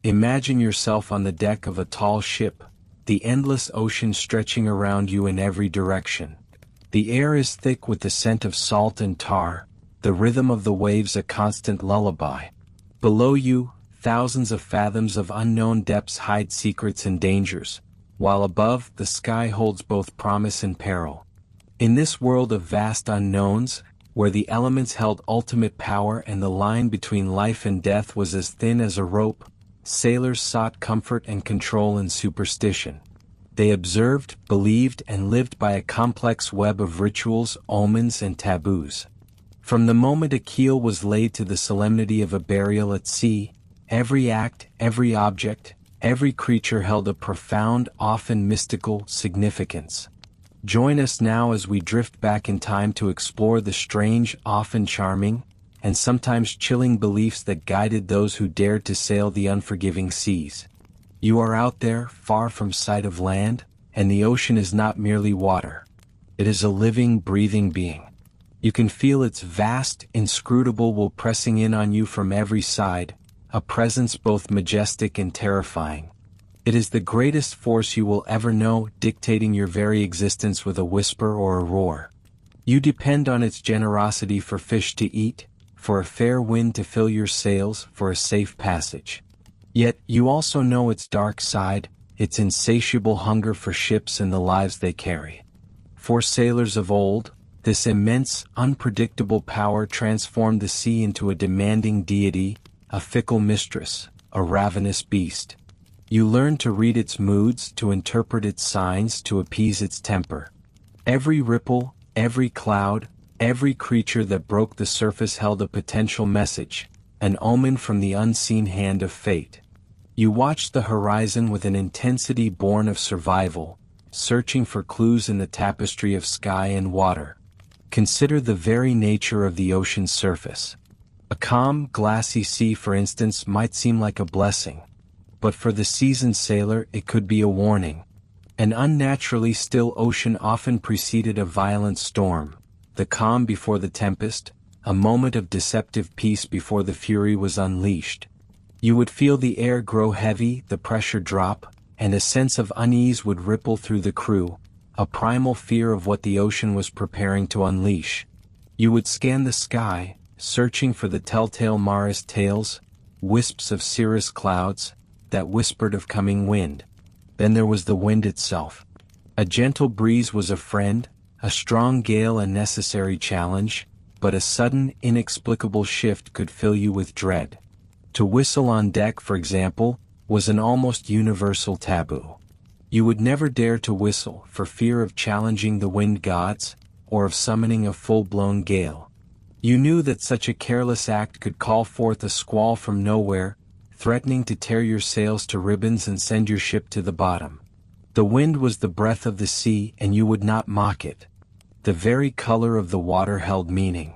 Imagine yourself on the deck of a tall ship, the endless ocean stretching around you in every direction. The air is thick with the scent of salt and tar, the rhythm of the waves a constant lullaby. Below you, thousands of fathoms of unknown depths hide secrets and dangers, while above, the sky holds both promise and peril. In this world of vast unknowns, where the elements held ultimate power and the line between life and death was as thin as a rope, sailors sought comfort and control in superstition. They observed, believed, and lived by a complex web of rituals, omens, and taboos. From the moment a keel was laid to the solemnity of a burial at sea, every act, every object, every creature held a profound, often mystical, significance. Join us now as we drift back in time to explore the strange, often charming, and sometimes chilling beliefs that guided those who dared to sail the unforgiving seas. You are out there, far from sight of land, and the ocean is not merely water. It is a living, breathing being. You can feel its vast, inscrutable will pressing in on you from every side, a presence both majestic and terrifying. It is the greatest force you will ever know, dictating your very existence with a whisper or a roar. You depend on its generosity for fish to eat, for a fair wind to fill your sails, for a safe passage. Yet, you also know its dark side, its insatiable hunger for ships and the lives they carry. For sailors of old, this immense, unpredictable power transformed the sea into a demanding deity, a fickle mistress, a ravenous beast. You learn to read its moods, to interpret its signs, to appease its temper. Every ripple, every cloud, every creature that broke the surface held a potential message, an omen from the unseen hand of fate. You watched the horizon with an intensity born of survival, searching for clues in the tapestry of sky and water. Consider the very nature of the ocean's surface. A calm, glassy sea, for instance, might seem like a blessing. But for the seasoned sailor, it could be a warning. An unnaturally still ocean often preceded a violent storm, the calm before the tempest, a moment of deceptive peace before the fury was unleashed. You would feel the air grow heavy, the pressure drop, and a sense of unease would ripple through the crew, a primal fear of what the ocean was preparing to unleash. You would scan the sky, searching for the telltale Mars tails, wisps of cirrus clouds, that whispered of coming wind. Then there was the wind itself. A gentle breeze was a friend, a strong gale a necessary challenge, but a sudden, inexplicable shift could fill you with dread. To whistle on deck, for example, was an almost universal taboo. You would never dare to whistle for fear of challenging the wind gods, or of summoning a full-blown gale. You knew that such a careless act could call forth a squall from nowhere, threatening to tear your sails to ribbons and send your ship to the bottom. The wind was the breath of the sea, and you would not mock it. The very color of the water held meaning.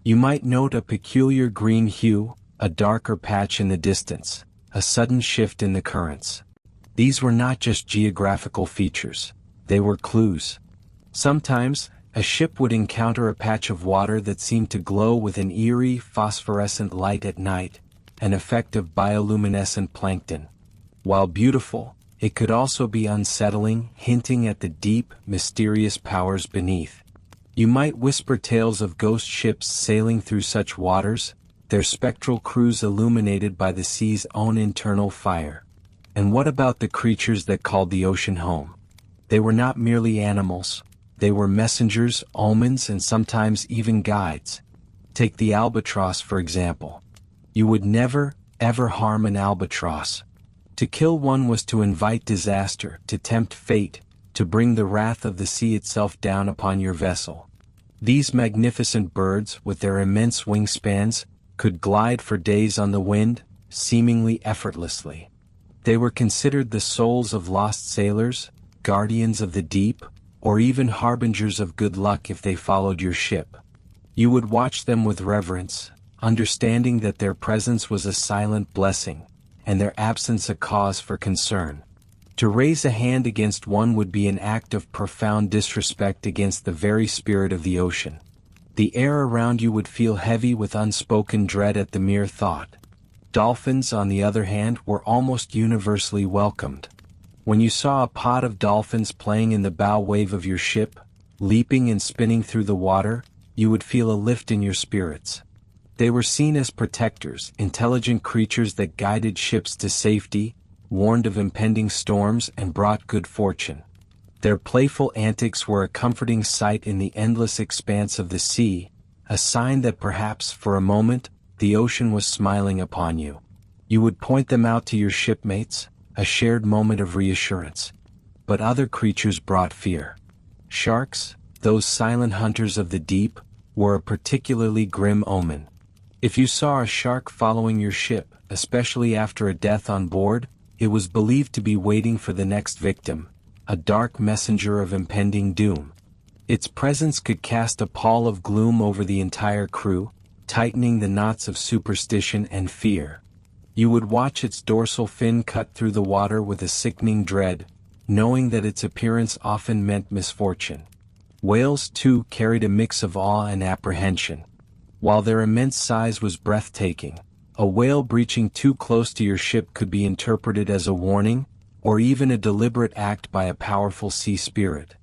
You might note a peculiar green hue, a darker patch in the distance, a sudden shift in the currents. These were not just geographical features, they were clues. Sometimes, a ship would encounter a patch of water that seemed to glow with an eerie, phosphorescent light at night, an effect of bioluminescent plankton. While beautiful, it could also be unsettling, hinting at the deep, mysterious powers beneath. You might whisper tales of ghost ships sailing through such waters, their spectral crews illuminated by the sea's own internal fire. And what about the creatures that called the ocean home? They were not merely animals. They were messengers, omens, and sometimes even guides. Take the albatross, for example. You would never, ever harm an albatross. To kill one was to invite disaster, to tempt fate, to bring the wrath of the sea itself down upon your vessel. These magnificent birds, with their immense wingspans, could glide for days on the wind, seemingly effortlessly. They were considered the souls of lost sailors, guardians of the deep, or even harbingers of good luck if they followed your ship. You would watch them with reverence, understanding that their presence was a silent blessing, and their absence a cause for concern. To raise a hand against one would be an act of profound disrespect against the very spirit of the ocean. The air around you would feel heavy with unspoken dread at the mere thought. Dolphins, on the other hand, were almost universally welcomed. When you saw a pod of dolphins playing in the bow wave of your ship, leaping and spinning through the water, you would feel a lift in your spirits. They were seen as protectors, intelligent creatures that guided ships to safety, warned of impending storms, and brought good fortune. Their playful antics were a comforting sight in the endless expanse of the sea, a sign that perhaps, for a moment, the ocean was smiling upon you. You would point them out to your shipmates, a shared moment of reassurance. But other creatures brought fear. Sharks, those silent hunters of the deep, were a particularly grim omen. If you saw a shark following your ship, especially after a death on board, it was believed to be waiting for the next victim, a dark messenger of impending doom. Its presence could cast a pall of gloom over the entire crew, tightening the knots of superstition and fear. You would watch its dorsal fin cut through the water with a sickening dread, knowing that its appearance often meant misfortune. Whales, too, carried a mix of awe and apprehension. While their immense size was breathtaking, a whale breaching too close to your ship could be interpreted as a warning, or even a deliberate act by a powerful sea spirit.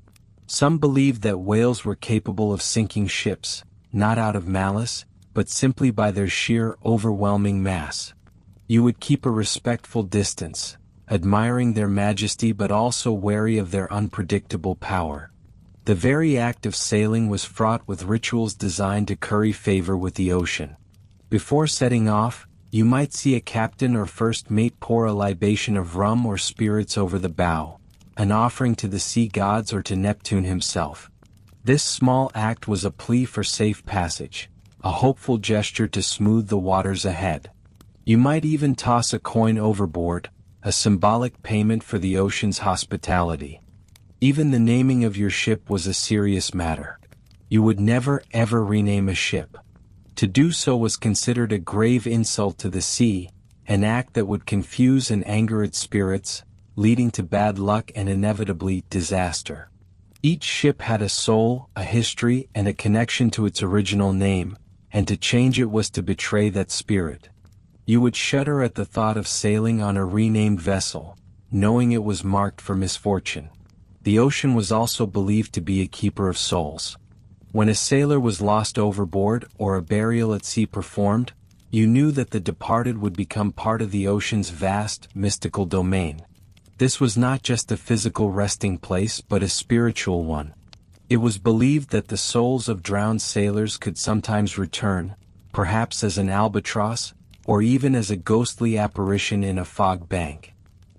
Some believed that whales were capable of sinking ships, not out of malice, but simply by their sheer, overwhelming mass. You would keep a respectful distance, admiring their majesty but also wary of their unpredictable power. The very act of sailing was fraught with rituals designed to curry favor with the ocean. Before setting off, you might see a captain or first mate pour a libation of rum or spirits over the bow, an offering to the sea gods or to Neptune himself. This small act was a plea for safe passage, a hopeful gesture to smooth the waters ahead. You might even toss a coin overboard, a symbolic payment for the ocean's hospitality. Even the naming of your ship was a serious matter. You would never ever rename a ship. To do so was considered a grave insult to the sea, an act that would confuse and anger its spirits, leading to bad luck and inevitably disaster. Each ship had a soul, a history, and a connection to its original name, and to change it was to betray that spirit. You would shudder at the thought of sailing on a renamed vessel, knowing it was marked for misfortune. The ocean was also believed to be a keeper of souls. When a sailor was lost overboard or a burial at sea performed, you knew that the departed would become part of the ocean's vast, mystical domain. This was not just a physical resting place but a spiritual one. It was believed that the souls of drowned sailors could sometimes return, perhaps as an albatross, or even as a ghostly apparition in a fog bank.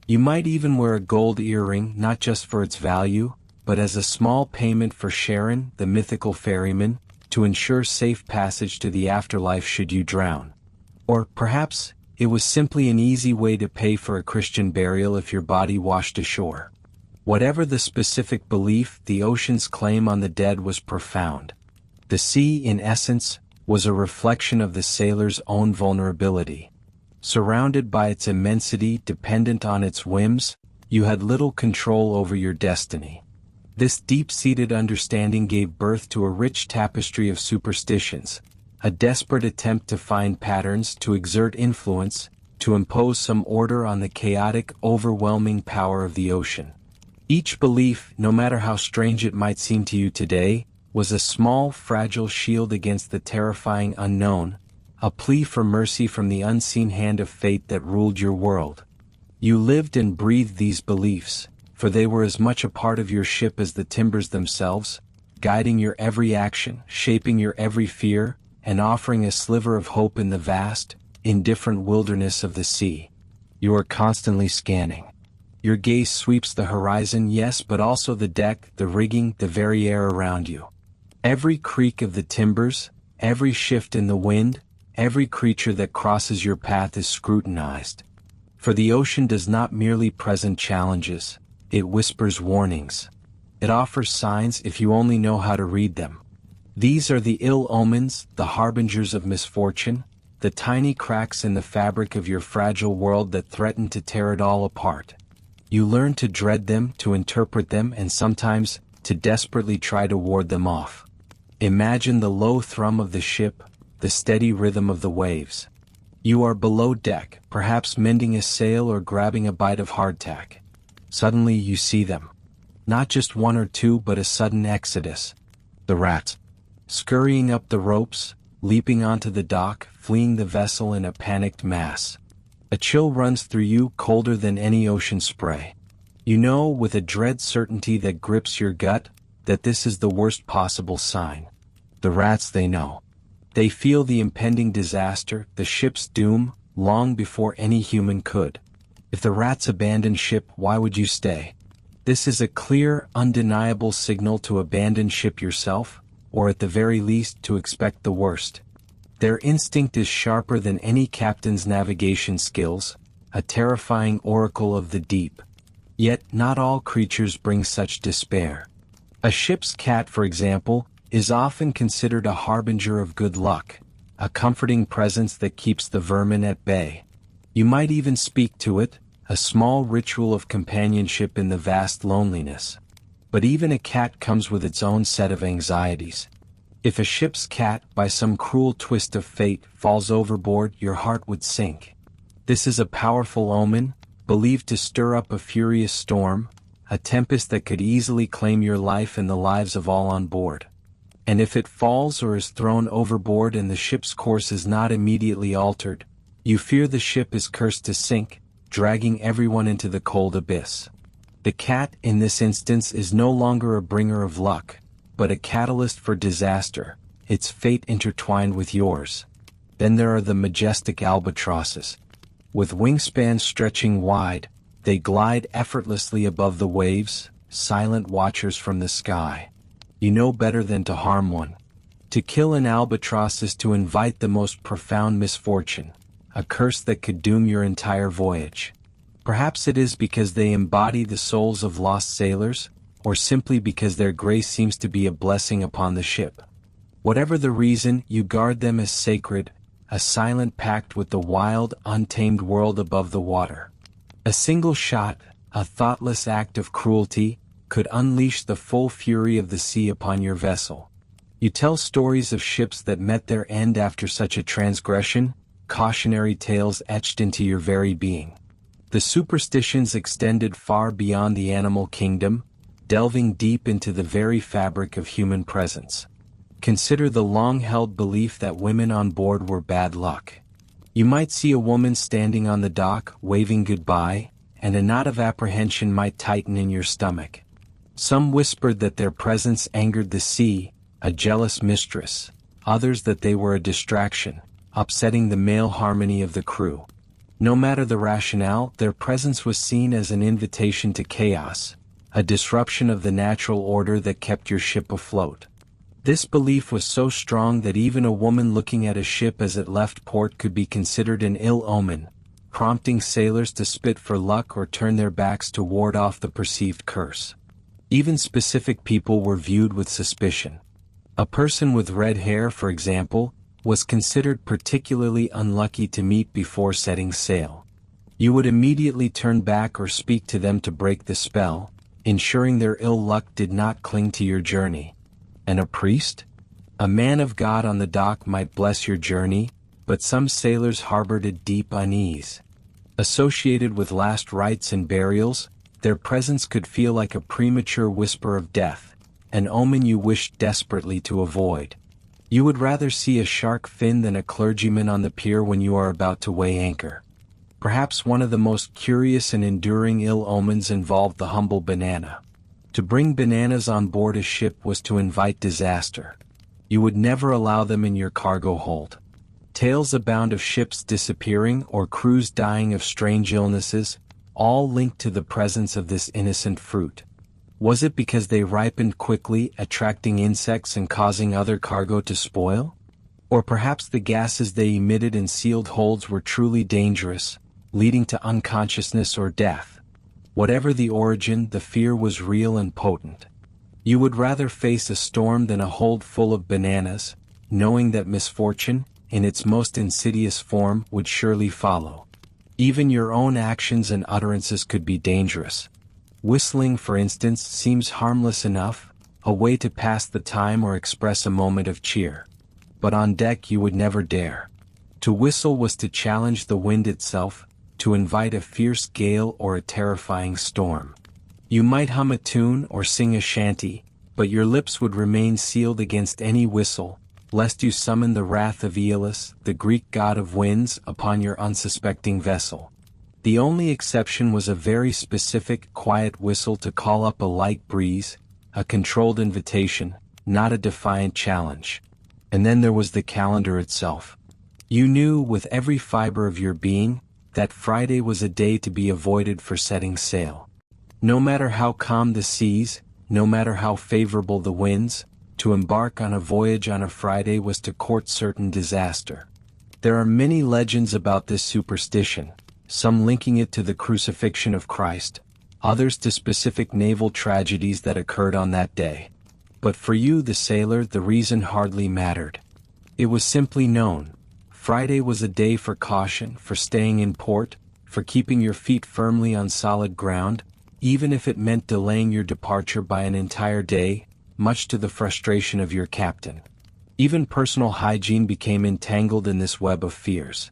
You might even wear a gold earring not just for its value, but as a small payment for Charon, the mythical ferryman, to ensure safe passage to the afterlife should you drown. Or perhaps it was simply an easy way to pay for a Christian burial if your body washed ashore. Whatever the specific belief, the ocean's claim on the dead was profound. The sea, in essence, was a reflection of the sailor's own vulnerability. Surrounded by its immensity, dependent on its whims, you had little control over your destiny. This deep-seated understanding gave birth to a rich tapestry of superstitions, a desperate attempt to find patterns, to exert influence, to impose some order on the chaotic, overwhelming power of the ocean. Each belief, no matter how strange it might seem to you today, was a small, fragile shield against the terrifying unknown, a plea for mercy from the unseen hand of fate that ruled your world. You lived and breathed these beliefs, for they were as much a part of your ship as the timbers themselves, guiding your every action, shaping your every fear, and offering a sliver of hope in the vast, indifferent wilderness of the sea. You are constantly scanning. Your gaze sweeps the horizon, yes, but also the deck, the rigging, the very air around you. Every creak of the timbers, every shift in the wind, every creature that crosses your path is scrutinized. For the ocean does not merely present challenges, it whispers warnings. It offers signs if you only know how to read them. These are the ill omens, the harbingers of misfortune, the tiny cracks in the fabric of your fragile world that threaten to tear it all apart. You learn to dread them, to interpret them, and sometimes, to desperately try to ward them off. Imagine the low thrum of the ship, the steady rhythm of the waves. You are below deck, perhaps mending a sail or grabbing a bite of hardtack. Suddenly you see them. Not just one or two, but a sudden exodus. The rats. Scurrying up the ropes, leaping onto the dock, fleeing the vessel in a panicked mass. A chill runs through you, colder than any ocean spray. You know with a dread certainty that grips your gut, that this is the worst possible sign. The rats, they know. They feel the impending disaster, the ship's doom, long before any human could. If the rats abandon ship, why would you stay? This is a clear, undeniable signal to abandon ship yourself, or at the very least to expect the worst. Their instinct is sharper than any captain's navigation skills, a terrifying oracle of the deep. Yet not all creatures bring such despair. A ship's cat, for example, is often considered a harbinger of good luck, a comforting presence that keeps the vermin at bay. You might even speak to it, a small ritual of companionship in the vast loneliness. But even a cat comes with its own set of anxieties. If a ship's cat, by some cruel twist of fate, falls overboard, your heart would sink. This is a powerful omen, believed to stir up a furious storm, a tempest that could easily claim your life and the lives of all on board. And if it falls or is thrown overboard and the ship's course is not immediately altered, you fear the ship is cursed to sink, dragging everyone into the cold abyss. The cat, in this instance, is no longer a bringer of luck, but a catalyst for disaster, its fate intertwined with yours. Then there are the majestic albatrosses. With wingspans stretching wide, they glide effortlessly above the waves, silent watchers from the sky. You know better than to harm one. To kill an albatross is to invite the most profound misfortune, a curse that could doom your entire voyage. Perhaps it is because they embody the souls of lost sailors, or simply because their grace seems to be a blessing upon the ship. Whatever the reason, you guard them as sacred, a silent pact with the wild, untamed world above the water. A single shot, a thoughtless act of cruelty, could unleash the full fury of the sea upon your vessel. You tell stories of ships that met their end after such a transgression, cautionary tales etched into your very being. The superstitions extended far beyond the animal kingdom, delving deep into the very fabric of human presence. Consider the long-held belief that women on board were bad luck. You might see a woman standing on the dock, waving goodbye, and a knot of apprehension might tighten in your stomach. Some whispered that their presence angered the sea, a jealous mistress, others that they were a distraction, upsetting the male harmony of the crew. No matter the rationale, their presence was seen as an invitation to chaos, a disruption of the natural order that kept your ship afloat. This belief was so strong that even a woman looking at a ship as it left port could be considered an ill omen, prompting sailors to spit for luck or turn their backs to ward off the perceived curse. Even specific people were viewed with suspicion. A person with red hair, for example, was considered particularly unlucky to meet before setting sail. You would immediately turn back or speak to them to break the spell, ensuring their ill luck did not cling to your journey. And a priest? A man of God on the dock might bless your journey, but some sailors harbored a deep unease. Associated with last rites and burials, their presence could feel like a premature whisper of death, an omen you wished desperately to avoid. You would rather see a shark fin than a clergyman on the pier when you are about to weigh anchor. Perhaps one of the most curious and enduring ill omens involved the humble banana. To bring bananas on board a ship was to invite disaster. You would never allow them in your cargo hold. Tales abound of ships disappearing or crews dying of strange illnesses, all linked to the presence of this innocent fruit. Was it because they ripened quickly, attracting insects and causing other cargo to spoil? Or perhaps the gases they emitted in sealed holds were truly dangerous, leading to unconsciousness or death? Whatever the origin, the fear was real and potent. You would rather face a storm than a hold full of bananas, knowing that misfortune, in its most insidious form, would surely follow. Even your own actions and utterances could be dangerous. Whistling, for instance, seems harmless enough, a way to pass the time or express a moment of cheer. But on deck you would never dare. To whistle was to challenge the wind itself, to invite a fierce gale or a terrifying storm. You might hum a tune or sing a shanty, but your lips would remain sealed against any whistle, lest you summon the wrath of Aeolus, the Greek god of winds, upon your unsuspecting vessel. The only exception was a very specific, quiet whistle to call up a light breeze, a controlled invitation, not a defiant challenge. And then there was the calendar itself. You knew with every fiber of your being that Friday was a day to be avoided for setting sail. No matter how calm the seas, no matter how favorable the winds, to embark on a voyage on a Friday was to court certain disaster. There are many legends about this superstition, some linking it to the crucifixion of Christ, others to specific naval tragedies that occurred on that day. But for you, the sailor, the reason hardly mattered. It was simply known. Friday was a day for caution, for staying in port, for keeping your feet firmly on solid ground, even if it meant delaying your departure by an entire day, much to the frustration of your captain. Even personal hygiene became entangled in this web of fears.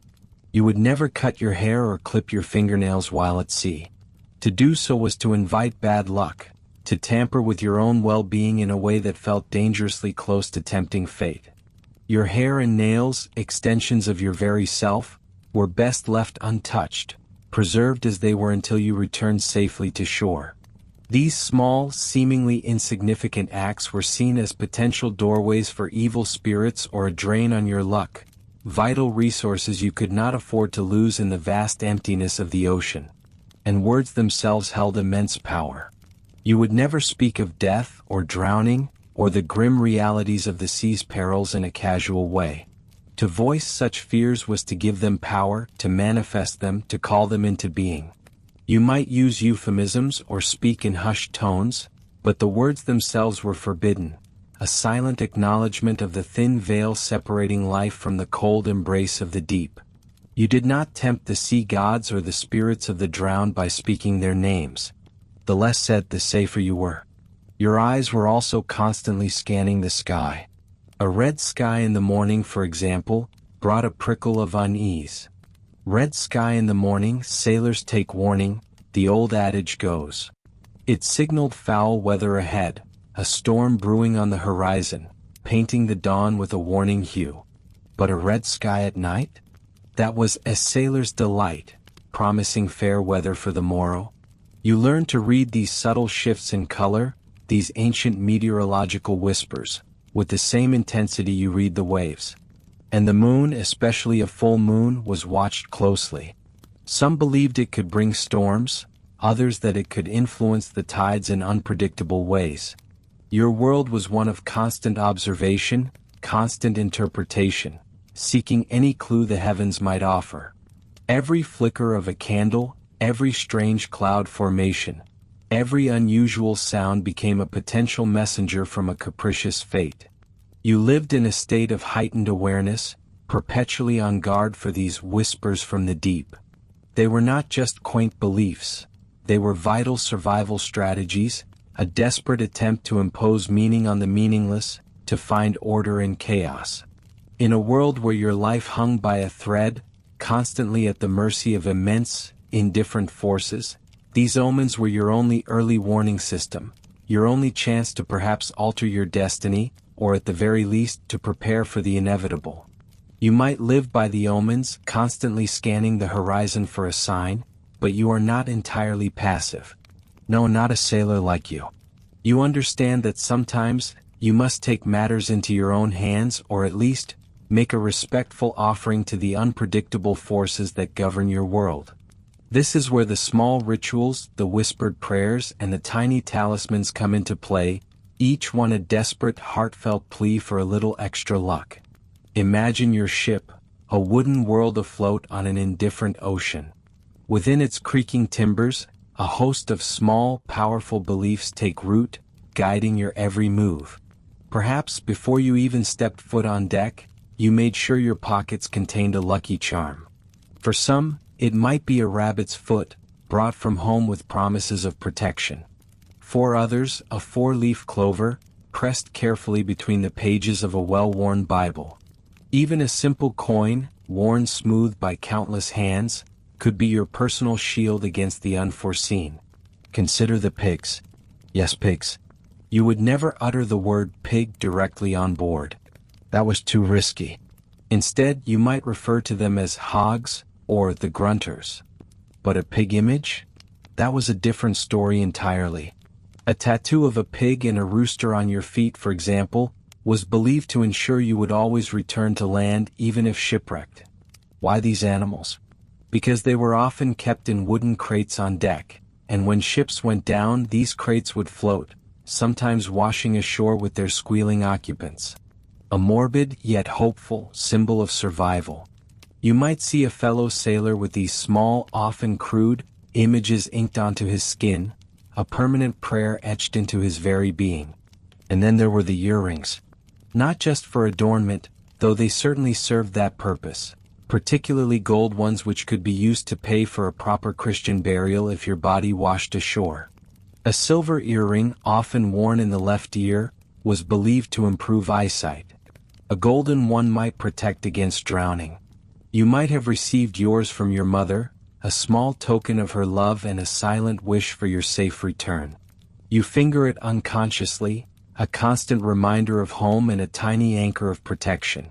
You would never cut your hair or clip your fingernails while at sea. To do so was to invite bad luck, to tamper with your own well-being in a way that felt dangerously close to tempting fate. Your hair and nails, extensions of your very self, were best left untouched, preserved as they were until you returned safely to shore. These small, seemingly insignificant acts were seen as potential doorways for evil spirits or a drain on your luck, vital resources you could not afford to lose in the vast emptiness of the ocean. And words themselves held immense power. You would never speak of death or drowning, or the grim realities of the sea's perils in a casual way. To voice such fears was to give them power, to manifest them, to call them into being. You might use euphemisms or speak in hushed tones, but the words themselves were forbidden, a silent acknowledgement of the thin veil separating life from the cold embrace of the deep. You did not tempt the sea gods or the spirits of the drowned by speaking their names. The less said, the safer you were. Your eyes were also constantly scanning the sky. A red sky in the morning, for example, brought a prickle of unease. Red sky in the morning, sailors take warning, the old adage goes. It signaled foul weather ahead, a storm brewing on the horizon, painting the dawn with a warning hue. But a red sky at night? That was a sailor's delight, promising fair weather for the morrow. You learned to read these subtle shifts in color, these ancient meteorological whispers, with the same intensity you read the waves. And the moon, especially a full moon, was watched closely. Some believed it could bring storms, others that it could influence the tides in unpredictable ways. Your world was one of constant observation, constant interpretation, seeking any clue the heavens might offer. Every flicker of a candle, every strange cloud formation, every unusual sound became a potential messenger from a capricious fate. You lived in a state of heightened awareness, perpetually on guard for these whispers from the deep. They were not just quaint beliefs. They were vital survival strategies, a desperate attempt to impose meaning on the meaningless, to find order in chaos. In a world where your life hung by a thread, constantly at the mercy of immense, indifferent forces, these omens were your only early warning system, your only chance to perhaps alter your destiny, or at the very least to prepare for the inevitable. You might live by the omens, constantly scanning the horizon for a sign, but you are not entirely passive. No, not a sailor like you. You understand that sometimes, you must take matters into your own hands, or at least, make a respectful offering to the unpredictable forces that govern your world. This is where the small rituals, the whispered prayers, and the tiny talismans come into play, each one a desperate, heartfelt plea for a little extra luck. Imagine your ship, a wooden world afloat on an indifferent ocean. Within its creaking timbers, a host of small, powerful beliefs take root, guiding your every move. Perhaps before you even stepped foot on deck, you made sure your pockets contained a lucky charm. For some, it might be a rabbit's foot, brought from home with promises of protection. For others, a four-leaf clover, pressed carefully between the pages of a well-worn Bible. Even a simple coin, worn smooth by countless hands, could be your personal shield against the unforeseen. Consider the pigs. Yes, pigs. You would never utter the word pig directly on board. That was too risky. Instead, you might refer to them as hogs or the grunters. But a pig image? That was a different story entirely. A tattoo of a pig and a rooster on your feet, for example, was believed to ensure you would always return to land even if shipwrecked. Why these animals? Because they were often kept in wooden crates on deck, and when ships went down, these crates would float, sometimes washing ashore with their squealing occupants. A morbid yet hopeful symbol of survival. You might see a fellow sailor with these small, often crude, images inked onto his skin, a permanent prayer etched into his very being. And then there were the earrings. Not just for adornment, though they certainly served that purpose, particularly gold ones which could be used to pay for a proper Christian burial if your body washed ashore. A silver earring, often worn in the left ear, was believed to improve eyesight. A golden one might protect against drowning. You might have received yours from your mother, a small token of her love and a silent wish for your safe return. You finger it unconsciously, a constant reminder of home and a tiny anchor of protection.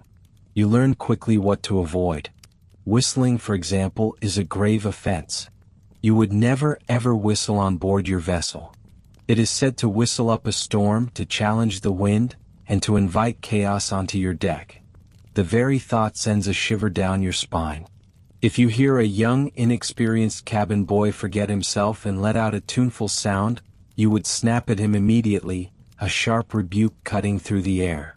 You learn quickly what to avoid. Whistling, for example, is a grave offense. You would never ever whistle on board your vessel. It is said to whistle up a storm, to challenge the wind, and to invite chaos onto your deck. The very thought sends a shiver down your spine. If you hear a young, inexperienced cabin boy forget himself and let out a tuneful sound, you would snap at him immediately, a sharp rebuke cutting through the air.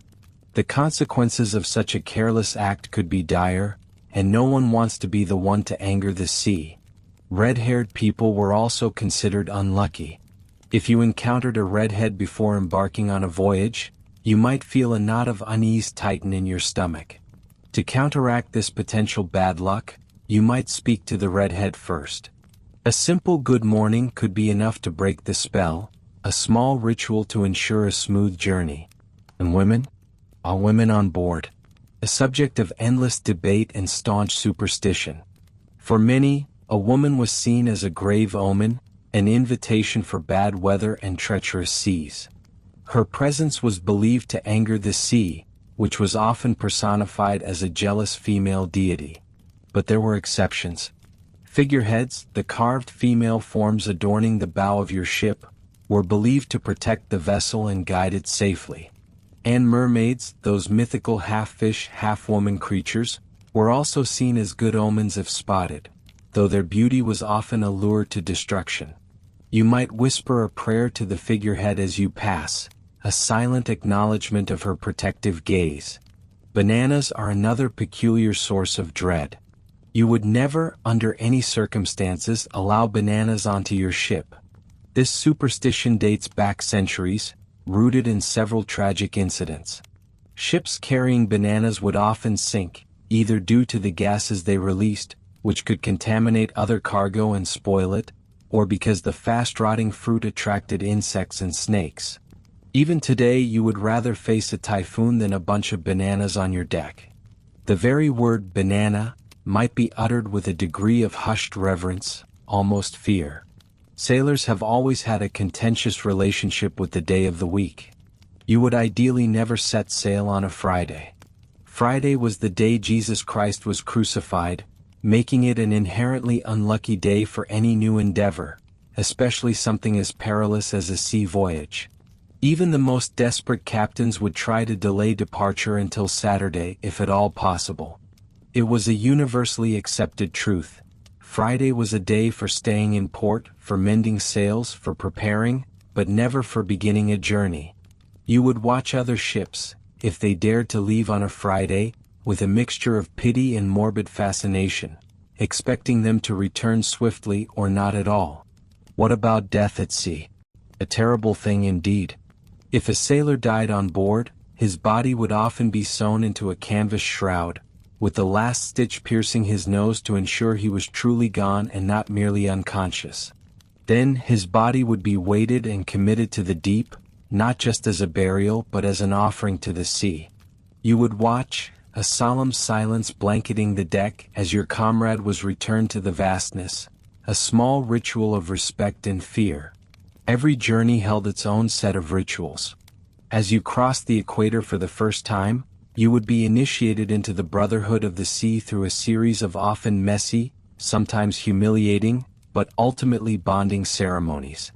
The consequences of such a careless act could be dire, and no one wants to be the one to anger the sea. Red-haired people were also considered unlucky. If you encountered a redhead before embarking on a voyage, you might feel a knot of unease tighten in your stomach. To counteract this potential bad luck, you might speak to the redhead first. A simple good morning could be enough to break the spell, a small ritual to ensure a smooth journey. And women? All women on board. A subject of endless debate and staunch superstition. For many, a woman was seen as a grave omen, an invitation for bad weather and treacherous seas. Her presence was believed to anger the sea, which was often personified as a jealous female deity. But there were exceptions. Figureheads, the carved female forms adorning the bow of your ship, were believed to protect the vessel and guide it safely. And mermaids, those mythical half-fish, half-woman creatures, were also seen as good omens if spotted, though their beauty was often a lure to destruction. You might whisper a prayer to the figurehead as you pass, a silent acknowledgement of her protective gaze. Bananas are another peculiar source of dread. You would never, under any circumstances, allow bananas onto your ship. This superstition dates back centuries, rooted in several tragic incidents. Ships carrying bananas would often sink, either due to the gases they released, which could contaminate other cargo and spoil it, or because the fast-rotting fruit attracted insects and snakes. Even today, you would rather face a typhoon than a bunch of bananas on your deck. The very word banana might be uttered with a degree of hushed reverence, almost fear. Sailors have always had a contentious relationship with the day of the week. You would ideally never set sail on a Friday. Friday was the day Jesus Christ was crucified, making it an inherently unlucky day for any new endeavor, especially something as perilous as a sea voyage. Even the most desperate captains would try to delay departure until Saturday if at all possible. It was a universally accepted truth. Friday was a day for staying in port, for mending sails, for preparing, but never for beginning a journey. You would watch other ships, if they dared to leave on a Friday, with a mixture of pity and morbid fascination, expecting them to return swiftly or not at all. What about death at sea? A terrible thing indeed. If a sailor died on board, his body would often be sewn into a canvas shroud, with the last stitch piercing his nose to ensure he was truly gone and not merely unconscious. Then his body would be weighted and committed to the deep, not just as a burial but as an offering to the sea. You would watch, a solemn silence blanketing the deck as your comrade was returned to the vastness, a small ritual of respect and fear. Every journey held its own set of rituals. As you crossed the equator for the first time, you would be initiated into the brotherhood of the sea through a series of often messy, sometimes humiliating, but ultimately bonding ceremonies.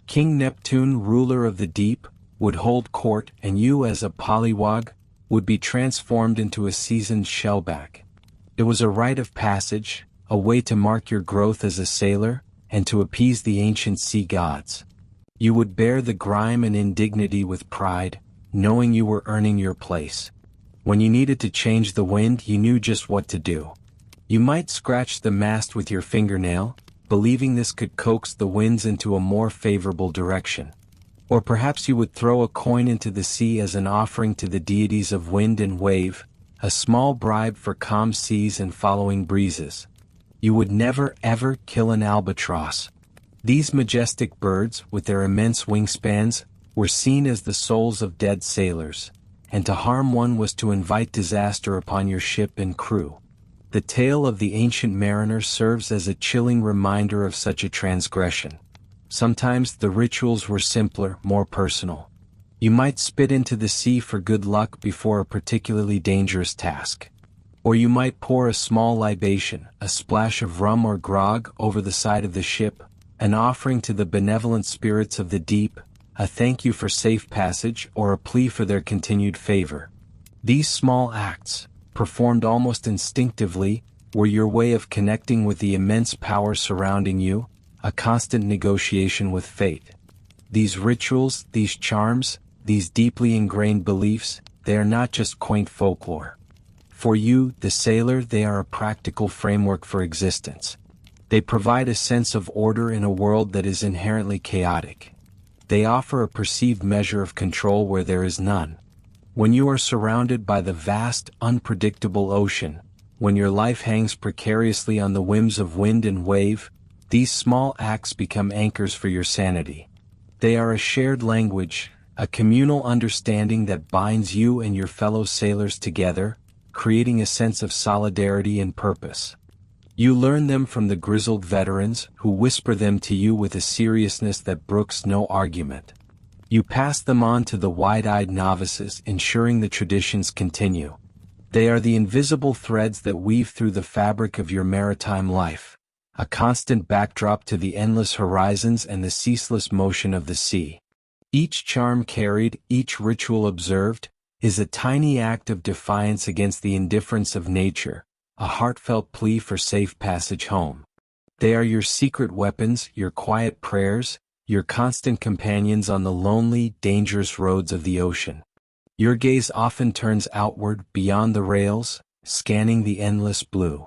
King Neptune, ruler of the deep, would hold court, and you as a pollywog would be transformed into a seasoned shellback. It was a rite of passage, a way to mark your growth as a sailor, and to appease the ancient sea gods. You would bear the grime and indignity with pride, knowing you were earning your place. When you needed to change the wind, you knew just what to do. You might scratch the mast with your fingernail, believing this could coax the winds into a more favorable direction. Or perhaps you would throw a coin into the sea as an offering to the deities of wind and wave, a small bribe for calm seas and following breezes. You would never ever kill an albatross. These majestic birds, with their immense wingspans, were seen as the souls of dead sailors, and to harm one was to invite disaster upon your ship and crew. The tale of the ancient mariner serves as a chilling reminder of such a transgression. Sometimes the rituals were simpler, more personal. You might spit into the sea for good luck before a particularly dangerous task. Or you might pour a small libation, a splash of rum or grog, over the side of the ship, an offering to the benevolent spirits of the deep, a thank you for safe passage, or a plea for their continued favor. These small acts, performed almost instinctively, were your way of connecting with the immense power surrounding you, a constant negotiation with fate. These rituals, these charms, these deeply ingrained beliefs, they are not just quaint folklore. For you, the sailor, they are a practical framework for existence. They provide a sense of order in a world that is inherently chaotic. They offer a perceived measure of control where there is none. When you are surrounded by the vast, unpredictable ocean, when your life hangs precariously on the whims of wind and wave, these small acts become anchors for your sanity. They are a shared language, a communal understanding that binds you and your fellow sailors together, creating a sense of solidarity and purpose. You learn them from the grizzled veterans, who whisper them to you with a seriousness that brooks no argument. You pass them on to the wide-eyed novices, ensuring the traditions continue. They are the invisible threads that weave through the fabric of your maritime life, a constant backdrop to the endless horizons and the ceaseless motion of the sea. Each charm carried, each ritual observed, is a tiny act of defiance against the indifference of nature, a heartfelt plea for safe passage home. They are your secret weapons, your quiet prayers, your constant companions on the lonely, dangerous roads of the ocean. Your gaze often turns outward, beyond the rails, scanning the endless blue.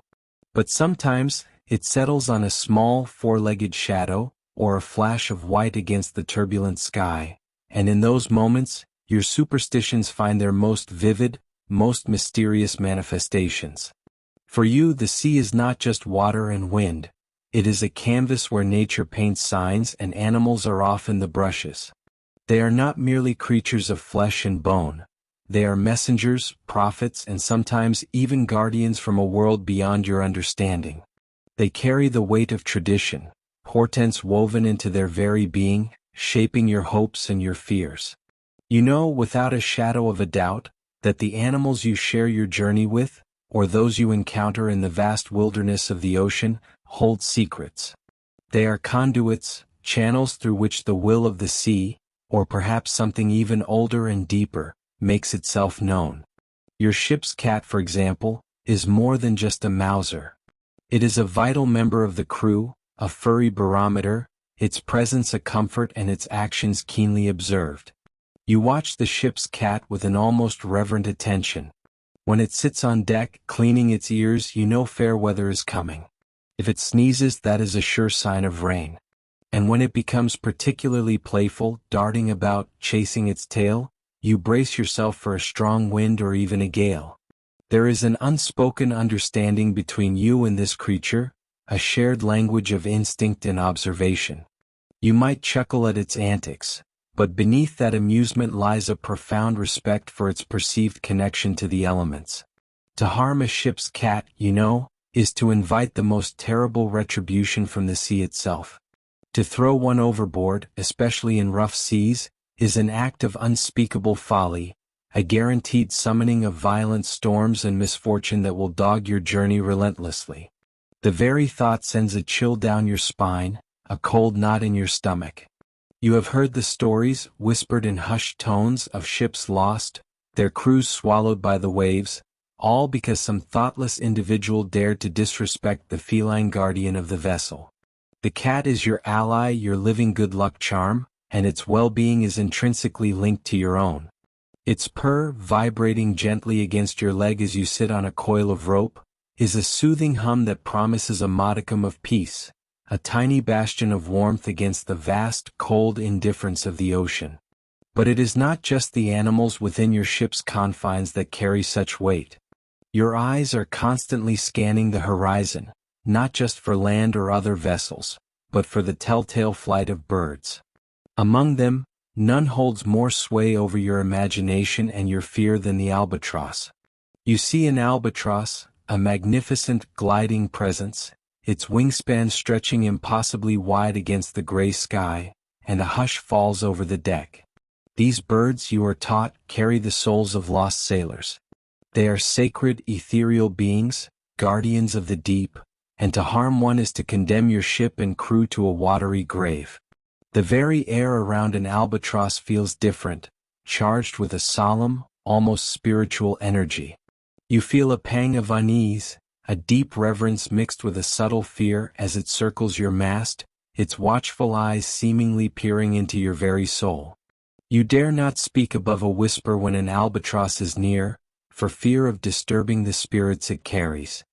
But sometimes, it settles on a small, four-legged shadow, or a flash of white against the turbulent sky, and in those moments, your superstitions find their most vivid, most mysterious manifestations. For you, the sea is not just water and wind. It is a canvas where nature paints signs and animals are often the brushes. They are not merely creatures of flesh and bone. They are messengers, prophets, and sometimes even guardians from a world beyond your understanding. They carry the weight of tradition, portents woven into their very being, shaping your hopes and your fears. You know without a shadow of a doubt that the animals you share your journey with, or those you encounter in the vast wilderness of the ocean, hold secrets. They are conduits, channels through which the will of the sea, or perhaps something even older and deeper, makes itself known. Your ship's cat, for example, is more than just a mouser. It is a vital member of the crew, a furry barometer, its presence a comfort and its actions keenly observed. You watch the ship's cat with an almost reverent attention. When it sits on deck, cleaning its ears, you know fair weather is coming. If it sneezes, that is a sure sign of rain. And when it becomes particularly playful, darting about, chasing its tail, you brace yourself for a strong wind or even a gale. There is an unspoken understanding between you and this creature, a shared language of instinct and observation. You might chuckle at its antics, but beneath that amusement lies a profound respect for its perceived connection to the elements. To harm a ship's cat, is to invite the most terrible retribution from the sea itself. To throw one overboard, especially in rough seas, is an act of unspeakable folly, a guaranteed summoning of violent storms and misfortune that will dog your journey relentlessly. The very thought sends a chill down your spine, a cold knot in your stomach. You have heard the stories, whispered in hushed tones, of ships lost, their crews swallowed by the waves, all because some thoughtless individual dared to disrespect the feline guardian of the vessel. The cat is your ally, your living good luck charm, and its well-being is intrinsically linked to your own. Its purr, vibrating gently against your leg as you sit on a coil of rope, is a soothing hum that promises a modicum of peace, a tiny bastion of warmth against the vast, cold indifference of the ocean. But it is not just the animals within your ship's confines that carry such weight. Your eyes are constantly scanning the horizon, not just for land or other vessels, but for the telltale flight of birds. Among them, none holds more sway over your imagination and your fear than the albatross. You see an albatross, a magnificent gliding presence, its wingspan stretching impossibly wide against the gray sky, and a hush falls over the deck. These birds, you are taught, carry the souls of lost sailors. They are sacred, ethereal beings, guardians of the deep, and to harm one is to condemn your ship and crew to a watery grave. The very air around an albatross feels different, charged with a solemn, almost spiritual energy. You feel a pang of unease, a deep reverence mixed with a subtle fear as it circles your mast, its watchful eyes seemingly peering into your very soul. You dare not speak above a whisper when an albatross is near, for fear of disturbing the spirits it carries.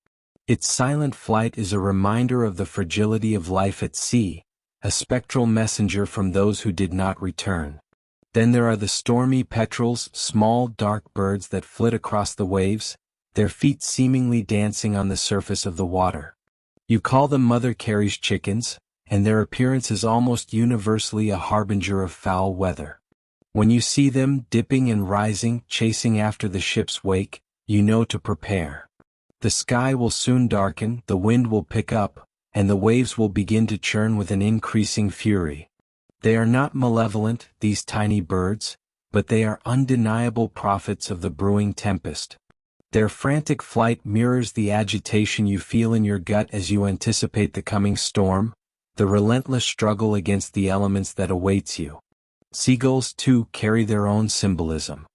Its silent flight is a reminder of the fragility of life at sea, a spectral messenger from those who did not return. Then there are the stormy petrels, small dark birds that flit across the waves, their feet seemingly dancing on the surface of the water. You call them Mother Carey's chickens, and their appearance is almost universally a harbinger of foul weather. When you see them dipping and rising, chasing after the ship's wake, you know to prepare. The sky will soon darken, the wind will pick up, and the waves will begin to churn with an increasing fury. They are not malevolent, these tiny birds, but they are undeniable prophets of the brewing tempest. Their frantic flight mirrors the agitation you feel in your gut as you anticipate the coming storm, the relentless struggle against the elements that awaits you. Seagulls, too, carry their own symbolism.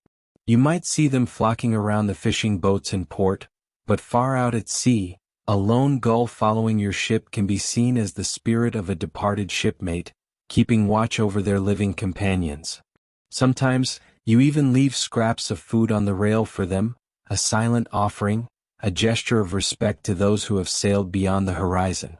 You might see them flocking around the fishing boats in port, but far out at sea, a lone gull following your ship can be seen as the spirit of a departed shipmate, keeping watch over their living companions. Sometimes, you even leave scraps of food on the rail for them, a silent offering, a gesture of respect to those who have sailed beyond the horizon.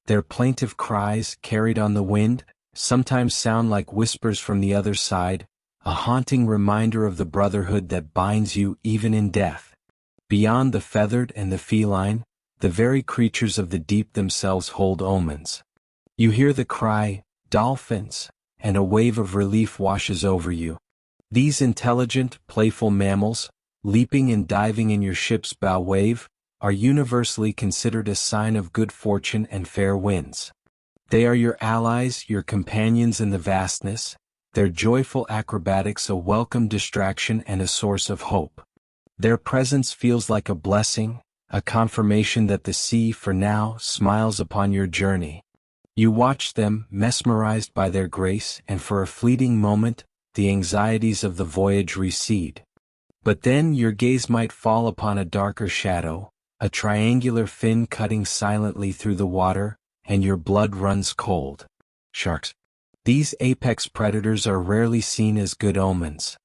Their plaintive cries, carried on the wind, sometimes sound like whispers from the other side, a haunting reminder of the brotherhood that binds you even in death. Beyond the feathered and the feline, the very creatures of the deep themselves hold omens. You hear the cry, "Dolphins," and a wave of relief washes over you. These intelligent, playful mammals, leaping and diving in your ship's bow wave, are universally considered a sign of good fortune and fair winds. They are your allies, your companions in the vastness, their joyful acrobatics a welcome distraction and a source of hope. Their presence feels like a blessing, a confirmation that the sea, for now, smiles upon your journey. You watch them, mesmerized by their grace, and for a fleeting moment, the anxieties of the voyage recede. But then your gaze might fall upon a darker shadow, a triangular fin cutting silently through the water, and your blood runs cold. Sharks. These apex predators are rarely seen as good omens.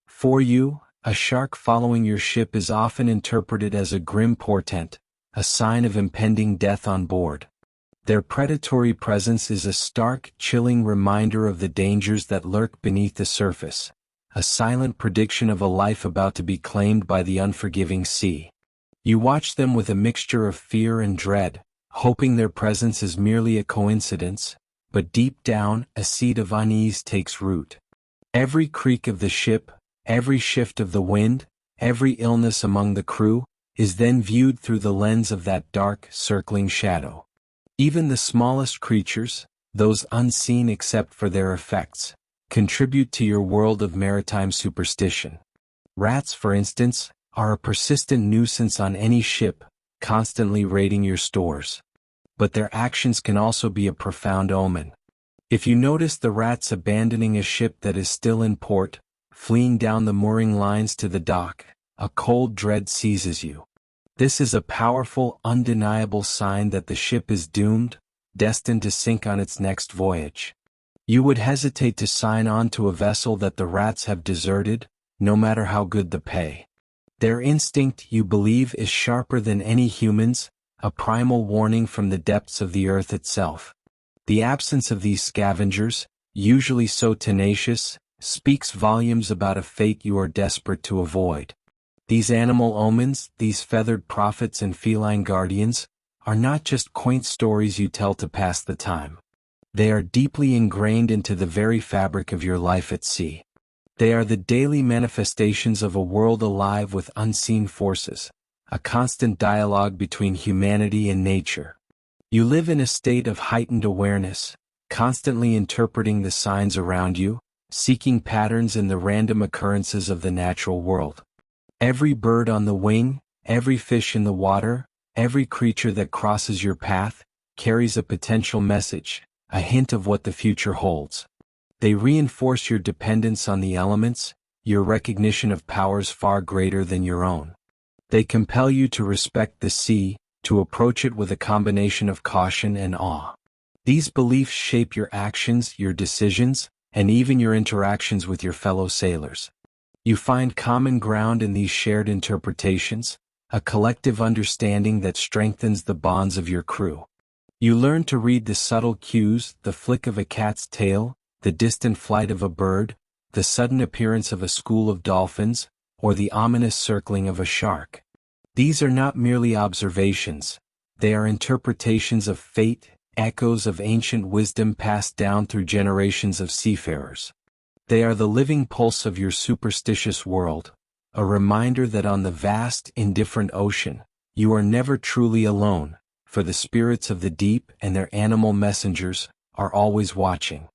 For you, a shark following your ship is often interpreted as a grim portent, a sign of impending death on board. Their predatory presence is a stark, chilling reminder of the dangers that lurk beneath the surface, a silent prediction of a life about to be claimed by the unforgiving sea. You watch them with a mixture of fear and dread, hoping their presence is merely a coincidence, but deep down, a seed of unease takes root. Every creak of the ship, every shift of the wind, every illness among the crew, is then viewed through the lens of that dark, circling shadow. Even the smallest creatures, those unseen except for their effects, contribute to your world of maritime superstition. Rats, for instance, are a persistent nuisance on any ship, constantly raiding your stores. But their actions can also be a profound omen. If you notice the rats abandoning a ship that is still in port, fleeing down the mooring lines to the dock, a cold dread seizes you. This is a powerful, undeniable sign that the ship is doomed, destined to sink on its next voyage. You would hesitate to sign on to a vessel that the rats have deserted, no matter how good the pay. Their instinct, you believe, is sharper than any human's, a primal warning from the depths of the earth itself. The absence of these scavengers, usually so tenacious, speaks volumes about a fate you are desperate to avoid. These animal omens, these feathered prophets and feline guardians, are not just quaint stories you tell to pass the time. They are deeply ingrained into the very fabric of your life at sea. They are the daily manifestations of a world alive with unseen forces, a constant dialogue between humanity and nature. You live in a state of heightened awareness, constantly interpreting the signs around you, seeking patterns in the random occurrences of the natural world. Every bird on the wing, every fish in the water, every creature that crosses your path, carries a potential message, a hint of what the future holds. They reinforce your dependence on the elements, your recognition of powers far greater than your own. They compel you to respect the sea, to approach it with a combination of caution and awe. These beliefs shape your actions, your decisions, and even your interactions with your fellow sailors. You find common ground in these shared interpretations, a collective understanding that strengthens the bonds of your crew. You learn to read the subtle cues, the flick of a cat's tail, the distant flight of a bird, the sudden appearance of a school of dolphins, or the ominous circling of a shark. These are not merely observations, they are interpretations of fate, echoes of ancient wisdom passed down through generations of seafarers. They are the living pulse of your superstitious world, a reminder that on the vast, indifferent ocean, you are never truly alone, for the spirits of the deep and their animal messengers are always watching.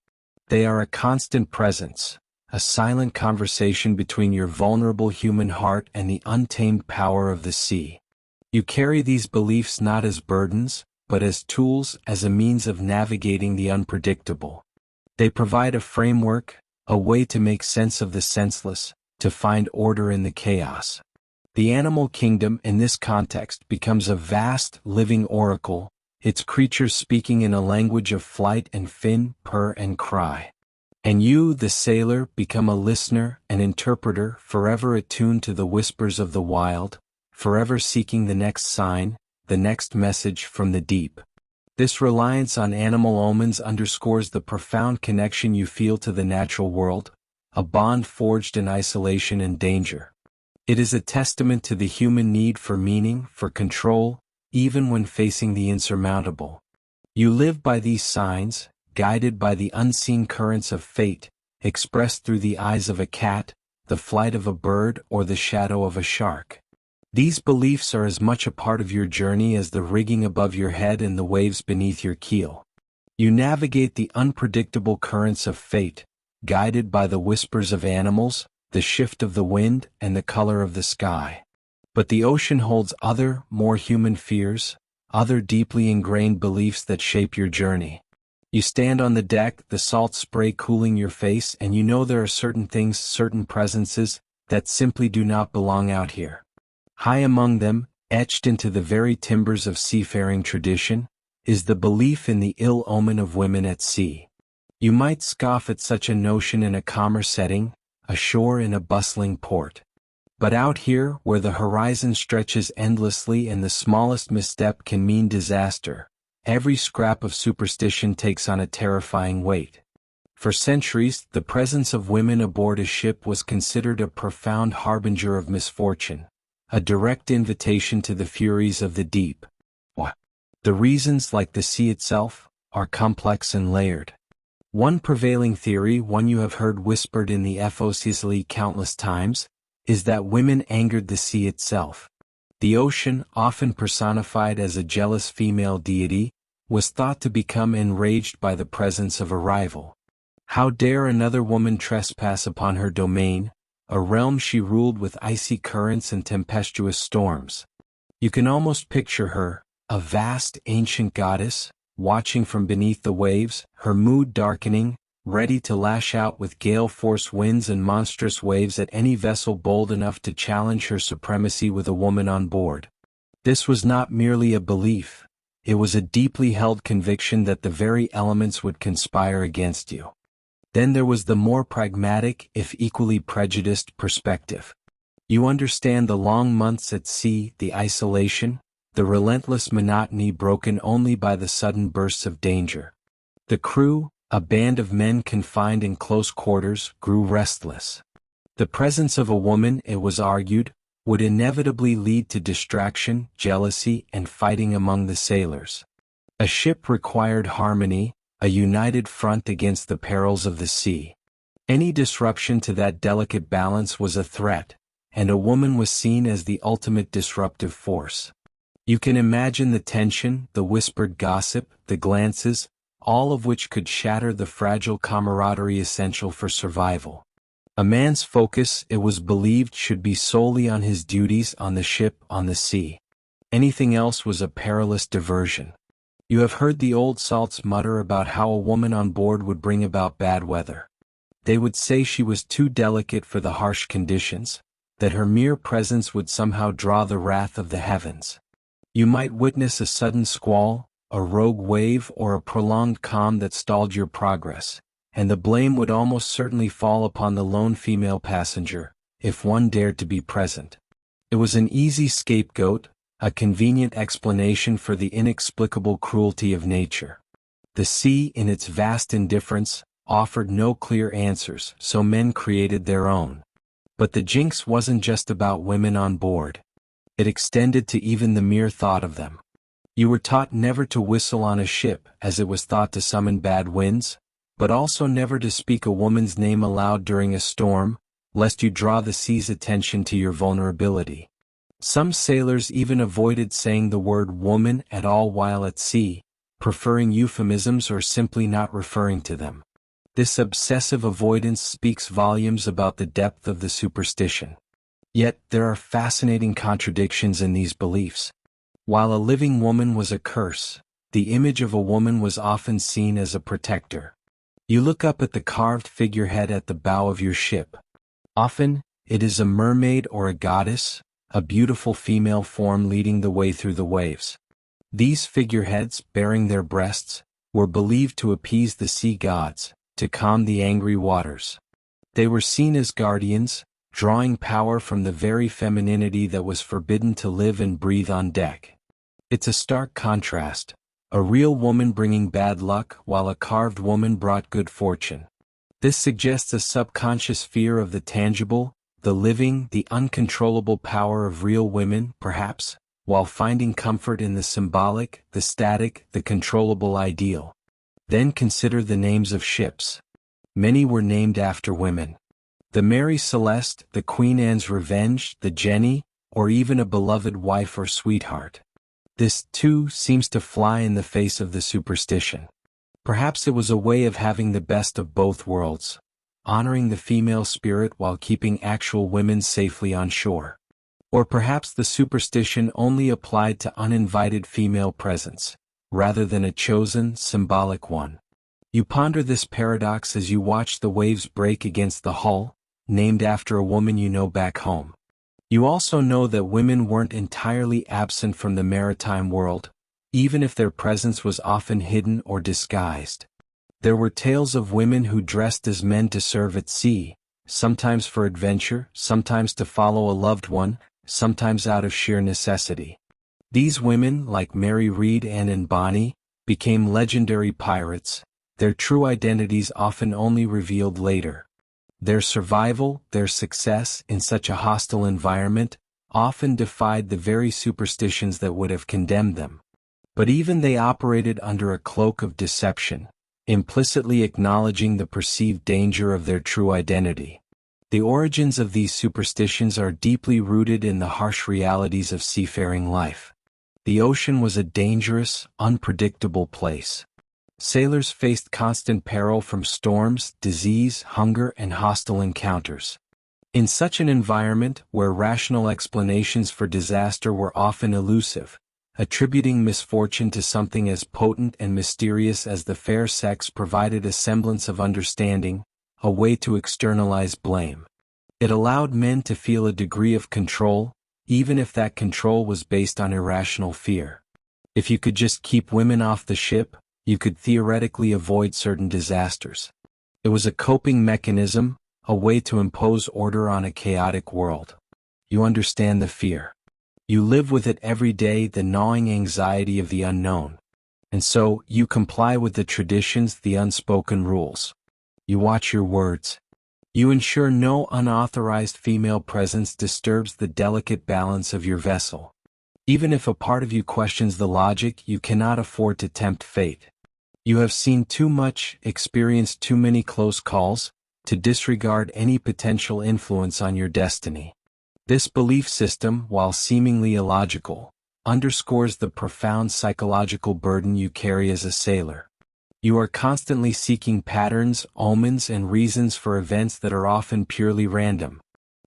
They are a constant presence, a silent conversation between your vulnerable human heart and the untamed power of the sea. You carry these beliefs not as burdens, but as tools, as a means of navigating the unpredictable. They provide a framework, a way to make sense of the senseless, to find order in the chaos. The animal kingdom in this context becomes a vast, living oracle, its creatures speaking in a language of flight and fin, purr and cry. And you, the sailor, become a listener, an interpreter, forever attuned to the whispers of the wild, forever seeking the next sign, the next message from the deep. This reliance on animal omens underscores the profound connection you feel to the natural world, a bond forged in isolation and danger. It is a testament to the human need for meaning, for control, even when facing the insurmountable. You live by these signs, guided by the unseen currents of fate, expressed through the eyes of a cat, the flight of a bird, or the shadow of a shark. These beliefs are as much a part of your journey as the rigging above your head and the waves beneath your keel. You navigate the unpredictable currents of fate, guided by the whispers of animals, the shift of the wind, and the color of the sky. But the ocean holds other, more human fears, other deeply ingrained beliefs that shape your journey. You stand on the deck, the salt spray cooling your face, and you know there are certain things, certain presences, that simply do not belong out here. High among them, etched into the very timbers of seafaring tradition, is the belief in the ill omen of women at sea. You might scoff at such a notion in a calmer setting, ashore in a bustling port. But out here, where the horizon stretches endlessly and the smallest misstep can mean disaster, every scrap of superstition takes on a terrifying weight. For centuries, the presence of women aboard a ship was considered a profound harbinger of misfortune, a direct invitation to the furies of the deep. The reasons, like the sea itself, are complex and layered. One prevailing theory, one you have heard whispered in the fossils countless times, is that women angered the sea itself. The ocean, often personified as a jealous female deity, was thought to become enraged by the presence of a rival. How dare another woman trespass upon her domain, a realm she ruled with icy currents and tempestuous storms? You can almost picture her, a vast ancient goddess, watching from beneath the waves, her mood darkening, ready to lash out with gale-force winds and monstrous waves at any vessel bold enough to challenge her supremacy with a woman on board. This was not merely a belief, it was a deeply held conviction that the very elements would conspire against you. Then there was the more pragmatic, if equally prejudiced, perspective. You understand the long months at sea, the isolation, the relentless monotony broken only by the sudden bursts of danger. The crew, a band of men confined in close quarters, grew restless. The presence of a woman, it was argued, would inevitably lead to distraction, jealousy, and fighting among the sailors. A ship required harmony, a united front against the perils of the sea. Any disruption to that delicate balance was a threat, and a woman was seen as the ultimate disruptive force. You can imagine the tension, the whispered gossip, the glances, all of which could shatter the fragile camaraderie essential for survival. A man's focus, it was believed, should be solely on his duties on the ship, on the sea. Anything else was a perilous diversion. You have heard the old salts mutter about how a woman on board would bring about bad weather. They would say she was too delicate for the harsh conditions, that her mere presence would somehow draw the wrath of the heavens. You might witness a sudden squall, a rogue wave, or a prolonged calm that stalled your progress, and the blame would almost certainly fall upon the lone female passenger, if one dared to be present. It was an easy scapegoat, a convenient explanation for the inexplicable cruelty of nature. The sea, in its vast indifference, offered no clear answers, so men created their own. But the jinx wasn't just about women on board. It extended to even the mere thought of them. You were taught never to whistle on a ship, as it was thought to summon bad winds, but also never to speak a woman's name aloud during a storm, lest you draw the sea's attention to your vulnerability. Some sailors even avoided saying the word woman at all while at sea, preferring euphemisms or simply not referring to them. This obsessive avoidance speaks volumes about the depth of the superstition. Yet, there are fascinating contradictions in these beliefs. While a living woman was a curse, the image of a woman was often seen as a protector. You look up at the carved figurehead at the bow of your ship. Often, it is a mermaid or a goddess, a beautiful female form leading the way through the waves. These figureheads, baring their breasts, were believed to appease the sea gods, to calm the angry waters. They were seen as guardians, drawing power from the very femininity that was forbidden to live and breathe on deck. It's a stark contrast, a real woman bringing bad luck while a carved woman brought good fortune. This suggests a subconscious fear of the tangible, the living, the uncontrollable power of real women, perhaps, while finding comfort in the symbolic, the static, the controllable ideal. Then consider the names of ships. Many were named after women. The Mary Celeste, the Queen Anne's Revenge, the Jenny, or even a beloved wife or sweetheart. This, too, seems to fly in the face of the superstition. Perhaps it was a way of having the best of both worlds, honoring the female spirit while keeping actual women safely on shore. Or perhaps the superstition only applied to uninvited female presence, rather than a chosen, symbolic one. You ponder this paradox as you watch the waves break against the hull, named after a woman you know back home. You also know that women weren't entirely absent from the maritime world, even if their presence was often hidden or disguised. There were tales of women who dressed as men to serve at sea, sometimes for adventure, sometimes to follow a loved one, sometimes out of sheer necessity. These women, like Mary Read, Anne and Bonnie, became legendary pirates, their true identities often only revealed later. Their survival, their success in such a hostile environment, often defied the very superstitions that would have condemned them. But even they operated under a cloak of deception, implicitly acknowledging the perceived danger of their true identity. The origins of these superstitions are deeply rooted in the harsh realities of seafaring life. The ocean was a dangerous, unpredictable place. Sailors faced constant peril from storms, disease, hunger, and hostile encounters. In such an environment, where rational explanations for disaster were often elusive, attributing misfortune to something as potent and mysterious as the fair sex provided a semblance of understanding, a way to externalize blame. It allowed men to feel a degree of control, even if that control was based on irrational fear. If you could just keep women off the ship, you could theoretically avoid certain disasters. It was a coping mechanism, a way to impose order on a chaotic world. You understand the fear. You live with it every day, the gnawing anxiety of the unknown. And so, you comply with the traditions, the unspoken rules. You watch your words. You ensure no unauthorized female presence disturbs the delicate balance of your vessel. Even if a part of you questions the logic, you cannot afford to tempt fate. You have seen too much, experienced too many close calls, to disregard any potential influence on your destiny. This belief system, while seemingly illogical, underscores the profound psychological burden you carry as a sailor. You are constantly seeking patterns, omens, and reasons for events that are often purely random.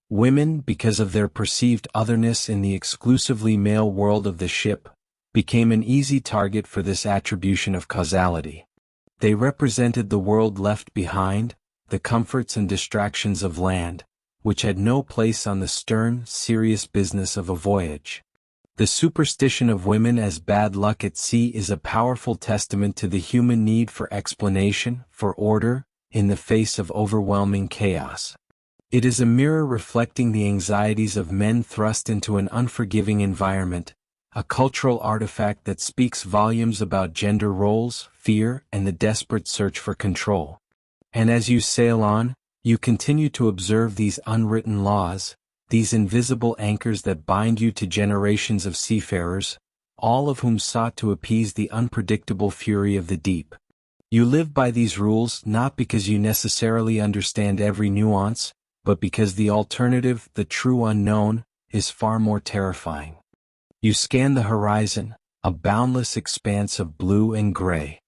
Women, because of their perceived otherness in the exclusively male world of the ship, became an easy target for this attribution of causality. They represented the world left behind, the comforts and distractions of land, which had no place on the stern, serious business of a voyage. The superstition of women as bad luck at sea is a powerful testament to the human need for explanation, for order, in the face of overwhelming chaos. It is a mirror reflecting the anxieties of men thrust into an unforgiving environment, a cultural artifact that speaks volumes about gender roles, fear, and the desperate search for control. And as you sail on, you continue to observe these unwritten laws, these invisible anchors that bind you to generations of seafarers, all of whom sought to appease the unpredictable fury of the deep. You live by these rules not because you necessarily understand every nuance, but because the alternative, the true unknown, is far more terrifying. You scan the horizon, a boundless expanse of blue and gray.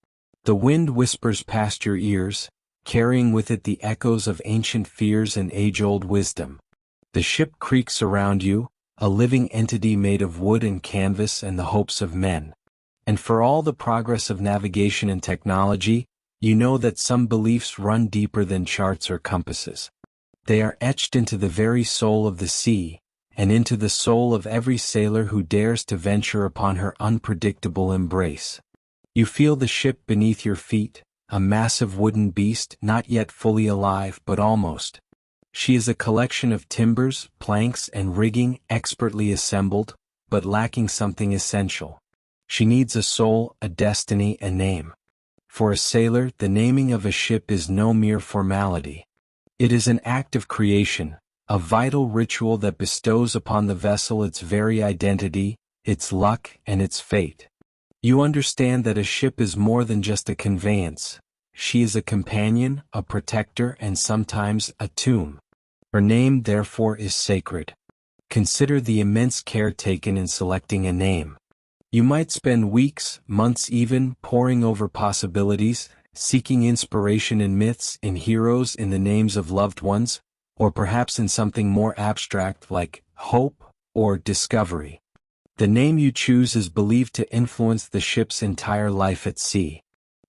The wind whispers past your ears, carrying with it the echoes of ancient fears and age-old wisdom. The ship creaks around you, a living entity made of wood and canvas and the hopes of men. And for all the progress of navigation and technology, you know that some beliefs run deeper than charts or compasses. They are etched into the very soul of the sea, and into the soul of every sailor who dares to venture upon her unpredictable embrace. You feel the ship beneath your feet, a massive wooden beast not yet fully alive but almost. She is a collection of timbers, planks, and rigging expertly assembled, but lacking something essential. She needs a soul, a destiny, a name. For a sailor, the naming of a ship is no mere formality. It is an act of creation, a vital ritual that bestows upon the vessel its very identity, its luck, and its fate. You understand that a ship is more than just a conveyance. She is a companion, a protector, and sometimes a tomb. Her name, therefore, is sacred. Consider the immense care taken in selecting a name. You might spend weeks, months even, poring over possibilities, seeking inspiration in myths, in heroes, in the names of loved ones, or perhaps in something more abstract like hope or discovery. The name you choose is believed to influence the ship's entire life at sea.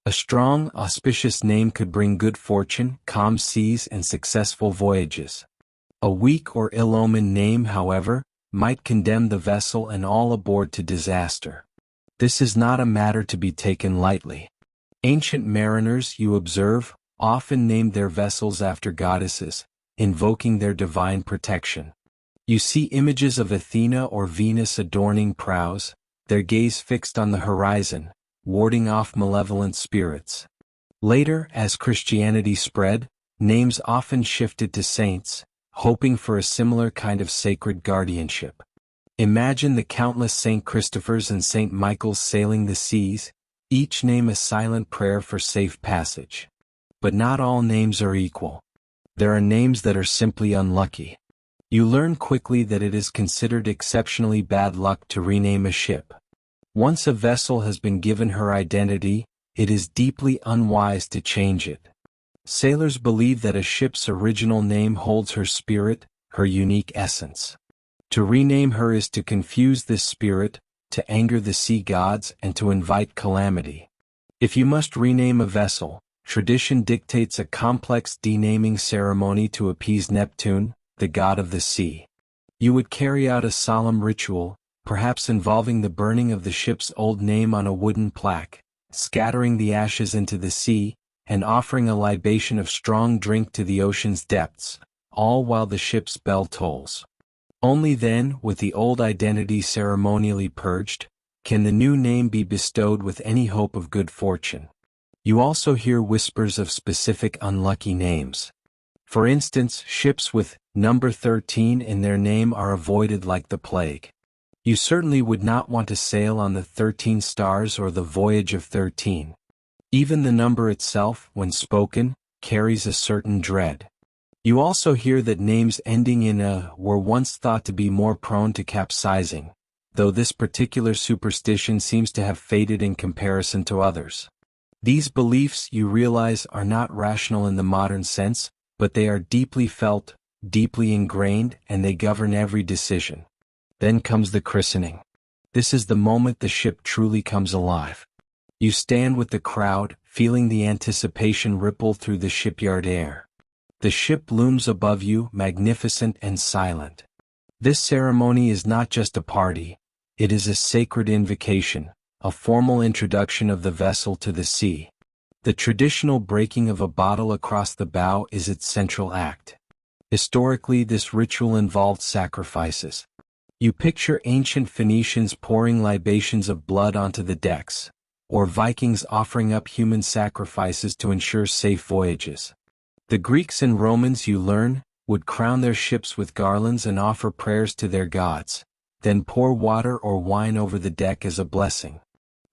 A strong, auspicious name could bring good fortune, calm seas, and successful voyages. A weak or ill-omened name, however, might condemn the vessel and all aboard to disaster. This is not a matter to be taken lightly. Ancient mariners, you observe, often named their vessels after goddesses, invoking their divine protection. You see images of Athena or Venus adorning prows, their gaze fixed on the horizon, warding off malevolent spirits. Later, as Christianity spread, names often shifted to saints, hoping for a similar kind of sacred guardianship. Imagine the countless Saint Christophers and Saint Michaels sailing the seas, each name a silent prayer for safe passage. But not all names are equal. There are names that are simply unlucky. You learn quickly that it is considered exceptionally bad luck to rename a ship. Once a vessel has been given her identity, it is deeply unwise to change it. Sailors believe that a ship's original name holds her spirit, her unique essence. To rename her is to confuse this spirit, to anger the sea gods, and to invite calamity. If you must rename a vessel, tradition dictates a complex denaming ceremony to appease Neptune, the god of the sea. You would carry out a solemn ritual, perhaps involving the burning of the ship's old name on a wooden plaque, scattering the ashes into the sea, and offering a libation of strong drink to the ocean's depths, all while the ship's bell tolls. Only then, with the old identity ceremonially purged, can the new name be bestowed with any hope of good fortune. You also hear whispers of specific unlucky names. For instance, ships with number 13 in their name are avoided like the plague. You certainly would not want to sail on the 13 stars or the voyage of 13. Even the number itself, when spoken, carries a certain dread. You also hear that names ending in a were once thought to be more prone to capsizing, though this particular superstition seems to have faded in comparison to others. These beliefs, you realize, are not rational in the modern sense, but they are deeply felt, deeply ingrained, and they govern every decision. Then comes the christening. This is the moment the ship truly comes alive. You stand with the crowd, feeling the anticipation ripple through the shipyard air. The ship looms above you, magnificent and silent. This ceremony is not just a party, it is a sacred invocation, a formal introduction of the vessel to the sea. The traditional breaking of a bottle across the bow is its central act. Historically, this ritual involved sacrifices. You picture ancient Phoenicians pouring libations of blood onto the decks, or Vikings offering up human sacrifices to ensure safe voyages. The Greeks and Romans, you learn, would crown their ships with garlands and offer prayers to their gods, then pour water or wine over the deck as a blessing.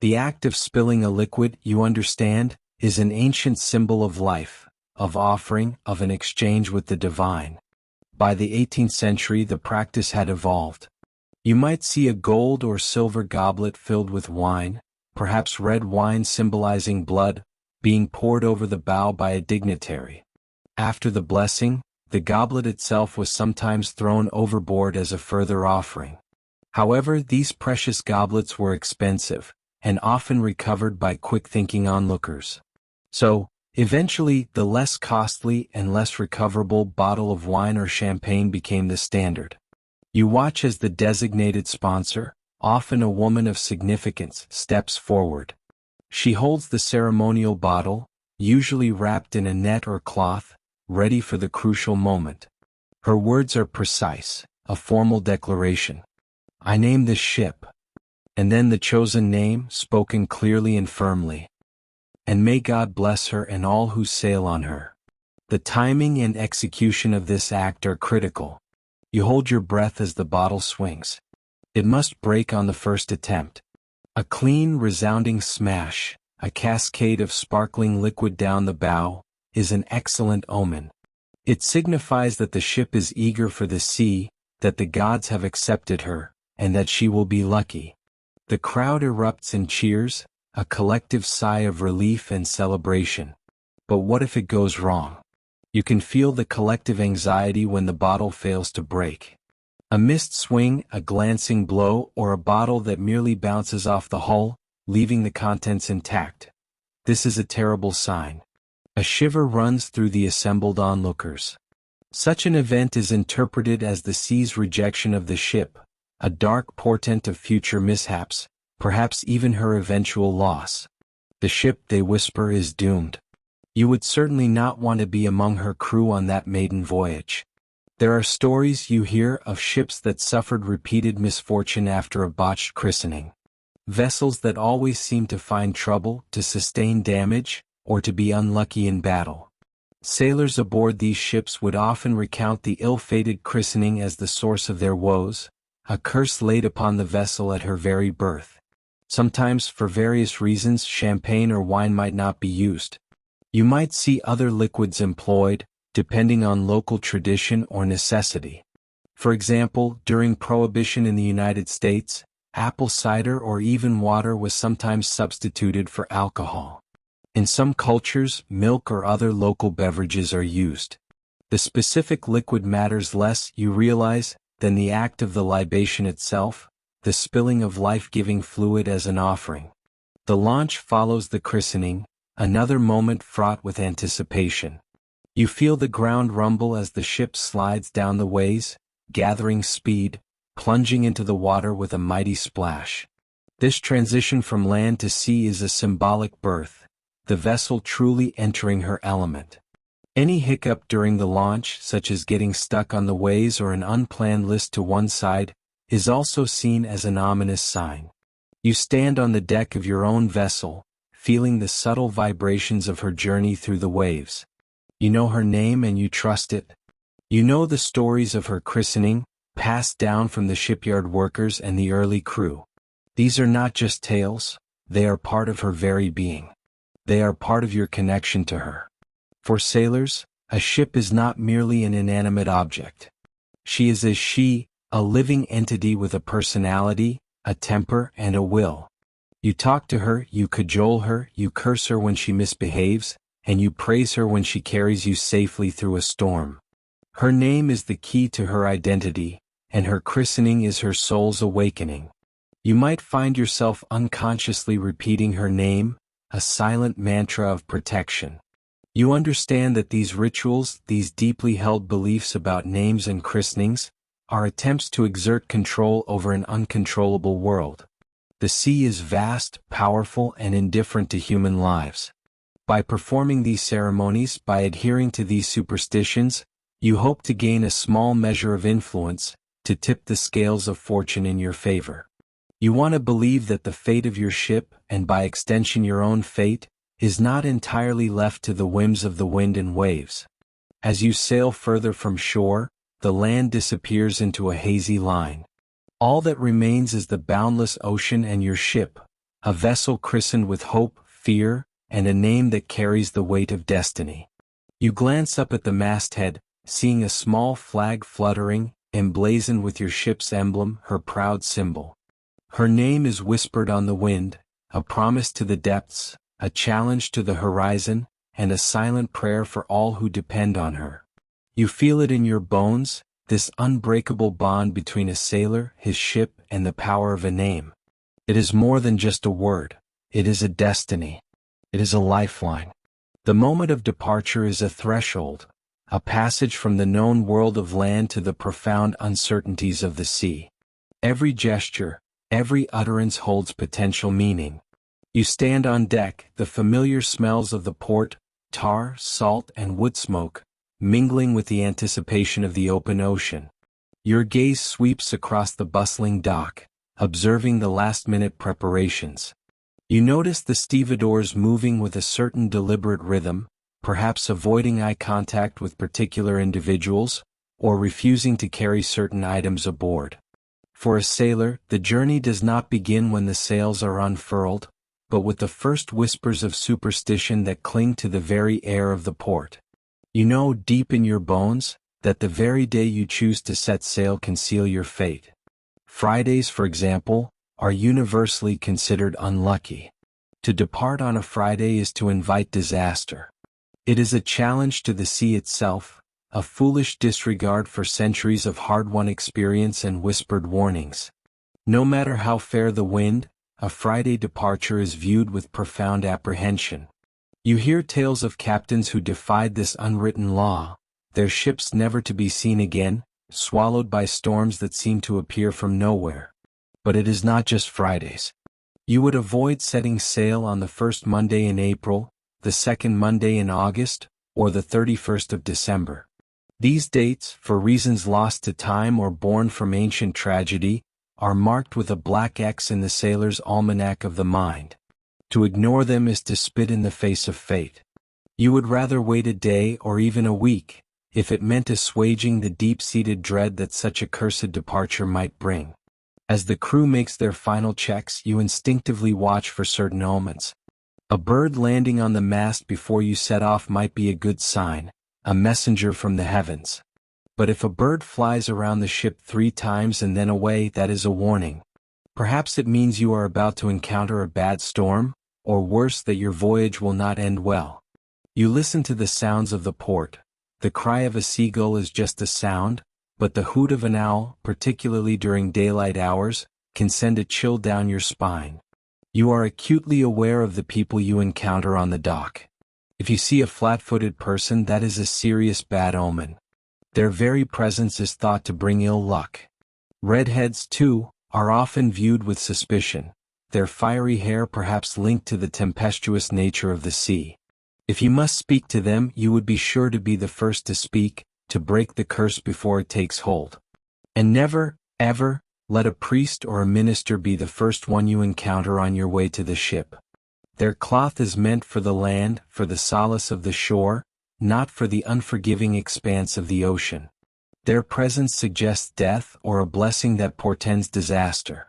The act of spilling a liquid, you understand, is an ancient symbol of life, of offering, of an exchange with the divine. By the 18th century, the practice had evolved. You might see a gold or silver goblet filled with wine, perhaps red wine symbolizing blood, being poured over the bow by a dignitary. After the blessing, the goblet itself was sometimes thrown overboard as a further offering. However, these precious goblets were expensive, and often recovered by quick-thinking onlookers. So, eventually, the less costly and less recoverable bottle of wine or champagne became the standard. You watch as the designated sponsor, often a woman of significance, steps forward. She holds the ceremonial bottle, usually wrapped in a net or cloth, ready for the crucial moment. Her words are precise, a formal declaration. I name this ship. And then the chosen name, spoken clearly and firmly. And may God bless her and all who sail on her. The timing and execution of this act are critical. You hold your breath as the bottle swings. It must break on the first attempt. A clean, resounding smash, a cascade of sparkling liquid down the bow, is an excellent omen. It signifies that the ship is eager for the sea, that the gods have accepted her, and that she will be lucky. The crowd erupts in cheers, a collective sigh of relief and celebration. But what if it goes wrong? You can feel the collective anxiety when the bottle fails to break. A missed swing, a glancing blow, or a bottle that merely bounces off the hull, leaving the contents intact. This is a terrible sign. A shiver runs through the assembled onlookers. Such an event is interpreted as the sea's rejection of the ship, a dark portent of future mishaps, perhaps even her eventual loss. The ship, they whisper, is doomed. You would certainly not want to be among her crew on that maiden voyage. There are stories you hear of ships that suffered repeated misfortune after a botched christening. Vessels that always seem to find trouble, to sustain damage, or to be unlucky in battle. Sailors aboard these ships would often recount the ill-fated christening as the source of their woes, a curse laid upon the vessel at her very birth. Sometimes, for various reasons, champagne or wine might not be used. You might see other liquids employed, depending on local tradition or necessity. For example, during Prohibition in the United States, apple cider or even water was sometimes substituted for alcohol. In some cultures, milk or other local beverages are used. The specific liquid matters less, you realize, than the act of the libation itself, the spilling of life-giving fluid as an offering. The launch follows the christening, another moment fraught with anticipation. You feel the ground rumble as the ship slides down the ways, gathering speed, plunging into the water with a mighty splash. This transition from land to sea is a symbolic birth, the vessel truly entering her element. Any hiccup during the launch, such as getting stuck on the ways or an unplanned list to one side, is also seen as an ominous sign. You stand on the deck of your own vessel, feeling the subtle vibrations of her journey through the waves. You know her name and you trust it. You know the stories of her christening, passed down from the shipyard workers and the early crew. These are not just tales, they are part of her very being. They are part of your connection to her. For sailors, a ship is not merely an inanimate object. She is a living entity with a personality, a temper, and a will. You talk to her, you cajole her, you curse her when she misbehaves, and you praise her when she carries you safely through a storm. Her name is the key to her identity, and her christening is her soul's awakening. You might find yourself unconsciously repeating her name, a silent mantra of protection. You understand that these rituals, these deeply held beliefs about names and christenings, are attempts to exert control over an uncontrollable world. The sea is vast, powerful, and indifferent to human lives. By performing these ceremonies, by adhering to these superstitions, you hope to gain a small measure of influence, to tip the scales of fortune in your favor. You want to believe that the fate of your ship, and by extension your own fate, is not entirely left to the whims of the wind and waves. As you sail further from shore, the land disappears into a hazy line. All that remains is the boundless ocean and your ship, a vessel christened with hope, fear, and a name that carries the weight of destiny. You glance up at the masthead, seeing a small flag fluttering, emblazoned with your ship's emblem, her proud symbol. Her name is whispered on the wind, a promise to the depths, a challenge to the horizon, and a silent prayer for all who depend on her. You feel it in your bones, this unbreakable bond between a sailor, his ship, and the power of a name. It is more than just a word. It is a destiny. It is a lifeline. The moment of departure is a threshold, a passage from the known world of land to the profound uncertainties of the sea. Every gesture, every utterance holds potential meaning. You stand on deck, the familiar smells of the port, tar, salt, and wood smoke, mingling with the anticipation of the open ocean. Your gaze sweeps across the bustling dock, observing the last-minute preparations. You notice the stevedores moving with a certain deliberate rhythm, perhaps avoiding eye contact with particular individuals, or refusing to carry certain items aboard. For a sailor, the journey does not begin when the sails are unfurled, but with the first whispers of superstition that cling to the very air of the port. You know deep in your bones that the very day you choose to set sail can seal your fate. Fridays, for example, are universally considered unlucky. To depart on a Friday is to invite disaster. It is a challenge to the sea itself, a foolish disregard for centuries of hard-won experience and whispered warnings. No matter how fair the wind, a Friday departure is viewed with profound apprehension. You hear tales of captains who defied this unwritten law, their ships never to be seen again, swallowed by storms that seem to appear from nowhere. But it is not just Fridays. You would avoid setting sail on the first Monday in April, the second Monday in August, or the 31st of December. These dates, for reasons lost to time or born from ancient tragedy, are marked with a black X in the sailor's almanac of the mind. To ignore them is to spit in the face of fate. You would rather wait a day or even a week, if it meant assuaging the deep-seated dread that such a cursed departure might bring. As the crew makes their final checks, you instinctively watch for certain omens. A bird landing on the mast before you set off might be a good sign, a messenger from the heavens. But if a bird flies around the ship 3 times and then away, that is a warning. Perhaps it means you are about to encounter a bad storm, or worse, that your voyage will not end well. You listen to the sounds of the port. The cry of a seagull is just a sound, but the hoot of an owl, particularly during daylight hours, can send a chill down your spine. You are acutely aware of the people you encounter on the dock. If you see a flat-footed person, that is a serious bad omen. Their very presence is thought to bring ill luck. Redheads, too, are often viewed with suspicion, their fiery hair perhaps linked to the tempestuous nature of the sea. If you must speak to them, you would be sure to be the first to speak, to break the curse before it takes hold. And never, ever, let a priest or a minister be the first one you encounter on your way to the ship. Their cloth is meant for the land, for the solace of the shore, not for the unforgiving expanse of the ocean. Their presence suggests death or a blessing that portends disaster.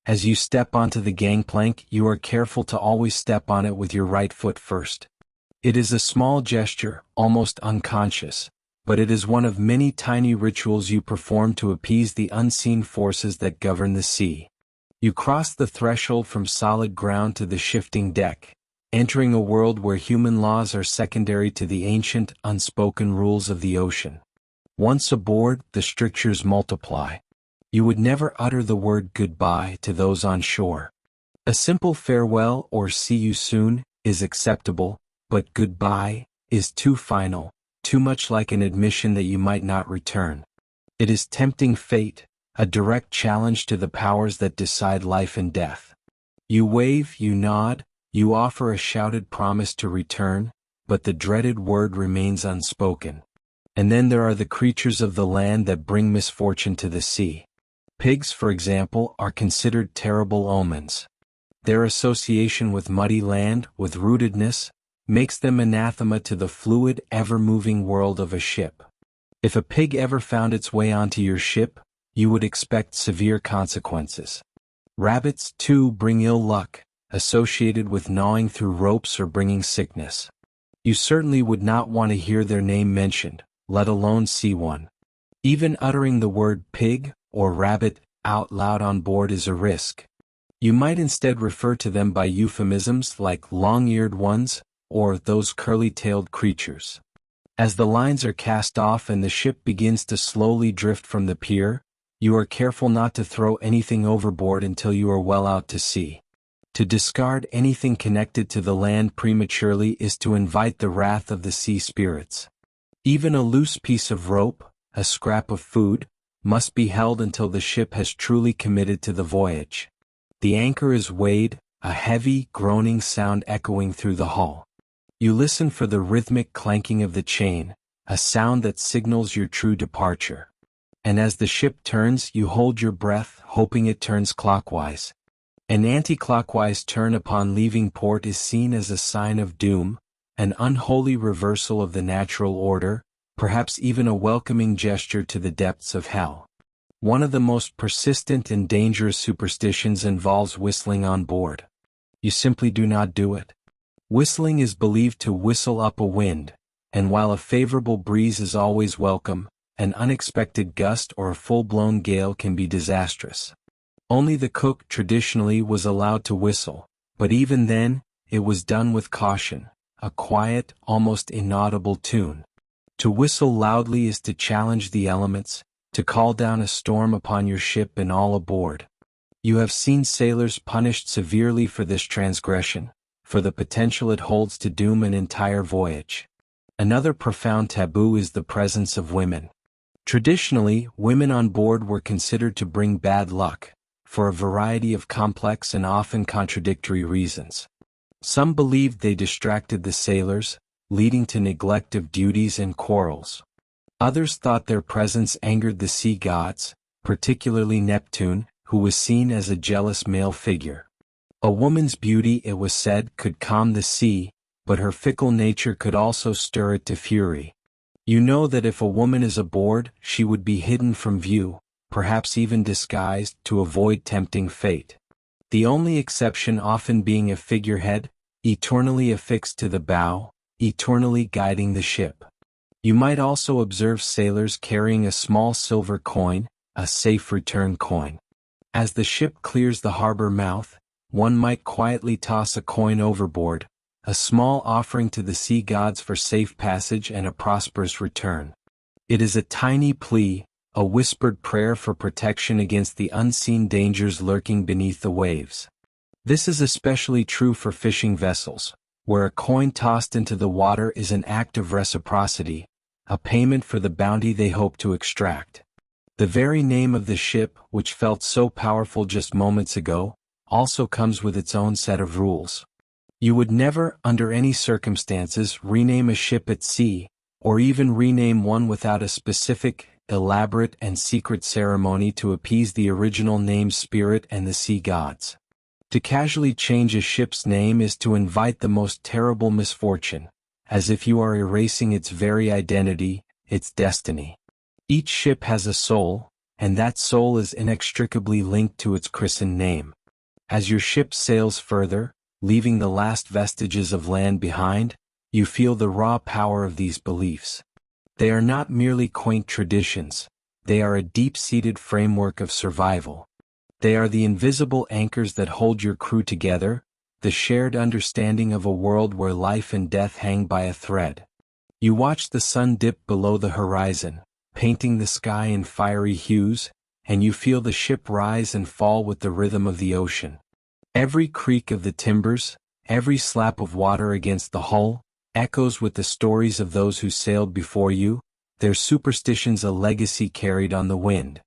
As you step onto the gangplank, you are careful to always step on it with your right foot first. It is a small gesture, almost unconscious, but it is one of many tiny rituals you perform to appease the unseen forces that govern the sea. You cross the threshold from solid ground to the shifting deck, entering a world where human laws are secondary to the ancient, unspoken rules of the ocean. Once aboard, the strictures multiply. You would never utter the word goodbye to those on shore. A simple farewell or see you soon is acceptable, but goodbye is too final, too much like an admission that you might not return. It is tempting fate, a direct challenge to the powers that decide life and death. You wave, you nod, you offer a shouted promise to return, but the dreaded word remains unspoken. And then there are the creatures of the land that bring misfortune to the sea. Pigs, for example, are considered terrible omens. Their association with muddy land, with rootedness, makes them anathema to the fluid, ever-moving world of a ship. If a pig ever found its way onto your ship, you would expect severe consequences. Rabbits, too, bring ill luck, associated with gnawing through ropes or bringing sickness. You certainly would not want to hear their name mentioned, let alone see one. Even uttering the word pig or rabbit out loud on board is a risk. You might instead refer to them by euphemisms like long-eared ones or those curly-tailed creatures. As the lines are cast off and the ship begins to slowly drift from the pier, you are careful not to throw anything overboard until you are well out to sea. To discard anything connected to the land prematurely is to invite the wrath of the sea spirits. Even a loose piece of rope, a scrap of food, must be held until the ship has truly committed to the voyage. The anchor is weighed, a heavy, groaning sound echoing through the hull. You listen for the rhythmic clanking of the chain, a sound that signals your true departure. And as the ship turns, you hold your breath, hoping it turns clockwise. An anti-clockwise turn upon leaving port is seen as a sign of doom, an unholy reversal of the natural order, perhaps even a welcoming gesture to the depths of hell. One of the most persistent and dangerous superstitions involves whistling on board. You simply do not do it. Whistling is believed to whistle up a wind, and while a favorable breeze is always welcome, an unexpected gust or a full-blown gale can be disastrous. Only the cook traditionally was allowed to whistle, but even then, it was done with caution, a quiet, almost inaudible tune. To whistle loudly is to challenge the elements, to call down a storm upon your ship and all aboard. You have seen sailors punished severely for this transgression, for the potential it holds to doom an entire voyage. Another profound taboo is the presence of women. Traditionally, women on board were considered to bring bad luck, for a variety of complex and often contradictory reasons. Some believed they distracted the sailors, leading to neglect of duties and quarrels. Others thought their presence angered the sea gods, particularly Neptune, who was seen as a jealous male figure. A woman's beauty, it was said, could calm the sea, but her fickle nature could also stir it to fury. You know that if a woman is aboard, she would be hidden from view, perhaps even disguised, to avoid tempting fate. The only exception often being a figurehead, eternally affixed to the bow, eternally guiding the ship. You might also observe sailors carrying a small silver coin, a safe return coin. As the ship clears the harbor mouth, one might quietly toss a coin overboard, a small offering to the sea gods for safe passage and a prosperous return. It is a tiny plea, a whispered prayer for protection against the unseen dangers lurking beneath the waves. This is especially true for fishing vessels, where a coin tossed into the water is an act of reciprocity, a payment for the bounty they hope to extract. The very name of the ship, which felt so powerful just moments ago, also comes with its own set of rules. You would never, under any circumstances, rename a ship at sea, or even rename one without a specific, elaborate and secret ceremony to appease the original name's spirit and the sea gods. To casually change a ship's name is to invite the most terrible misfortune, as if you are erasing its very identity, its destiny. Each ship has a soul, and that soul is inextricably linked to its christened name. As your ship sails further, leaving the last vestiges of land behind, you feel the raw power of these beliefs. They are not merely quaint traditions, they are a deep-seated framework of survival. They are the invisible anchors that hold your crew together, the shared understanding of a world where life and death hang by a thread. You watch the sun dip below the horizon, painting the sky in fiery hues, and you feel the ship rise and fall with the rhythm of the ocean. Every creak of the timbers, every slap of water against the hull, echoes with the stories of those who sailed before you, their superstitions a legacy carried on the wind.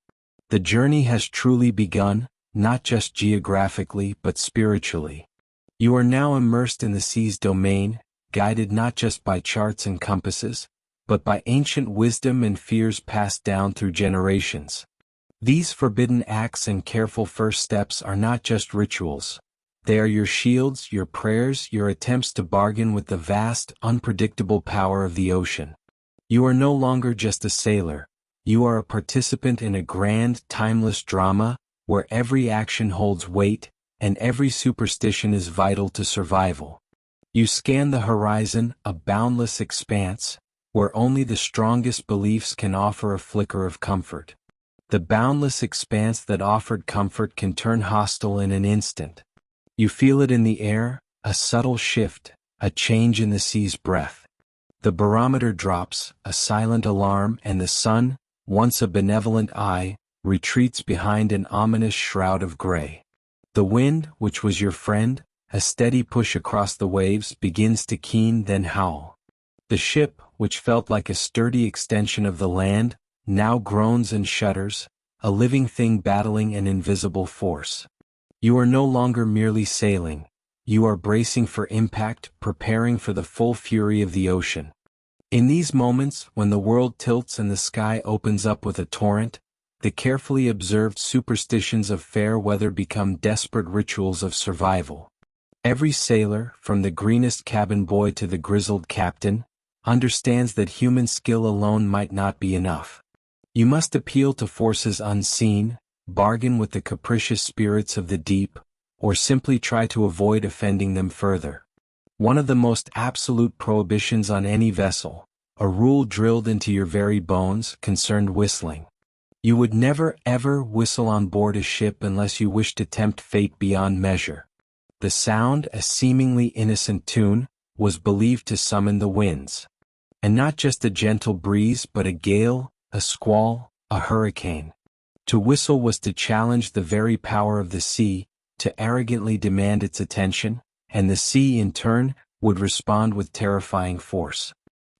The journey has truly begun, not just geographically but spiritually. You are now immersed in the sea's domain, guided not just by charts and compasses, but by ancient wisdom and fears passed down through generations. These forbidden acts and careful first steps are not just rituals. They are your shields, your prayers, your attempts to bargain with the vast, unpredictable power of the ocean. You are no longer just a sailor. You are a participant in a grand, timeless drama, where every action holds weight, and every superstition is vital to survival. You scan the horizon, a boundless expanse, where only the strongest beliefs can offer a flicker of comfort. The boundless expanse that offered comfort can turn hostile in an instant. You feel it in the air, a subtle shift, a change in the sea's breath. The barometer drops, a silent alarm, and the sun, once a benevolent eye, retreats behind an ominous shroud of gray. The wind, which was your friend, a steady push across the waves, begins to keen then howl. The ship, which felt like a sturdy extension of the land, now groans and shudders, a living thing battling an invisible force. You are no longer merely sailing, you are bracing for impact, preparing for the full fury of the ocean. In these moments, when the world tilts and the sky opens up with a torrent, the carefully observed superstitions of fair weather become desperate rituals of survival. Every sailor, from the greenest cabin boy to the grizzled captain, understands that human skill alone might not be enough. You must appeal to forces unseen, bargain with the capricious spirits of the deep, or simply try to avoid offending them further. One of the most absolute prohibitions on any vessel, a rule drilled into your very bones, concerned whistling. You would never ever whistle on board a ship unless you wished to tempt fate beyond measure. The sound, a seemingly innocent tune, was believed to summon the winds. And not just a gentle breeze but a gale, a squall, a hurricane. To whistle was to challenge the very power of the sea, to arrogantly demand its attention, and the sea in turn would respond with terrifying force.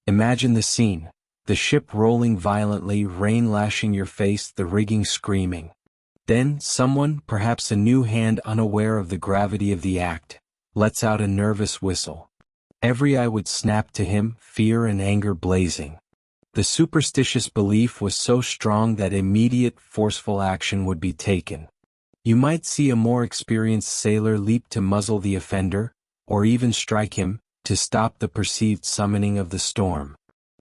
Imagine the scene, the ship rolling violently, rain lashing your face, the rigging screaming. Then someone, perhaps a new hand unaware of the gravity of the act, lets out a nervous whistle. Every eye would snap to him, fear and anger blazing. The superstitious belief was so strong that immediate, forceful action would be taken. You might see a more experienced sailor leap to muzzle the offender, or even strike him, to stop the perceived summoning of the storm.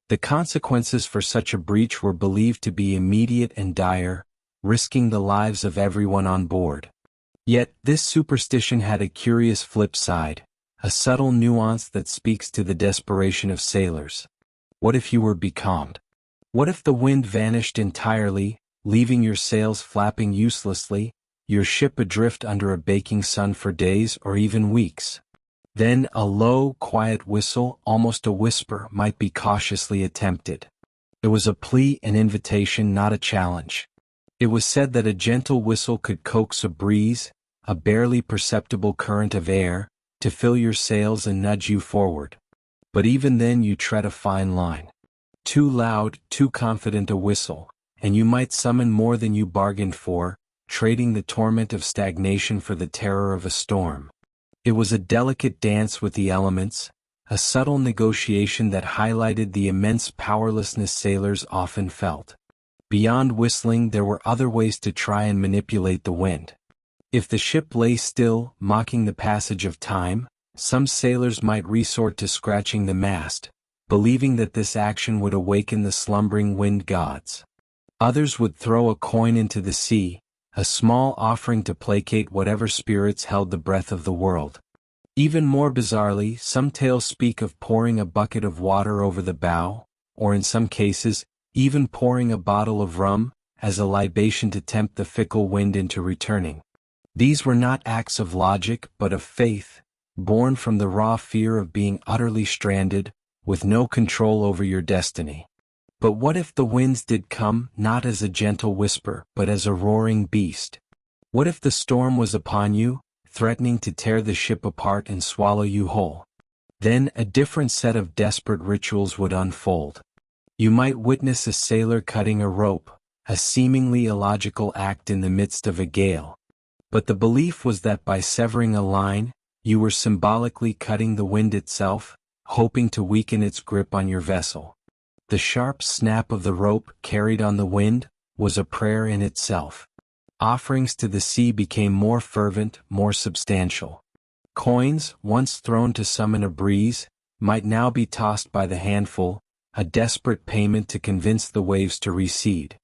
The consequences for such a breach were believed to be immediate and dire, risking the lives of everyone on board. Yet, this superstition had a curious flip side, a subtle nuance that speaks to the desperation of sailors. What if you were becalmed? What if the wind vanished entirely, leaving your sails flapping uselessly, your ship adrift under a baking sun for days or even weeks? Then a low, quiet whistle, almost a whisper, might be cautiously attempted. It was a plea, an invitation, not a challenge. It was said that a gentle whistle could coax a breeze, a barely perceptible current of air, to fill your sails and nudge you forward. But even then you tread a fine line. Too loud, too confident a whistle, and you might summon more than you bargained for, trading the torment of stagnation for the terror of a storm. It was a delicate dance with the elements, a subtle negotiation that highlighted the immense powerlessness sailors often felt. Beyond whistling, there were other ways to try and manipulate the wind. If the ship lay still, mocking the passage of time, some sailors might resort to scratching the mast, believing that this action would awaken the slumbering wind gods. Others would throw a coin into the sea, a small offering to placate whatever spirits held the breath of the world. Even more bizarrely, some tales speak of pouring a bucket of water over the bow, or in some cases, even pouring a bottle of rum, as a libation to tempt the fickle wind into returning. These were not acts of logic but of faith, born from the raw fear of being utterly stranded, with no control over your destiny. But what if the winds did come, not as a gentle whisper, but as a roaring beast? What if the storm was upon you, threatening to tear the ship apart and swallow you whole? Then a different set of desperate rituals would unfold. You might witness a sailor cutting a rope, a seemingly illogical act in the midst of a gale. But the belief was that by severing a line, you were symbolically cutting the wind itself, hoping to weaken its grip on your vessel. The sharp snap of the rope, carried on the wind, was a prayer in itself. Offerings to the sea became more fervent, more substantial. Coins, once thrown to summon a breeze, might now be tossed by the handful, a desperate payment to convince the waves to recede.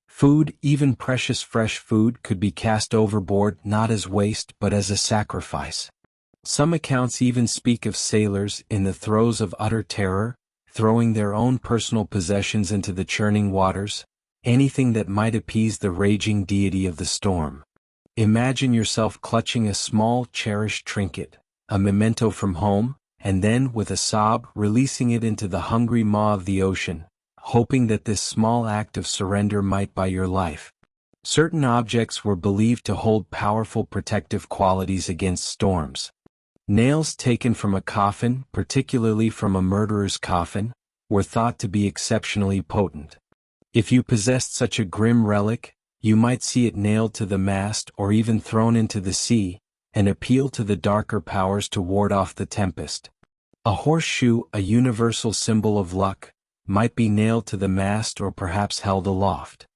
Food, even precious fresh food, could be cast overboard not as waste but as a sacrifice. Some accounts even speak of sailors, in the throes of utter terror, throwing their own personal possessions into the churning waters, anything that might appease the raging deity of the storm. Imagine yourself clutching a small, cherished trinket, a memento from home, and then, with a sob, releasing it into the hungry maw of the ocean, hoping that this small act of surrender might buy your life. Certain objects were believed to hold powerful protective qualities against storms. Nails taken from a coffin, particularly from a murderer's coffin, were thought to be exceptionally potent. If you possessed such a grim relic, you might see it nailed to the mast or even thrown into the sea, an appeal to the darker powers to ward off the tempest. A horseshoe, a universal symbol of luck, might be nailed to the mast or perhaps held aloft.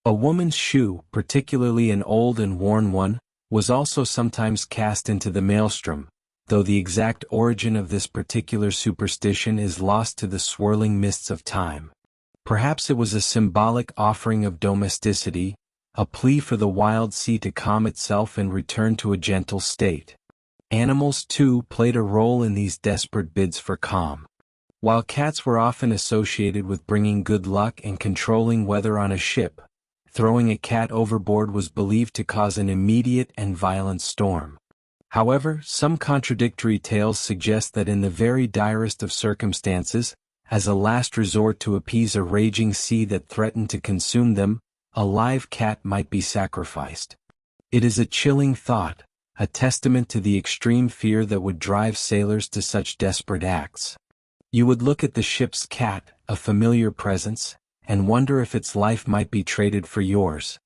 A woman's shoe, particularly an old and worn one, was also sometimes cast into the maelstrom, though the exact origin of this particular superstition is lost to the swirling mists of time. Perhaps it was a symbolic offering of domesticity, a plea for the wild sea to calm itself and return to a gentle state. Animals, too, played a role in these desperate bids for calm. While cats were often associated with bringing good luck and controlling weather on a ship, throwing a cat overboard was believed to cause an immediate and violent storm. However, some contradictory tales suggest that in the very direst of circumstances, as a last resort to appease a raging sea that threatened to consume them, a live cat might be sacrificed. It is a chilling thought, a testament to the extreme fear that would drive sailors to such desperate acts. You would look at the ship's cat, a familiar presence, and wonder if its life might be traded for yours.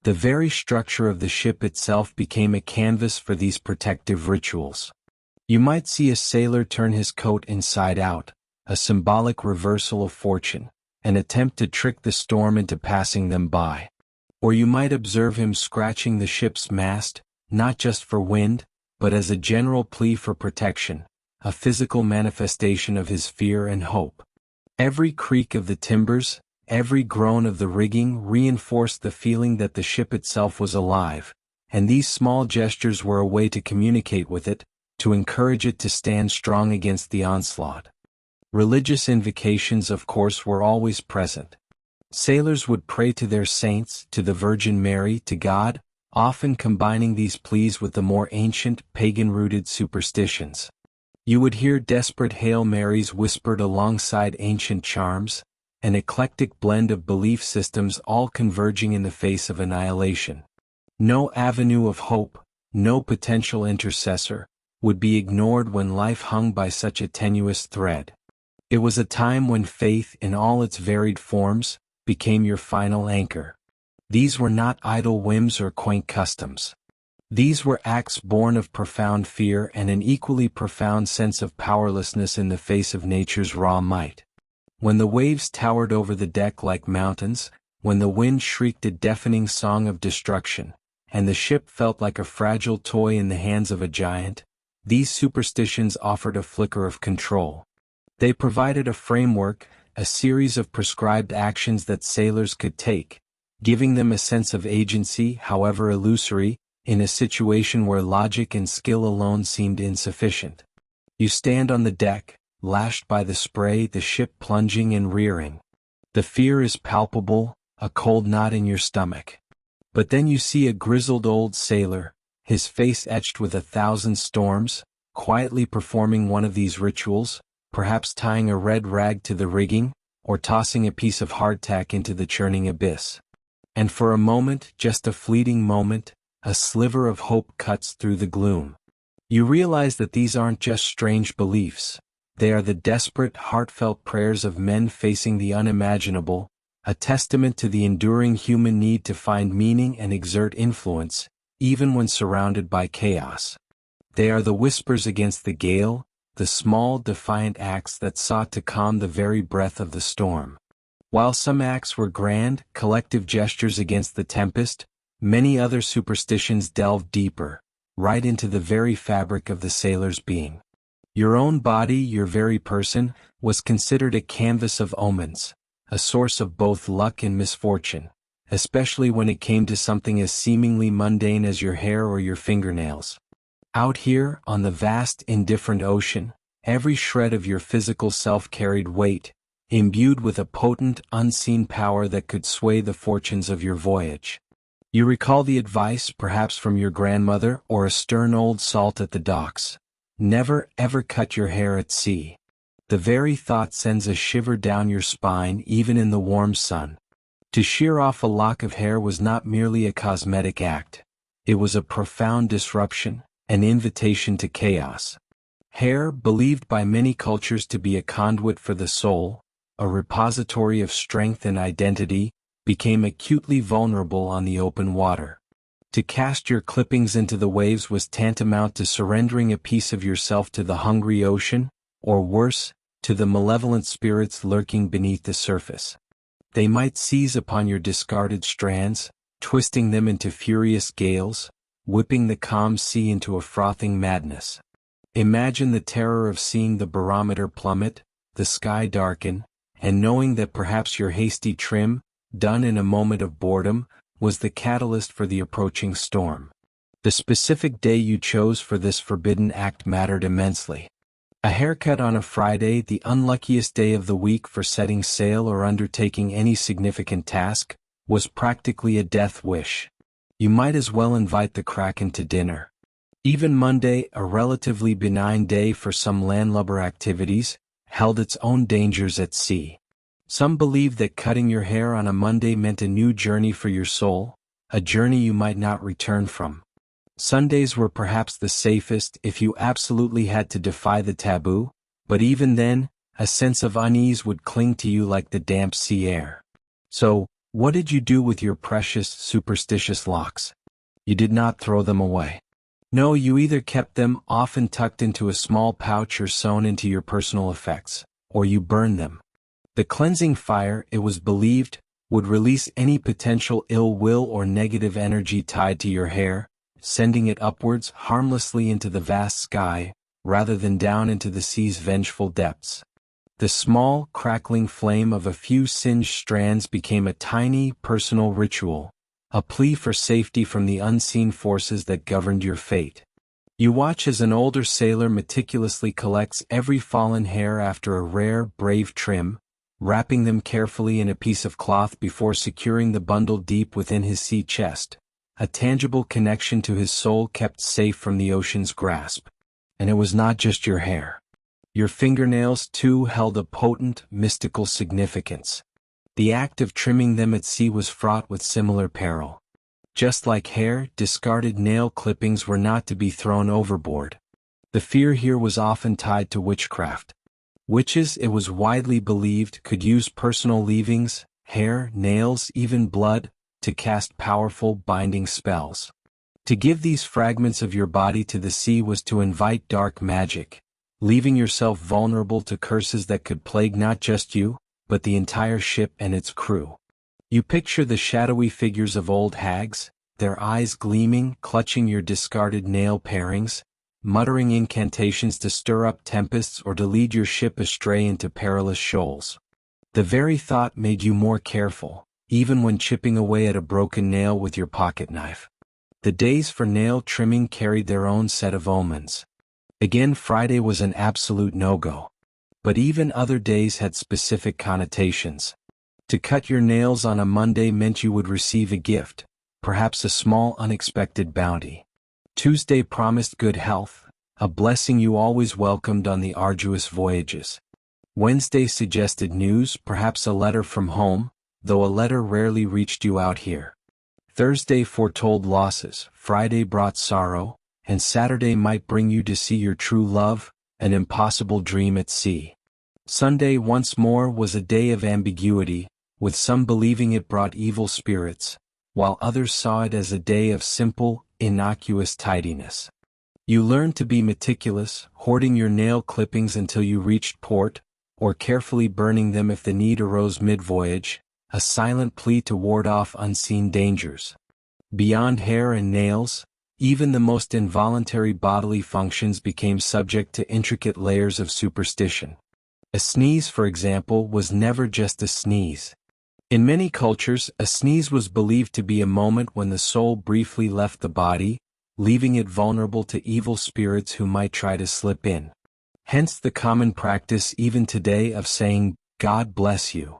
The very structure of the ship itself became a canvas for these protective rituals. You might see a sailor turn his coat inside out, a symbolic reversal of fortune, an attempt to trick the storm into passing them by. Or you might observe him scratching the ship's mast, not just for wind, but as a general plea for protection, a physical manifestation of his fear and hope. Every creak of the timbers, every groan of the rigging reinforced the feeling that the ship itself was alive, and these small gestures were a way to communicate with it, to encourage it to stand strong against the onslaught. Religious invocations, of course, were always present. Sailors would pray to their saints, to the Virgin Mary, to God, often combining these pleas with the more ancient, pagan-rooted superstitions. You would hear desperate Hail Marys whispered alongside ancient charms, an eclectic blend of belief systems all converging in the face of annihilation. No avenue of hope, no potential intercessor, would be ignored when life hung by such a tenuous thread. It was a time when faith, in all its varied forms, became your final anchor. These were not idle whims or quaint customs. These were acts born of profound fear and an equally profound sense of powerlessness in the face of nature's raw might. When the waves towered over the deck like mountains, when the wind shrieked a deafening song of destruction, and the ship felt like a fragile toy in the hands of a giant, these superstitions offered a flicker of control. They provided a framework, a series of prescribed actions that sailors could take, giving them a sense of agency, however illusory, in a situation where logic and skill alone seemed insufficient. You stand on the deck, lashed by the spray, the ship plunging and rearing. The fear is palpable, a cold knot in your stomach. But then you see a grizzled old sailor, his face etched with 1,000 storms, quietly performing one of these rituals, perhaps tying a red rag to the rigging, or tossing a piece of hardtack into the churning abyss. And for a moment, just a fleeting moment, a sliver of hope cuts through the gloom. You realize that these aren't just strange beliefs. They are the desperate, heartfelt prayers of men facing the unimaginable, a testament to the enduring human need to find meaning and exert influence, even when surrounded by chaos. They are the whispers against the gale, the small, defiant acts that sought to calm the very breath of the storm. While some acts were grand, collective gestures against the tempest, many other superstitions delved deeper, right into the very fabric of the sailor's being. Your own body, your very person, was considered a canvas of omens, a source of both luck and misfortune, especially when it came to something as seemingly mundane as your hair or your fingernails. Out here, on the vast, indifferent ocean, every shred of your physical self carried weight, imbued with a potent, unseen power that could sway the fortunes of your voyage. You recall the advice, perhaps from your grandmother or a stern old salt at the docks. Never ever cut your hair at sea. The very thought sends a shiver down your spine even in the warm sun. To shear off a lock of hair was not merely a cosmetic act. It was a profound disruption, an invitation to chaos. Hair, believed by many cultures to be a conduit for the soul, a repository of strength and identity, became acutely vulnerable on the open water. To cast your clippings into the waves was tantamount to surrendering a piece of yourself to the hungry ocean, or worse, to the malevolent spirits lurking beneath the surface. They might seize upon your discarded strands, twisting them into furious gales, whipping the calm sea into a frothing madness. Imagine the terror of seeing the barometer plummet, the sky darken, and knowing that perhaps your hasty trim, done in a moment of boredom, was the catalyst for the approaching storm. The specific day you chose for this forbidden act mattered immensely. A haircut on a Friday, the unluckiest day of the week for setting sail or undertaking any significant task, was practically a death wish. You might as well invite the Kraken to dinner. Even Monday, a relatively benign day for some landlubber activities, held its own dangers at sea. Some believed that cutting your hair on a Monday meant a new journey for your soul, a journey you might not return from. Sundays were perhaps the safest if you absolutely had to defy the taboo, but even then, a sense of unease would cling to you like the damp sea air. So, what did you do with your precious, superstitious locks? You did not throw them away. No, you either kept them, often tucked into a small pouch or sewn into your personal effects, or you burned them. The cleansing fire, it was believed, would release any potential ill will or negative energy tied to your hair, sending it upwards harmlessly into the vast sky, rather than down into the sea's vengeful depths. The small, crackling flame of a few singed strands became a tiny, personal ritual, a plea for safety from the unseen forces that governed your fate. You watch as an older sailor meticulously collects every fallen hair after a rare, brave trim, wrapping them carefully in a piece of cloth before securing the bundle deep within his sea chest, a tangible connection to his soul kept safe from the ocean's grasp. And it was not just your hair. Your fingernails, too, held a potent, mystical significance. The act of trimming them at sea was fraught with similar peril. Just like hair, discarded nail clippings were not to be thrown overboard. The fear here was often tied to witchcraft. Witches, it was widely believed, could use personal leavings, hair, nails, even blood, to cast powerful binding spells. To give these fragments of your body to the sea was to invite dark magic, leaving yourself vulnerable to curses that could plague not just you, but the entire ship and its crew. You picture the shadowy figures of old hags, their eyes gleaming, clutching your discarded nail parings, muttering incantations to stir up tempests or to lead your ship astray into perilous shoals. The very thought made you more careful, even when chipping away at a broken nail with your pocket knife. The days for nail trimming carried their own set of omens. Again, Friday was an absolute no-go. But even other days had specific connotations. To cut your nails on a Monday meant you would receive a gift, perhaps a small unexpected bounty. Tuesday promised good health, a blessing you always welcomed on the arduous voyages. Wednesday suggested news, perhaps a letter from home, though a letter rarely reached you out here. Thursday foretold losses, Friday brought sorrow, and Saturday might bring you to see your true love, an impossible dream at sea. Sunday once more was a day of ambiguity, with some believing it brought evil spirits, while others saw it as a day of simple, innocuous tidiness. You learned to be meticulous, hoarding your nail clippings until you reached port, or carefully burning them if the need arose mid-voyage, a silent plea to ward off unseen dangers. Beyond hair and nails, even the most involuntary bodily functions became subject to intricate layers of superstition. A sneeze, for example, was never just a sneeze. In many cultures, a sneeze was believed to be a moment when the soul briefly left the body, leaving it vulnerable to evil spirits who might try to slip in. Hence the common practice even today of saying, "God bless you."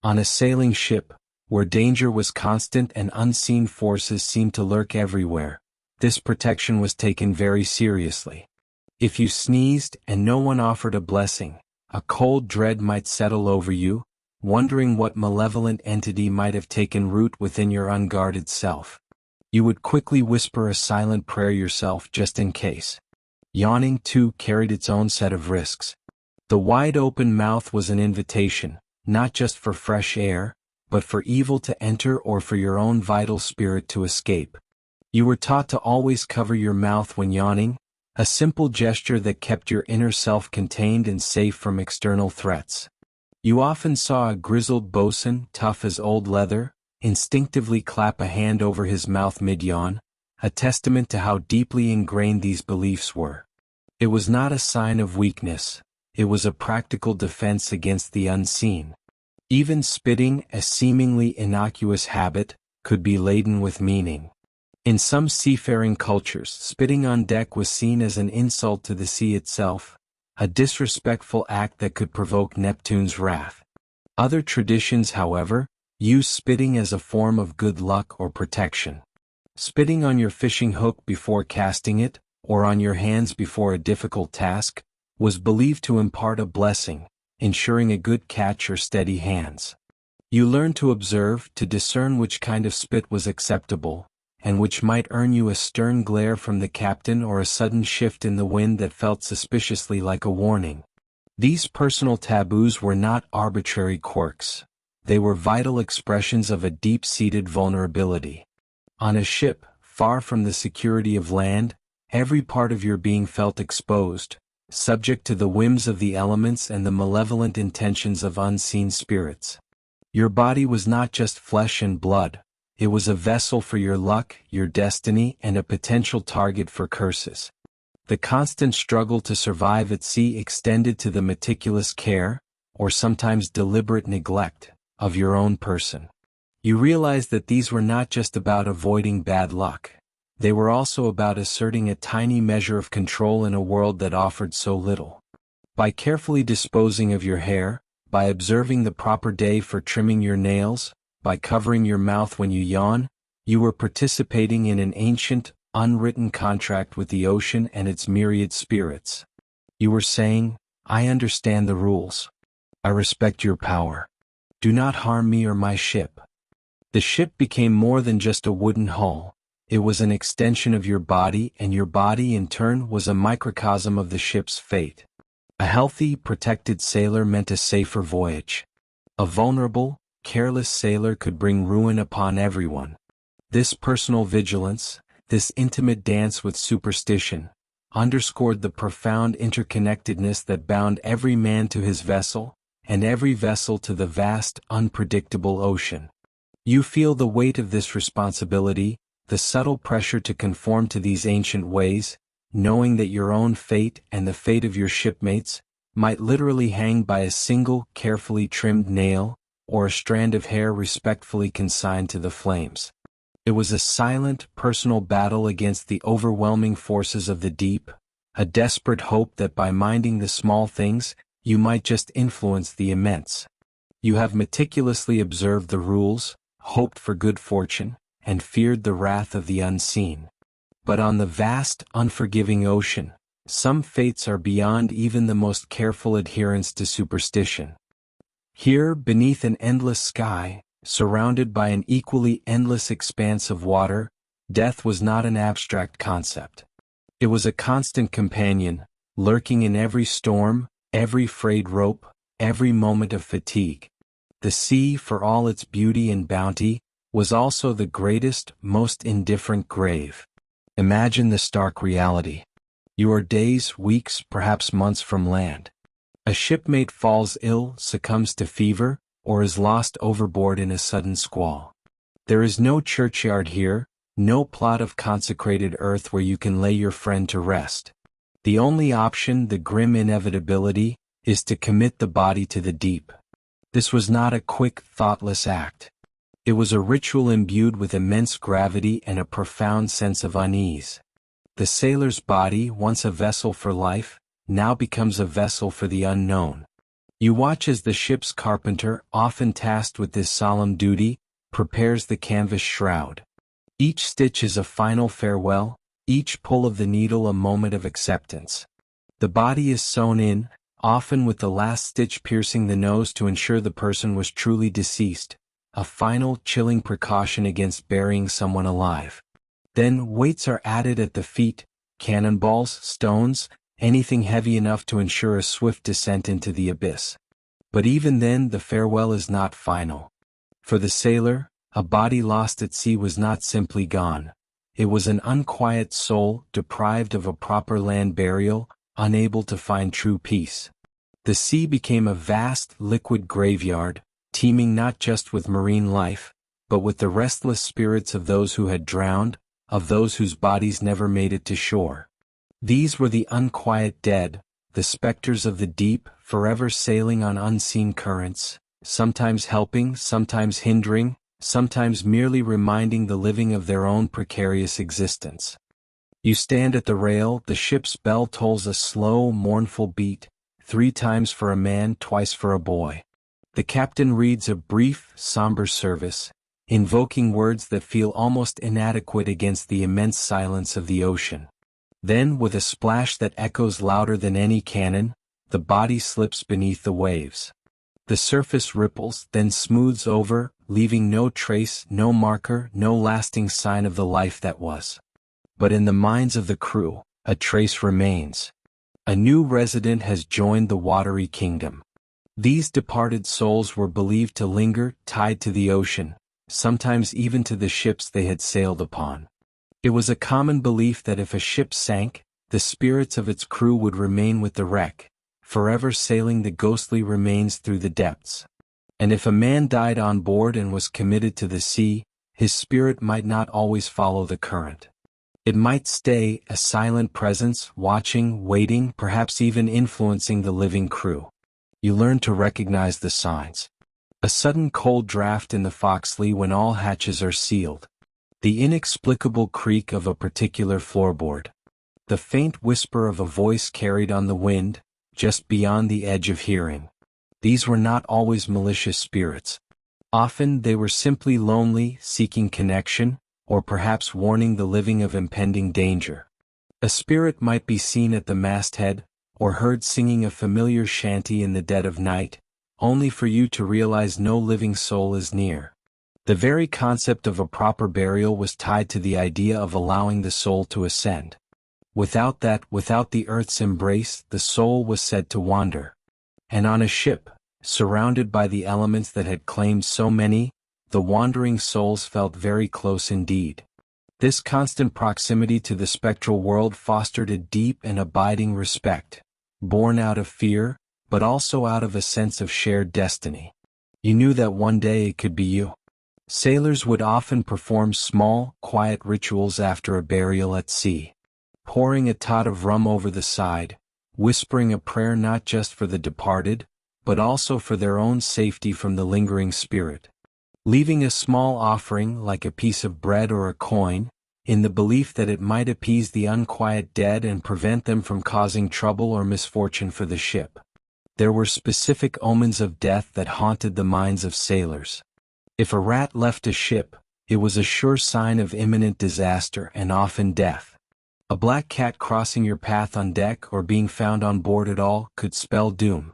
On a sailing ship, where danger was constant and unseen forces seemed to lurk everywhere, this protection was taken very seriously. If you sneezed and no one offered a blessing, a cold dread might settle over you, wondering what malevolent entity might have taken root within your unguarded self. You would quickly whisper a silent prayer yourself just in case. Yawning, too, carried its own set of risks. The wide-open mouth was an invitation, not just for fresh air, but for evil to enter or for your own vital spirit to escape. You were taught to always cover your mouth when yawning, a simple gesture that kept your inner self contained and safe from external threats. You often saw a grizzled boatswain, tough as old leather, instinctively clap a hand over his mouth mid-yawn, a testament to how deeply ingrained these beliefs were. It was not a sign of weakness, it was a practical defense against the unseen. Even spitting, a seemingly innocuous habit, could be laden with meaning. In some seafaring cultures, spitting on deck was seen as an insult to the sea itself, a disrespectful act that could provoke Neptune's wrath. Other traditions, however, use spitting as a form of good luck or protection. Spitting on your fishing hook before casting it, or on your hands before a difficult task, was believed to impart a blessing, ensuring a good catch or steady hands. You learned to observe, to discern which kind of spit was acceptable, and which might earn you a stern glare from the captain or a sudden shift in the wind that felt suspiciously like a warning. These personal taboos were not arbitrary quirks. They were vital expressions of a deep-seated vulnerability. On a ship, far from the security of land, every part of your being felt exposed, subject to the whims of the elements and the malevolent intentions of unseen spirits. Your body was not just flesh and blood. It was a vessel for your luck, your destiny, and a potential target for curses. The constant struggle to survive at sea extended to the meticulous care, or sometimes deliberate neglect, of your own person. You realized that these were not just about avoiding bad luck. they were also about asserting a tiny measure of control in a world that offered so little. By carefully disposing of your hair, by observing the proper day for trimming your nails, by covering your mouth when you yawn, you were participating in an ancient, unwritten contract with the ocean and its myriad spirits. You were saying, I understand the rules. I respect your power. Do not harm me or my ship. The ship became more than just a wooden hull. It was an extension of your body, and your body in turn was a microcosm of the ship's fate. A healthy, protected sailor meant a safer voyage. A vulnerable, careless sailor could bring ruin upon everyone. This personal vigilance, this intimate dance with superstition, underscored the profound interconnectedness that bound every man to his vessel, and every vessel to the vast, unpredictable ocean. You feel the weight of this responsibility, the subtle pressure to conform to these ancient ways, knowing that your own fate and the fate of your shipmates might literally hang by a single carefully trimmed nail, or a strand of hair respectfully consigned to the flames. It was a silent, personal battle against the overwhelming forces of the deep, a desperate hope that by minding the small things, you might just influence the immense. You have meticulously observed the rules, hoped for good fortune, and feared the wrath of the unseen. But on the vast, unforgiving ocean, some fates are beyond even the most careful adherence to superstition. Here, beneath an endless sky, surrounded by an equally endless expanse of water, death was not an abstract concept. It was a constant companion, lurking in every storm, every frayed rope, every moment of fatigue. The sea, for all its beauty and bounty, was also the greatest, most indifferent grave. Imagine the stark reality. You are days, weeks, perhaps months from land. A shipmate falls ill, succumbs to fever, or is lost overboard in a sudden squall. There is no churchyard here, no plot of consecrated earth where you can lay your friend to rest. The only option, the grim inevitability, is to commit the body to the deep. This was not a quick, thoughtless act. It was a ritual imbued with immense gravity and a profound sense of unease. The sailor's body, once a vessel for life, now becomes a vessel for the unknown. You watch as the ship's carpenter, often tasked with this solemn duty, prepares the canvas shroud. Each stitch is a final farewell, each pull of the needle a moment of acceptance. The body is sewn in, often with the last stitch piercing the nose to ensure the person was truly deceased, a final chilling precaution against burying someone alive. Then weights are added at the feet, cannonballs, stones, anything heavy enough to ensure a swift descent into the abyss. But even then the farewell is not final. For the sailor, a body lost at sea was not simply gone. It was an unquiet soul, deprived of a proper land burial, unable to find true peace. The sea became a vast, liquid graveyard, teeming not just with marine life, but with the restless spirits of those who had drowned, of those whose bodies never made it to shore. These were the unquiet dead, the specters of the deep, forever sailing on unseen currents, sometimes helping, sometimes hindering, sometimes merely reminding the living of their own precarious existence. You stand at the rail, the ship's bell tolls a slow, mournful beat, 3 times for a man, twice for a boy. The captain reads a brief, somber service, invoking words that feel almost inadequate against the immense silence of the ocean. Then, with a splash that echoes louder than any cannon, the body slips beneath the waves. The surface ripples, then smooths over, leaving no trace, no marker, no lasting sign of the life that was. But in the minds of the crew, a trace remains. A new resident has joined the watery kingdom. These departed souls were believed to linger, tied to the ocean, sometimes even to the ships they had sailed upon. It was a common belief that if a ship sank, the spirits of its crew would remain with the wreck, forever sailing the ghostly remains through the depths. And if a man died on board and was committed to the sea, his spirit might not always follow the current. It might stay, a silent presence, watching, waiting, perhaps even influencing the living crew. You learn to recognize the signs. A sudden cold draft in the foxlee when all hatches are sealed. The inexplicable creak of a particular floorboard. The faint whisper of a voice carried on the wind, just beyond the edge of hearing. These were not always malicious spirits. Often they were simply lonely, seeking connection, or perhaps warning the living of impending danger. A spirit might be seen at the masthead, or heard singing a familiar shanty in the dead of night, only for you to realize no living soul is near. The very concept of a proper burial was tied to the idea of allowing the soul to ascend. Without the earth's embrace, the soul was said to wander. And on a ship, surrounded by the elements that had claimed so many, the wandering souls felt very close indeed. This constant proximity to the spectral world fostered a deep and abiding respect, born out of fear, but also out of a sense of shared destiny. You knew that one day it could be you. Sailors would often perform small, quiet rituals after a burial at sea, pouring a tot of rum over the side, whispering a prayer not just for the departed, but also for their own safety from the lingering spirit. Leaving a small offering like a piece of bread or a coin, in the belief that it might appease the unquiet dead and prevent them from causing trouble or misfortune for the ship. There were specific omens of death that haunted the minds of sailors. If a rat left a ship, it was a sure sign of imminent disaster and often death. A black cat crossing your path on deck or being found on board at all could spell doom.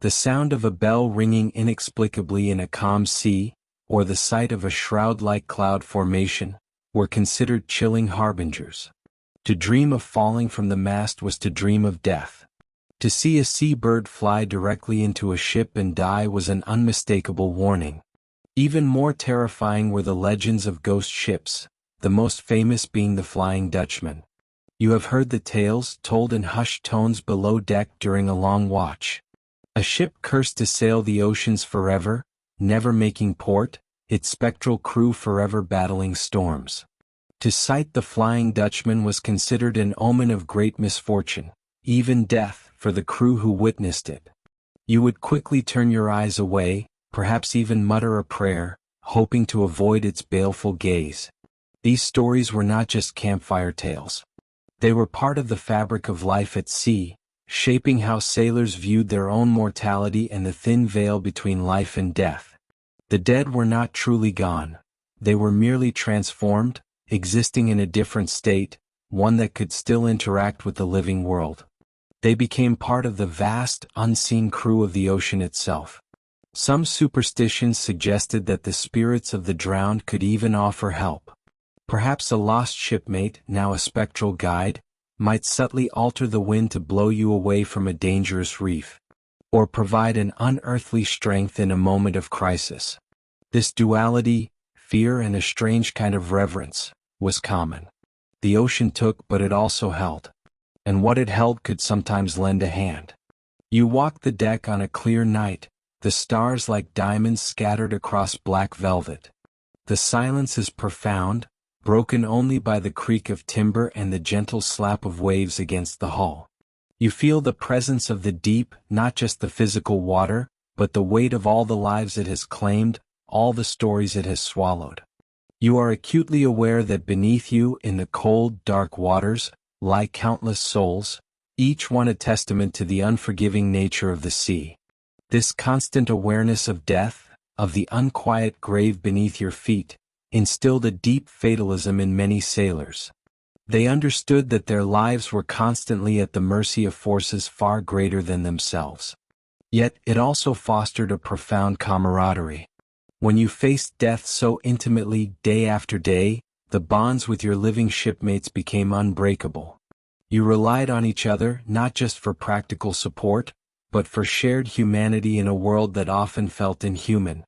The sound of a bell ringing inexplicably in a calm sea, or the sight of a shroud-like cloud formation, were considered chilling harbingers. To dream of falling from the mast was to dream of death. To see a seabird fly directly into a ship and die was an unmistakable warning. Even more terrifying were the legends of ghost ships, the most famous being the Flying Dutchman. You have heard the tales told in hushed tones below deck during a long watch. A ship cursed to sail the oceans forever, never making port, its spectral crew forever battling storms. To sight the Flying Dutchman was considered an omen of great misfortune, even death, for the crew who witnessed it. You would quickly turn your eyes away, perhaps even mutter a prayer, hoping to avoid its baleful gaze. These stories were not just campfire tales. They were part of the fabric of life at sea, shaping how sailors viewed their own mortality and the thin veil between life and death. The dead were not truly gone. They were merely transformed, existing in a different state, one that could still interact with the living world. They became part of the vast, unseen crew of the ocean itself. Some superstitions suggested that the spirits of the drowned could even offer help. Perhaps a lost shipmate, now a spectral guide, might subtly alter the wind to blow you away from a dangerous reef, or provide an unearthly strength in a moment of crisis. This duality, fear and a strange kind of reverence, was common. The ocean took, but it also held. And what it held could sometimes lend a hand. You walked the deck on a clear night, the stars like diamonds scattered across black velvet. The silence is profound, broken only by the creak of timber and the gentle slap of waves against the hull. You feel the presence of the deep, not just the physical water, but the weight of all the lives it has claimed, all the stories it has swallowed. You are acutely aware that beneath you, in the cold, dark waters, lie countless souls, each one a testament to the unforgiving nature of the sea. This constant awareness of death, of the unquiet grave beneath your feet, instilled a deep fatalism in many sailors. They understood that their lives were constantly at the mercy of forces far greater than themselves. Yet it also fostered a profound camaraderie. When you faced death so intimately day after day, the bonds with your living shipmates became unbreakable. You relied on each other not just for practical support, but for shared humanity in a world that often felt inhuman.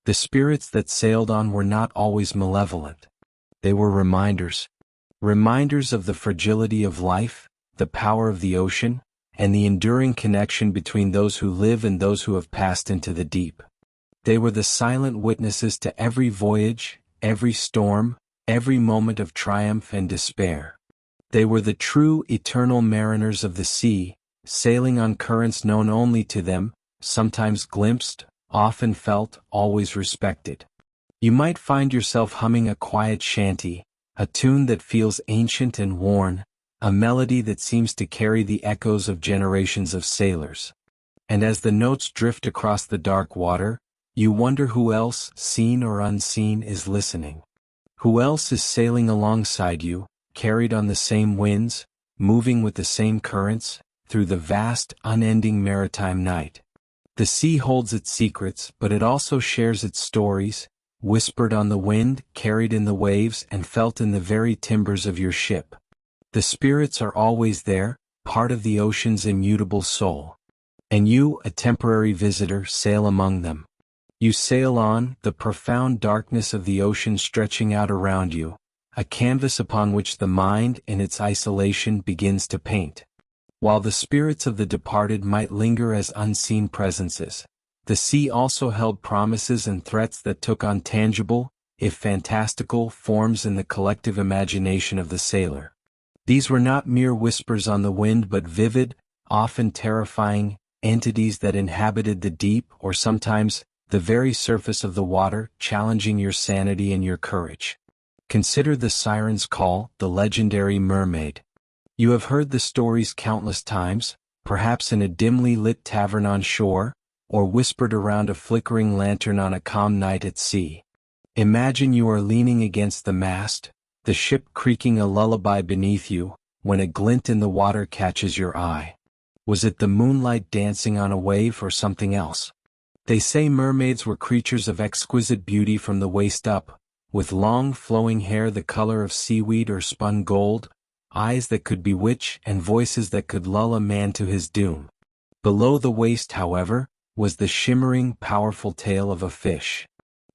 The spirits that sailed on were not always malevolent. They were reminders of the fragility of life, the power of the ocean, and the enduring connection between those who live and those who have passed into the deep. They were the silent witnesses to every voyage, every storm, every moment of triumph and despair. They were the true, eternal mariners of the sea, sailing on currents known only to them, sometimes glimpsed, often felt, always respected. You might find yourself humming a quiet shanty, a tune that feels ancient and worn, a melody that seems to carry the echoes of generations of sailors. And as the notes drift across the dark water, you wonder who else, seen or unseen, is listening. Who else is sailing alongside you, carried on the same winds, moving with the same currents, through the vast, unending maritime night. The sea holds its secrets, but it also shares its stories, whispered on the wind, carried in the waves, and felt in the very timbers of your ship. The spirits are always there, part of the ocean's immutable soul. And you, a temporary visitor, sail among them. You sail on, the profound darkness of the ocean stretching out around you, a canvas upon which the mind, in its isolation, begins to paint. While the spirits of the departed might linger as unseen presences, the sea also held promises and threats that took on tangible, if fantastical, forms in the collective imagination of the sailor. These were not mere whispers on the wind but vivid, often terrifying, entities that inhabited the deep or sometimes the very surface of the water, challenging your sanity and your courage. Consider the siren's call, the legendary mermaid. You have heard the stories countless times, perhaps in a dimly lit tavern on shore, or whispered around a flickering lantern on a calm night at sea. Imagine you are leaning against the mast, the ship creaking a lullaby beneath you, when a glint in the water catches your eye. Was it the moonlight dancing on a wave or something else? They say mermaids were creatures of exquisite beauty from the waist up, with long flowing hair the color of seaweed or spun gold, eyes that could bewitch and voices that could lull a man to his doom. Below the waist, however, was the shimmering, powerful tail of a fish.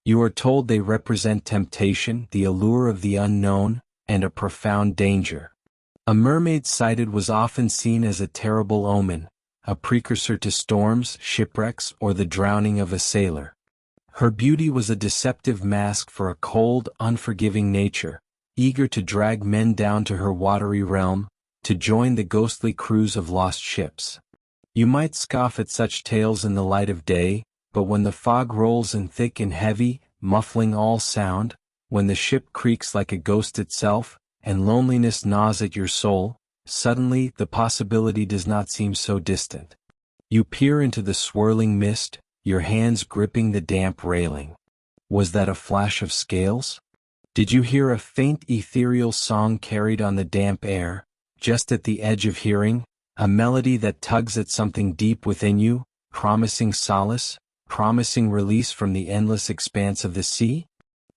You are told they represent temptation, the allure of the unknown, and a profound danger. A mermaid sighted was often seen as a terrible omen, a precursor to storms, shipwrecks, or the drowning of a sailor. Her beauty was a deceptive mask for a cold, unforgiving nature, eager to drag men down to her watery realm, to join the ghostly crews of lost ships. You might scoff at such tales in the light of day, but when the fog rolls in thick and heavy, muffling all sound, when the ship creaks like a ghost itself, and loneliness gnaws at your soul, suddenly the possibility does not seem so distant. You peer into the swirling mist, your hands gripping the damp railing. Was that a flash of scales? Did you hear a faint ethereal song carried on the damp air, just at the edge of hearing, a melody that tugs at something deep within you, promising solace, promising release from the endless expanse of the sea?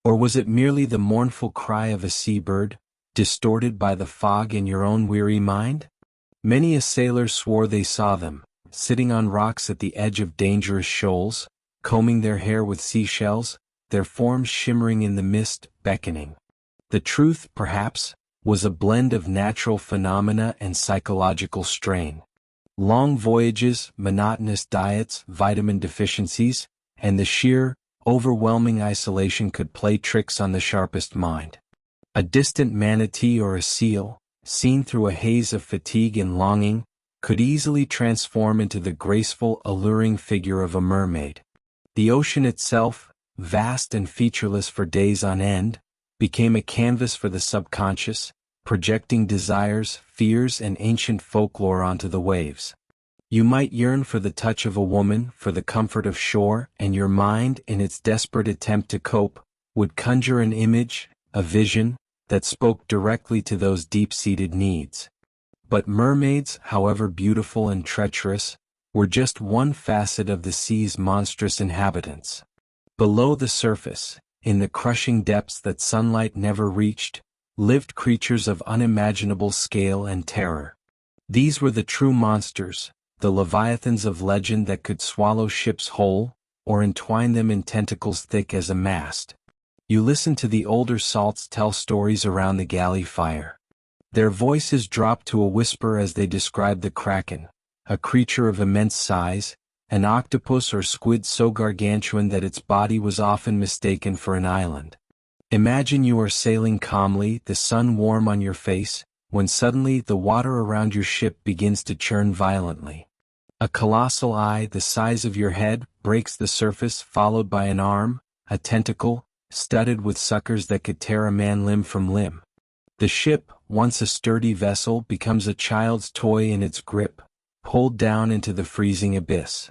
Or was it merely the mournful cry of a seabird, distorted by the fog in your own weary mind? Many a sailor swore they saw them, sitting on rocks at the edge of dangerous shoals, combing their hair with seashells, their forms shimmering in the mist, beckoning. The truth, perhaps, was a blend of natural phenomena and psychological strain. Long voyages, monotonous diets, vitamin deficiencies, and the sheer, overwhelming isolation could play tricks on the sharpest mind. A distant manatee or a seal, seen through a haze of fatigue and longing, could easily transform into the graceful, alluring figure of a mermaid. The ocean itself, vast and featureless for days on end, became a canvas for the subconscious, projecting desires, fears, and ancient folklore onto the waves. You might yearn for the touch of a woman, for the comfort of shore, and your mind, in its desperate attempt to cope, would conjure an image, a vision, that spoke directly to those deep-seated needs. But mermaids, however beautiful and treacherous, were just one facet of the sea's monstrous inhabitants. Below the surface, in the crushing depths that sunlight never reached, lived creatures of unimaginable scale and terror. These were the true monsters, the leviathans of legend that could swallow ships whole, or entwine them in tentacles thick as a mast. You listen to the older salts tell stories around the galley fire. Their voices drop to a whisper as they describe the kraken, a creature of immense size, an octopus or squid so gargantuan that its body was often mistaken for an island. Imagine you are sailing calmly, the sun warm on your face, when suddenly the water around your ship begins to churn violently. A colossal eye the size of your head breaks the surface, followed by an arm, a tentacle, studded with suckers that could tear a man limb from limb. The ship, once a sturdy vessel, becomes a child's toy in its grip, pulled down into the freezing abyss.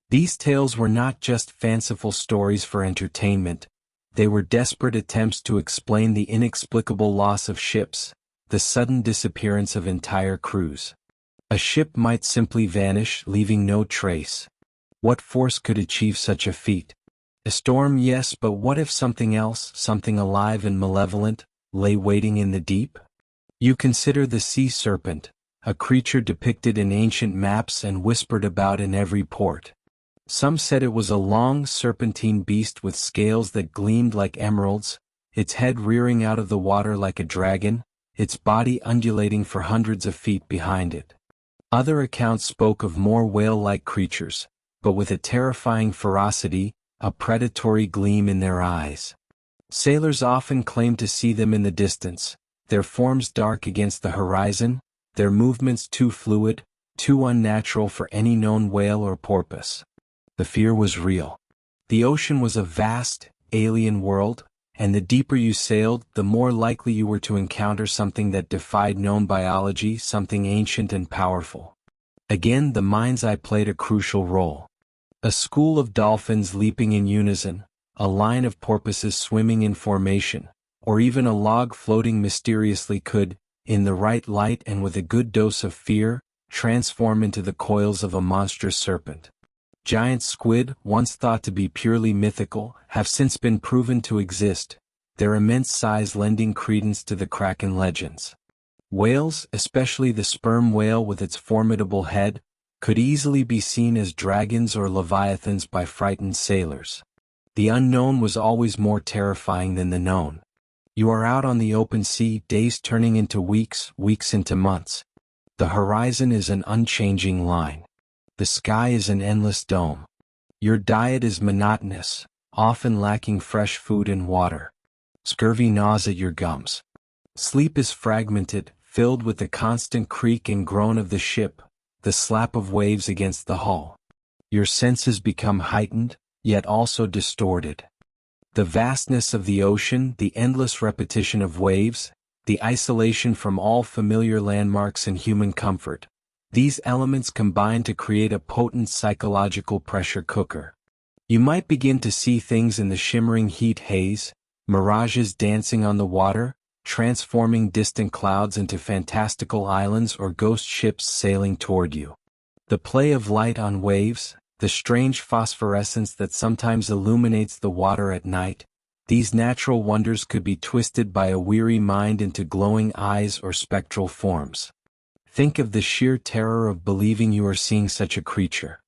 These tales were not just fanciful stories for entertainment, they were desperate attempts to explain the inexplicable loss of ships, the sudden disappearance of entire crews. A ship might simply vanish, leaving no trace. What force could achieve such a feat? A storm, yes, but what if something else, something alive and malevolent, lay waiting in the deep? You consider the sea serpent, a creature depicted in ancient maps and whispered about in every port. Some said it was a long, serpentine beast with scales that gleamed like emeralds, its head rearing out of the water like a dragon, its body undulating for hundreds of feet behind it. Other accounts spoke of more whale-like creatures, but with a terrifying ferocity, a predatory gleam in their eyes. Sailors often claimed to see them in the distance, their forms dark against the horizon, their movements too fluid, too unnatural for any known whale or porpoise. The fear was real. The ocean was a vast, alien world, and the deeper you sailed, the more likely you were to encounter something that defied known biology, something ancient and powerful. Again, the mind's eye played a crucial role. A school of dolphins leaping in unison, a line of porpoises swimming in formation, or even a log floating mysteriously could, in the right light and with a good dose of fear, transform into the coils of a monstrous serpent. Giant squid, once thought to be purely mythical, have since been proven to exist, their immense size lending credence to the Kraken legends. Whales, especially the sperm whale with its formidable head, could easily be seen as dragons or leviathans by frightened sailors. The unknown was always more terrifying than the known. You are out on the open sea, days turning into weeks, weeks into months. The horizon is an unchanging line. The sky is an endless dome. Your diet is monotonous, often lacking fresh food and water. Scurvy gnaws at your gums. Sleep is fragmented, filled with the constant creak and groan of the ship, the slap of waves against the hull. Your senses become heightened, yet also distorted. The vastness of the ocean, the endless repetition of waves, the isolation from all familiar landmarks and human comfort. These elements combine to create a potent psychological pressure cooker. You might begin to see things in the shimmering heat haze, mirages dancing on the water, transforming distant clouds into fantastical islands or ghost ships sailing toward you. The play of light on waves, the strange phosphorescence that sometimes illuminates the water at night, these natural wonders could be twisted by a weary mind into glowing eyes or spectral forms. Think of the sheer terror of believing you are seeing such a creature.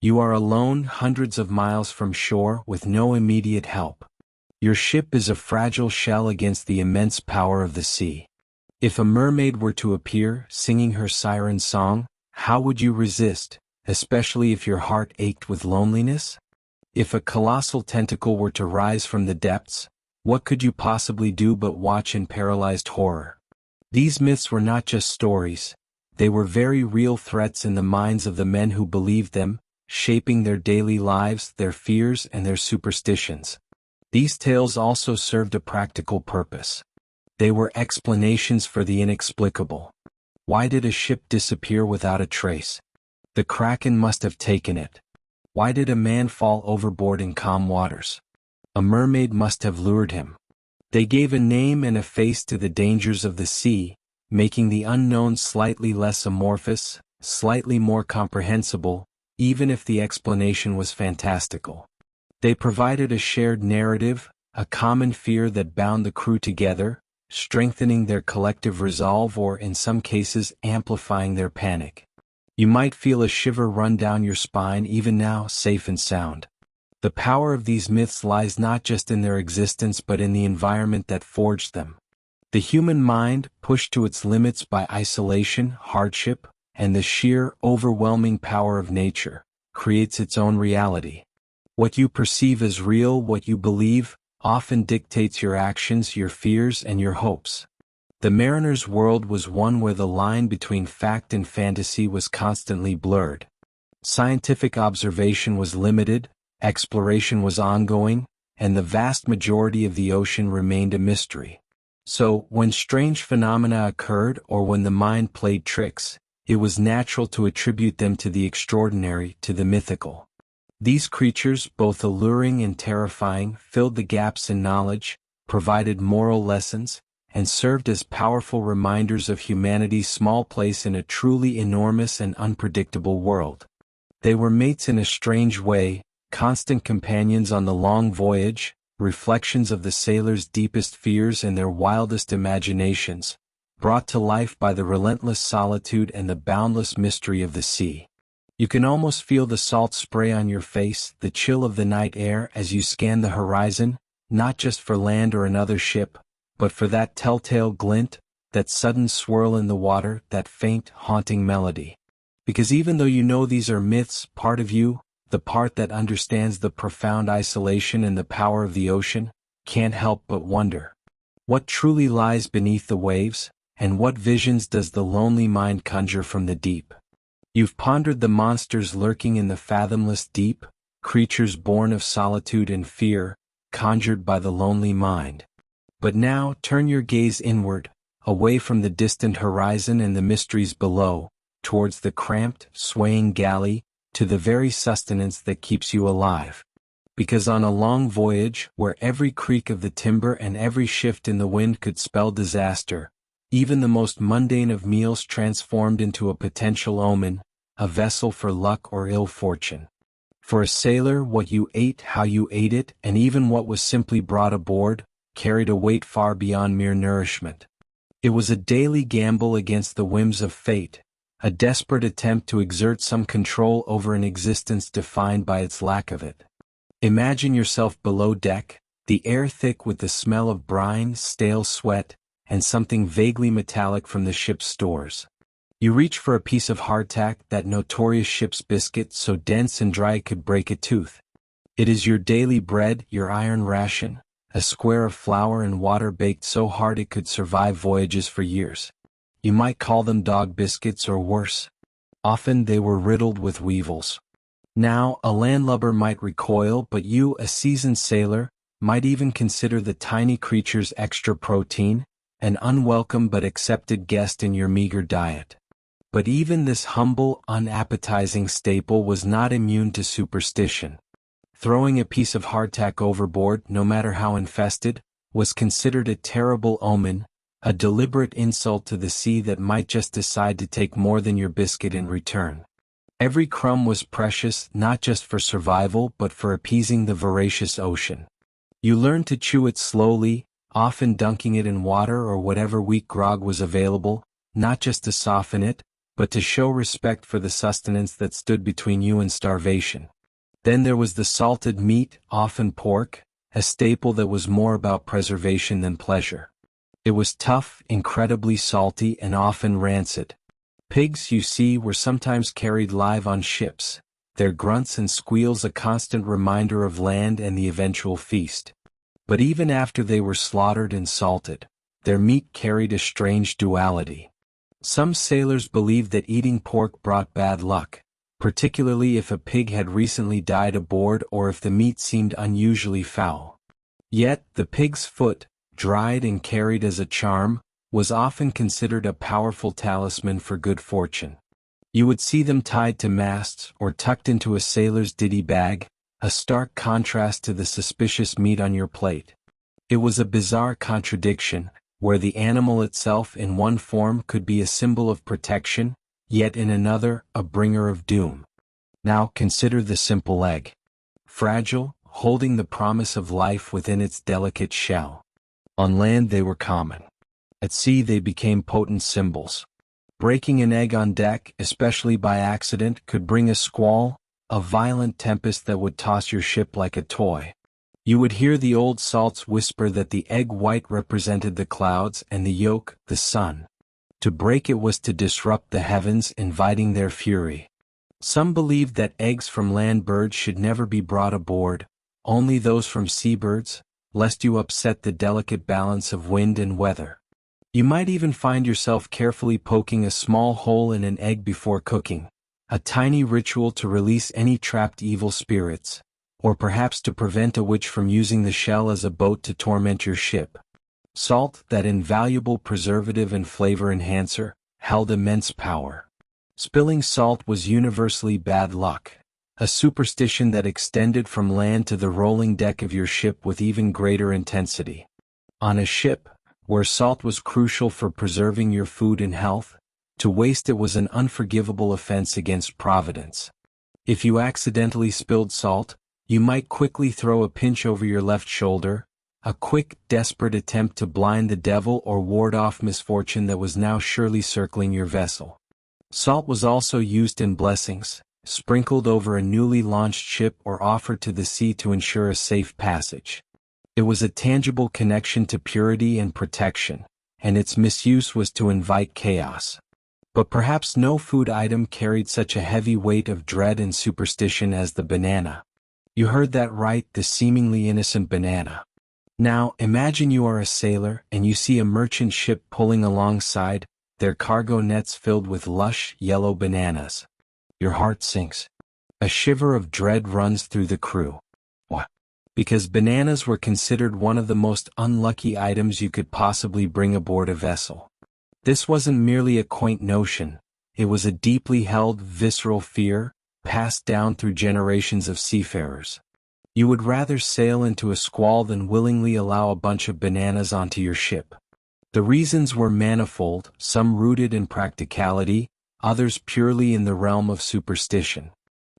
You are alone, hundreds of miles from shore, with no immediate help. Your ship is a fragile shell against the immense power of the sea. If a mermaid were to appear, singing her siren song, how would you resist, especially if your heart ached with loneliness? If a colossal tentacle were to rise from the depths, what could you possibly do but watch in paralyzed horror? These myths were not just stories. They were very real threats in the minds of the men who believed them, shaping their daily lives, their fears, and their superstitions. These tales also served a practical purpose. They were explanations for the inexplicable. Why did a ship disappear without a trace? The Kraken must have taken it. Why did a man fall overboard in calm waters? A mermaid must have lured him. They gave a name and a face to the dangers of the sea, making the unknown slightly less amorphous, slightly more comprehensible, even if the explanation was fantastical. They provided a shared narrative, a common fear that bound the crew together, strengthening their collective resolve or, in some cases, amplifying their panic. You might feel a shiver run down your spine even now, safe and sound. The power of these myths lies not just in their existence but in the environment that forged them. The human mind, pushed to its limits by isolation, hardship, and the sheer, overwhelming power of nature, creates its own reality. What you perceive as real, what you believe, often dictates your actions, your fears, and your hopes. The mariner's world was one where the line between fact and fantasy was constantly blurred. Scientific observation was limited, exploration was ongoing, and the vast majority of the ocean remained a mystery. So, when strange phenomena occurred or when the mind played tricks, it was natural to attribute them to the extraordinary, to the mythical. These creatures, both alluring and terrifying, filled the gaps in knowledge, provided moral lessons, and served as powerful reminders of humanity's small place in a truly enormous and unpredictable world. They were mates in a strange way, constant companions on the long voyage, reflections of the sailors' deepest fears and their wildest imaginations, brought to life by the relentless solitude and the boundless mystery of the sea. You can almost feel the salt spray on your face, the chill of the night air as you scan the horizon, not just for land or another ship, but for that telltale glint, that sudden swirl in the water, that faint, haunting melody. Because even though you know these are myths, part of you, the part that understands the profound isolation and the power of the ocean, can't help but wonder. What truly lies beneath the waves, and what visions does the lonely mind conjure from the deep? You've pondered the monsters lurking in the fathomless deep, creatures born of solitude and fear, conjured by the lonely mind. But now turn your gaze inward, away from the distant horizon and the mysteries below, towards the cramped, swaying galley, to the very sustenance that keeps you alive. Because on a long voyage, where every creak of the timber and every shift in the wind could spell disaster, even the most mundane of meals transformed into a potential omen, a vessel for luck or ill fortune. For a sailor, what you ate, how you ate it, and even what was simply brought aboard, carried a weight far beyond mere nourishment. It was a daily gamble against the whims of fate, a desperate attempt to exert some control over an existence defined by its lack of it. Imagine yourself below deck, the air thick with the smell of brine, stale sweat, and something vaguely metallic from the ship's stores. You reach for a piece of hardtack, that notorious ship's biscuit so dense and dry it could break a tooth. It is your daily bread, your iron ration, a square of flour and water baked so hard it could survive voyages for years. You might call them dog biscuits or worse. Often they were riddled with weevils. Now, a landlubber might recoil, but you, a seasoned sailor, might even consider the tiny creature's extra protein, an unwelcome but accepted guest in your meager diet. But even this humble, unappetizing staple was not immune to superstition. Throwing a piece of hardtack overboard, no matter how infested, was considered a terrible omen, a deliberate insult to the sea that might just decide to take more than your biscuit in return. Every crumb was precious, not just for survival but for appeasing the voracious ocean. You learned to chew it slowly, often dunking it in water or whatever weak grog was available, not just to soften it, but to show respect for the sustenance that stood between you and starvation. Then there was the salted meat, often pork, a staple that was more about preservation than pleasure. It was tough, incredibly salty, and often rancid. Pigs, you see, were sometimes carried live on ships, their grunts and squeals a constant reminder of land and the eventual feast. But even after they were slaughtered and salted, their meat carried a strange duality. Some sailors believed that eating pork brought bad luck, particularly if a pig had recently died aboard or if the meat seemed unusually foul. Yet, the pig's foot, dried and carried as a charm, was often considered a powerful talisman for good fortune. You would see them tied to masts or tucked into a sailor's ditty bag, a stark contrast to the suspicious meat on your plate. It was a bizarre contradiction, where the animal itself in one form could be a symbol of protection, yet in another, a bringer of doom. Now consider the simple egg. Fragile, holding the promise of life within its delicate shell. On land they were common. At sea they became potent symbols. Breaking an egg on deck, especially by accident, could bring a squall, a violent tempest that would toss your ship like a toy. You would hear the old salts whisper that the egg white represented the clouds and the yolk, the sun. To break it was to disrupt the heavens, inviting their fury. Some believed that eggs from land birds should never be brought aboard, only those from seabirds, lest you upset the delicate balance of wind and weather. You might even find yourself carefully poking a small hole in an egg before cooking, a tiny ritual to release any trapped evil spirits. or perhaps to prevent a witch from using the shell as a boat to torment your ship. Salt, that invaluable preservative and flavor enhancer, held immense power. Spilling salt was universally bad luck, a superstition that extended from land to the rolling deck of your ship with even greater intensity. On a ship, where salt was crucial for preserving your food and health, to waste it was an unforgivable offense against Providence. If you accidentally spilled salt, you might quickly throw a pinch over your left shoulder, a quick, desperate attempt to blind the devil or ward off misfortune that was now surely circling your vessel. Salt was also used in blessings, sprinkled over a newly launched ship or offered to the sea to ensure a safe passage. It was a tangible connection to purity and protection, and its misuse was to invite chaos. But perhaps no food item carried such a heavy weight of dread and superstition as the banana. You heard that right, the seemingly innocent banana. Now, imagine you are a sailor and you see a merchant ship pulling alongside, their cargo nets filled with lush, yellow bananas. Your heart sinks. A shiver of dread runs through the crew. What? Because bananas were considered one of the most unlucky items you could possibly bring aboard a vessel. This wasn't merely a quaint notion, it was a deeply held, visceral fear, passed down through generations of seafarers. You would rather sail into a squall than willingly allow a bunch of bananas onto your ship. The reasons were manifold, some rooted in practicality, others purely in the realm of superstition.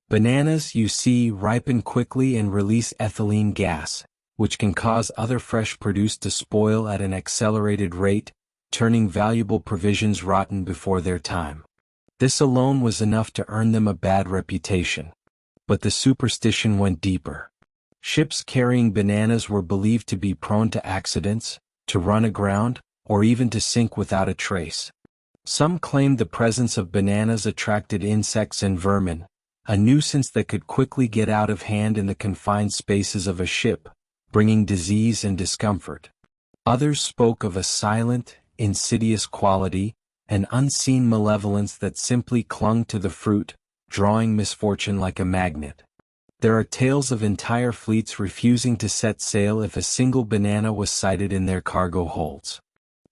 Bananas, you see, ripen quickly and release ethylene gas, which can cause other fresh produce to spoil at an accelerated rate, turning valuable provisions rotten before their time. This alone was enough to earn them a bad reputation. But the superstition went deeper. Ships carrying bananas were believed to be prone to accidents, to run aground, or even to sink without a trace. Some claimed the presence of bananas attracted insects and vermin, a nuisance that could quickly get out of hand in the confined spaces of a ship, bringing disease and discomfort. Others spoke of a silent, insidious quality, an unseen malevolence that simply clung to the fruit, drawing misfortune like a magnet. There are tales of entire fleets refusing to set sail if a single banana was sighted in their cargo holds.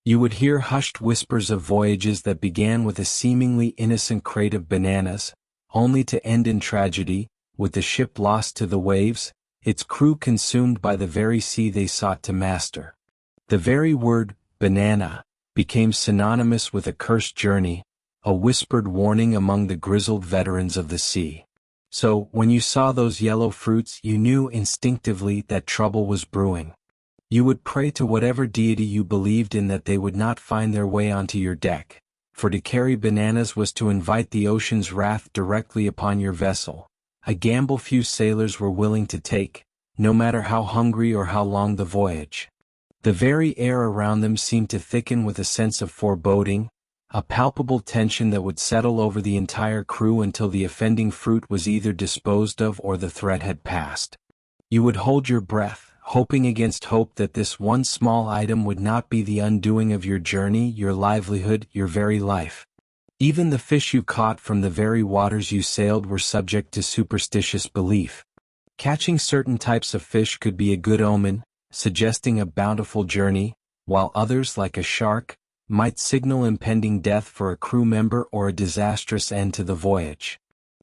You would hear hushed whispers of voyages that began with a seemingly innocent crate of bananas, only to end in tragedy, with the ship lost to the waves, its crew consumed by the very sea they sought to master. The very word, banana, became synonymous with a cursed journey, a whispered warning among the grizzled veterans of the sea. So, when you saw those yellow fruits, you knew instinctively that trouble was brewing. You would pray to whatever deity you believed in that they would not find their way onto your deck, for to carry bananas was to invite the ocean's wrath directly upon your vessel, a gamble few sailors were willing to take, no matter how hungry or how long the voyage. The very air around them seemed to thicken with a sense of foreboding, a palpable tension that would settle over the entire crew until the offending fruit was either disposed of or the threat had passed. You would hold your breath, hoping against hope that this one small item would not be the undoing of your journey, your livelihood, your very life. Even the fish you caught from the very waters you sailed were subject to superstitious belief. Catching certain types of fish could be a good omen, suggesting a bountiful journey, while others, like a shark, might signal impending death for a crew member or a disastrous end to the voyage.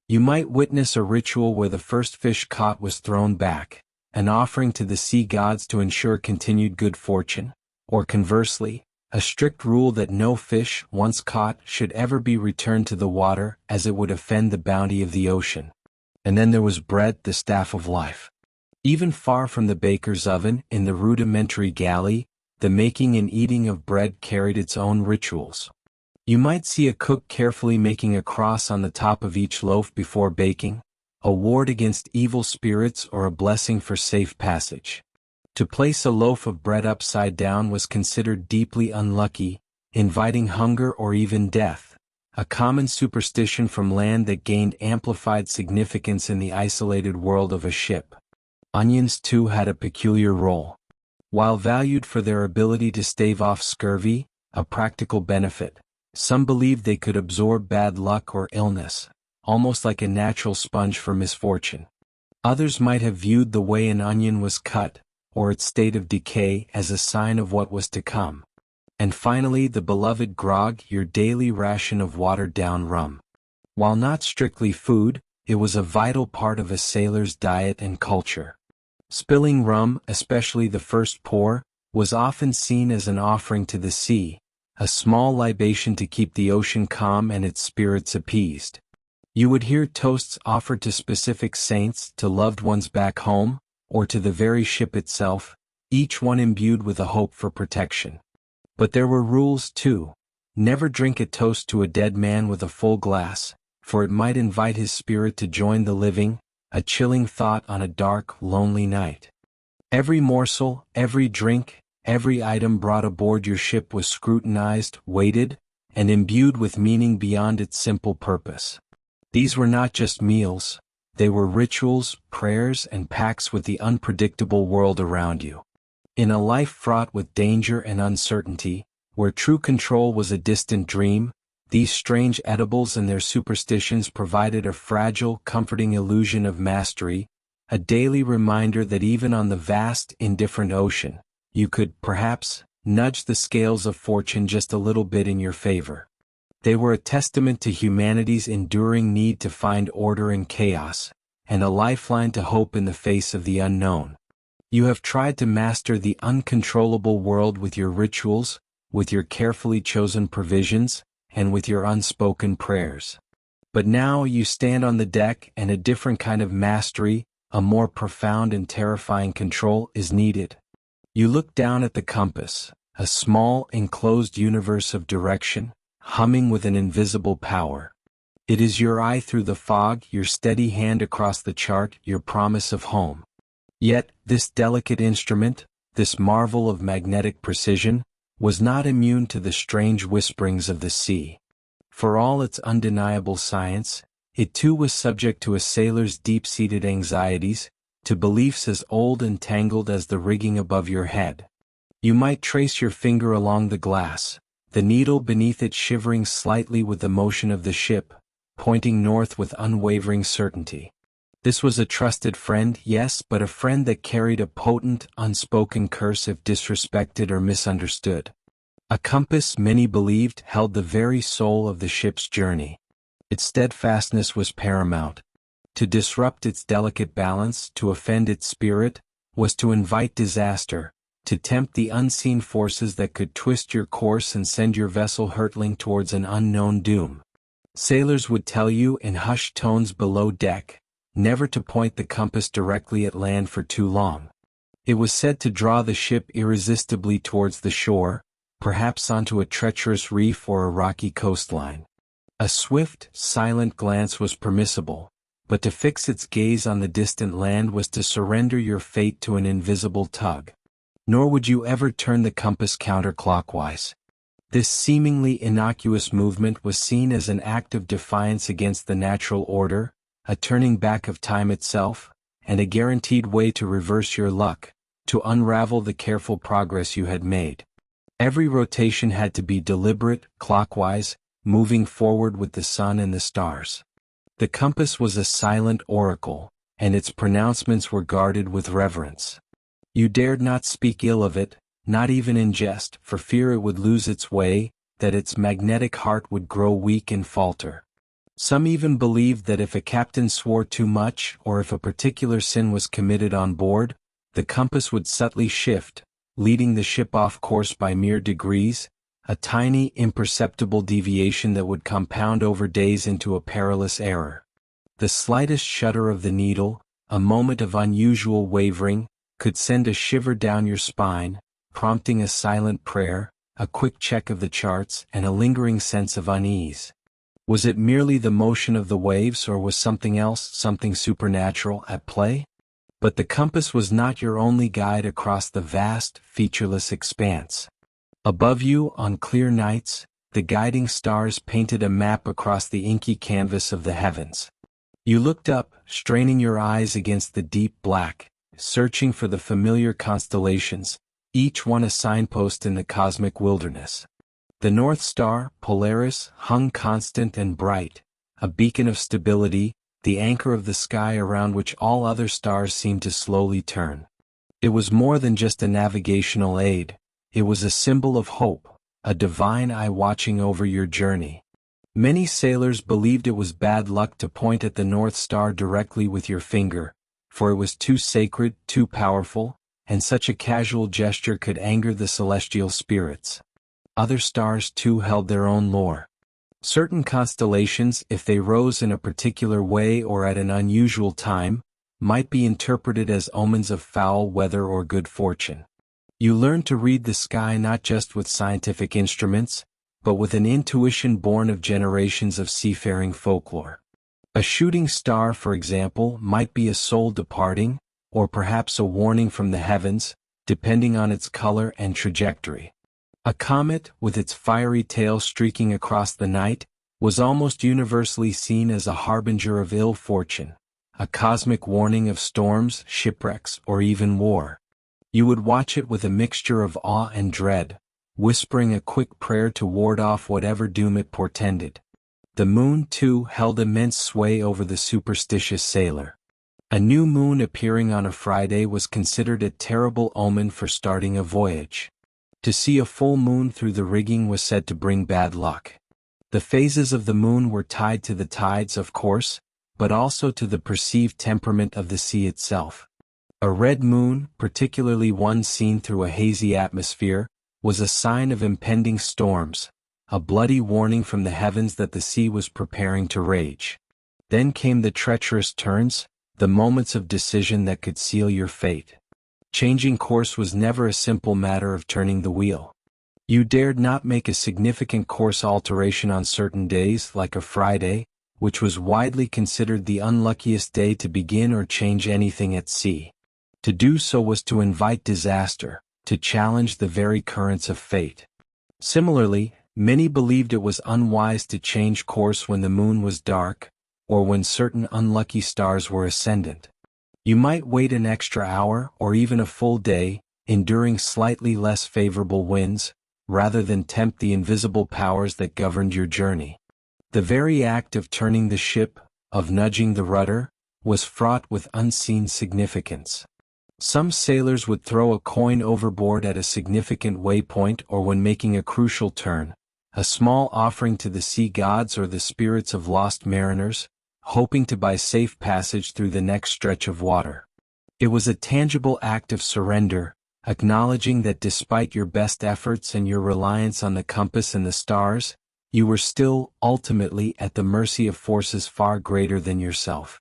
You might witness a ritual where the first fish caught was thrown back, an offering to the sea gods to ensure continued good fortune, or conversely, a strict rule that no fish, once caught, should ever be returned to the water, as it would offend the bounty of the ocean. And then there was bread, the staff of life. Even far from the baker's oven, in the rudimentary galley, the making and eating of bread carried its own rituals. You might see a cook carefully making a cross on the top of each loaf before baking, a ward against evil spirits or a blessing for safe passage. To place a loaf of bread upside down was considered deeply unlucky, inviting hunger or even death, a common superstition from land that gained amplified significance in the isolated world of a ship. Onions too had a peculiar role. While valued for their ability to stave off scurvy, a practical benefit, some believed they could absorb bad luck or illness, almost like a natural sponge for misfortune. Others might have viewed the way an onion was cut, or its state of decay, as a sign of what was to come. And finally, the beloved grog, your daily ration of watered-down rum. While not strictly food, it was a vital part of a sailor's diet and culture. Spilling rum, especially the first pour, was often seen as an offering to the sea, a small libation to keep the ocean calm and its spirits appeased. You would hear toasts offered to specific saints, to loved ones back home, or to the very ship itself, each one imbued with a hope for protection. But there were rules too. Never drink a toast to a dead man with a full glass, for it might invite his spirit to join the living, a chilling thought on a dark, lonely night. Every morsel, every drink, every item brought aboard your ship was scrutinized, weighted, and imbued with meaning beyond its simple purpose. These were not just meals, they were rituals, prayers, and pacts with the unpredictable world around you. In a life fraught with danger and uncertainty, where true control was a distant dream, these strange edibles and their superstitions provided a fragile, comforting illusion of mastery, a daily reminder that even on the vast, indifferent ocean, you could, perhaps, nudge the scales of fortune just a little bit in your favor. They were a testament to humanity's enduring need to find order in chaos, and a lifeline to hope in the face of the unknown. You have tried to master the uncontrollable world with your rituals, with your carefully chosen provisions, and with your unspoken prayers. But now you stand on the deck and a different kind of mastery, a more profound and terrifying control is needed. You look down at the compass, a small, enclosed universe of direction, humming with an invisible power. It is your eye through the fog, your steady hand across the chart, your promise of home. Yet, this delicate instrument, this marvel of magnetic precision, was not immune to the strange whisperings of the sea. For all its undeniable science, it too was subject to a sailor's deep-seated anxieties, to beliefs as old and tangled as the rigging above your head. You might trace your finger along the glass, the needle beneath it shivering slightly with the motion of the ship, pointing north with unwavering certainty. This was a trusted friend, yes, but a friend that carried a potent, unspoken curse if disrespected or misunderstood. A compass, many believed, held the very soul of the ship's journey. Its steadfastness was paramount. To disrupt its delicate balance, to offend its spirit, was to invite disaster, to tempt the unseen forces that could twist your course and send your vessel hurtling towards an unknown doom. Sailors would tell you in hushed tones below deck, never to point the compass directly at land for too long. It was said to draw the ship irresistibly towards the shore, perhaps onto a treacherous reef or a rocky coastline. A swift, silent glance was permissible, but to fix its gaze on the distant land was to surrender your fate to an invisible tug. Nor would you ever turn the compass counterclockwise. This seemingly innocuous movement was seen as an act of defiance against the natural order, a turning back of time itself, and a guaranteed way to reverse your luck, to unravel the careful progress you had made. Every rotation had to be deliberate, clockwise, moving forward with the sun and the stars. The compass was a silent oracle, and its pronouncements were guarded with reverence. You dared not speak ill of it, not even in jest, for fear it would lose its way, that its magnetic heart would grow weak and falter. Some even believed that if a captain swore too much, or if a particular sin was committed on board, the compass would subtly shift, leading the ship off course by mere degrees, a tiny, imperceptible deviation that would compound over days into a perilous error. The slightest shudder of the needle, a moment of unusual wavering, could send a shiver down your spine, prompting a silent prayer, a quick check of the charts, and a lingering sense of unease. Was it merely the motion of the waves, or was something else, something supernatural, at play? But the compass was not your only guide across the vast, featureless expanse. Above you, on clear nights, the guiding stars painted a map across the inky canvas of the heavens. You looked up, straining your eyes against the deep black, searching for the familiar constellations, each one a signpost in the cosmic wilderness. The North Star, Polaris, hung constant and bright, a beacon of stability, the anchor of the sky around which all other stars seemed to slowly turn. It was more than just a navigational aid, it was a symbol of hope, a divine eye watching over your journey. Many sailors believed it was bad luck to point at the North Star directly with your finger, for it was too sacred, too powerful, and such a casual gesture could anger the celestial spirits. Other stars too held their own lore. Certain constellations, if they rose in a particular way or at an unusual time, might be interpreted as omens of foul weather or good fortune. You learned to read the sky not just with scientific instruments, but with an intuition born of generations of seafaring folklore. A shooting star, for example, might be a soul departing, or perhaps a warning from the heavens, depending on its color and trajectory. A comet, with its fiery tail streaking across the night, was almost universally seen as a harbinger of ill fortune, a cosmic warning of storms, shipwrecks, or even war. You would watch it with a mixture of awe and dread, whispering a quick prayer to ward off whatever doom it portended. The moon, too, held immense sway over the superstitious sailor. A new moon appearing on a Friday was considered a terrible omen for starting a voyage. To see a full moon through the rigging was said to bring bad luck. The phases of the moon were tied to the tides, of course, but also to the perceived temperament of the sea itself. A red moon, particularly one seen through a hazy atmosphere, was a sign of impending storms, a bloody warning from the heavens that the sea was preparing to rage. Then came the treacherous turns, the moments of decision that could seal your fate. Changing course was never a simple matter of turning the wheel. You dared not make a significant course alteration on certain days, like a Friday, which was widely considered the unluckiest day to begin or change anything at sea. To do so was to invite disaster, to challenge the very currents of fate. Similarly, many believed it was unwise to change course when the moon was dark, or when certain unlucky stars were ascendant. You might wait an extra hour or even a full day, enduring slightly less favorable winds, rather than tempt the invisible powers that governed your journey. The very act of turning the ship, of nudging the rudder, was fraught with unseen significance. Some sailors would throw a coin overboard at a significant waypoint or when making a crucial turn, a small offering to the sea gods or the spirits of lost mariners, hoping to buy safe passage through the next stretch of water. It was a tangible act of surrender, acknowledging that despite your best efforts and your reliance on the compass and the stars, you were still, ultimately, at the mercy of forces far greater than yourself.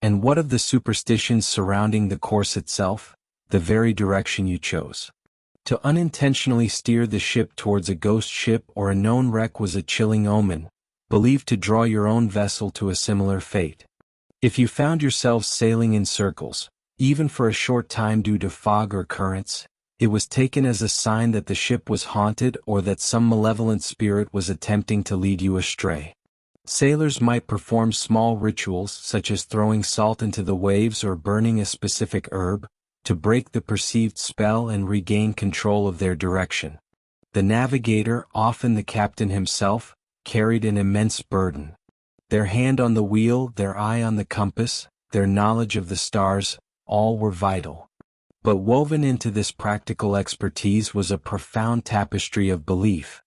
And what of the superstitions surrounding the course itself, the very direction you chose? To unintentionally steer the ship towards a ghost ship or a known wreck was a chilling omen, believed to draw your own vessel to a similar fate. If you found yourselves sailing in circles, even for a short time due to fog or currents, it was taken as a sign that the ship was haunted or that some malevolent spirit was attempting to lead you astray. Sailors might perform small rituals such as throwing salt into the waves or burning a specific herb, to break the perceived spell and regain control of their direction. The navigator, often the captain himself, carried an immense burden. Their hand on the wheel, their eye on the compass, their knowledge of the stars, all were vital. But woven into this practical expertise was a profound tapestry of belief.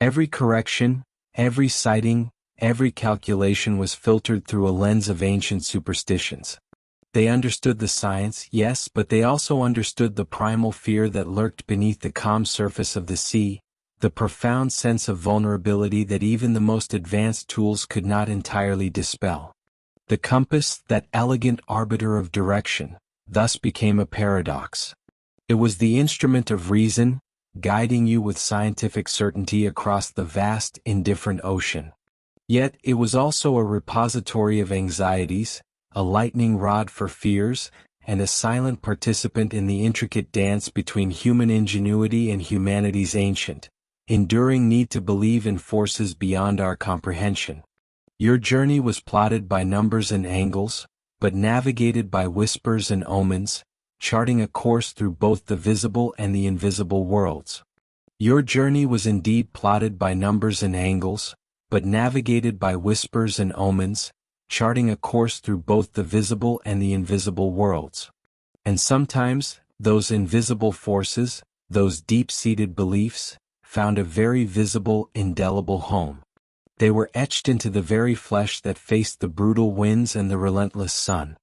Every correction, every sighting, every calculation was filtered through a lens of ancient superstitions. They understood the science, yes, but they also understood the primal fear that lurked beneath the calm surface of the sea, the profound sense of vulnerability that even the most advanced tools could not entirely dispel. The compass, that elegant arbiter of direction, thus became a paradox. It was the instrument of reason, guiding you with scientific certainty across the vast, indifferent ocean. Yet it was also a repository of anxieties, a lightning rod for fears, and a silent participant in the intricate dance between human ingenuity and humanity's ancient, enduring need to believe in forces beyond our comprehension. Your journey was plotted by numbers and angles, but navigated by whispers and omens, charting a course through both the visible and the invisible worlds. Your journey was indeed plotted by numbers and angles, but navigated by whispers and omens, charting a course through both the visible and the invisible worlds. And sometimes, those invisible forces, those deep-seated beliefs, found a very visible, indelible home. They were etched into the very flesh that faced the brutal winds and the relentless sun.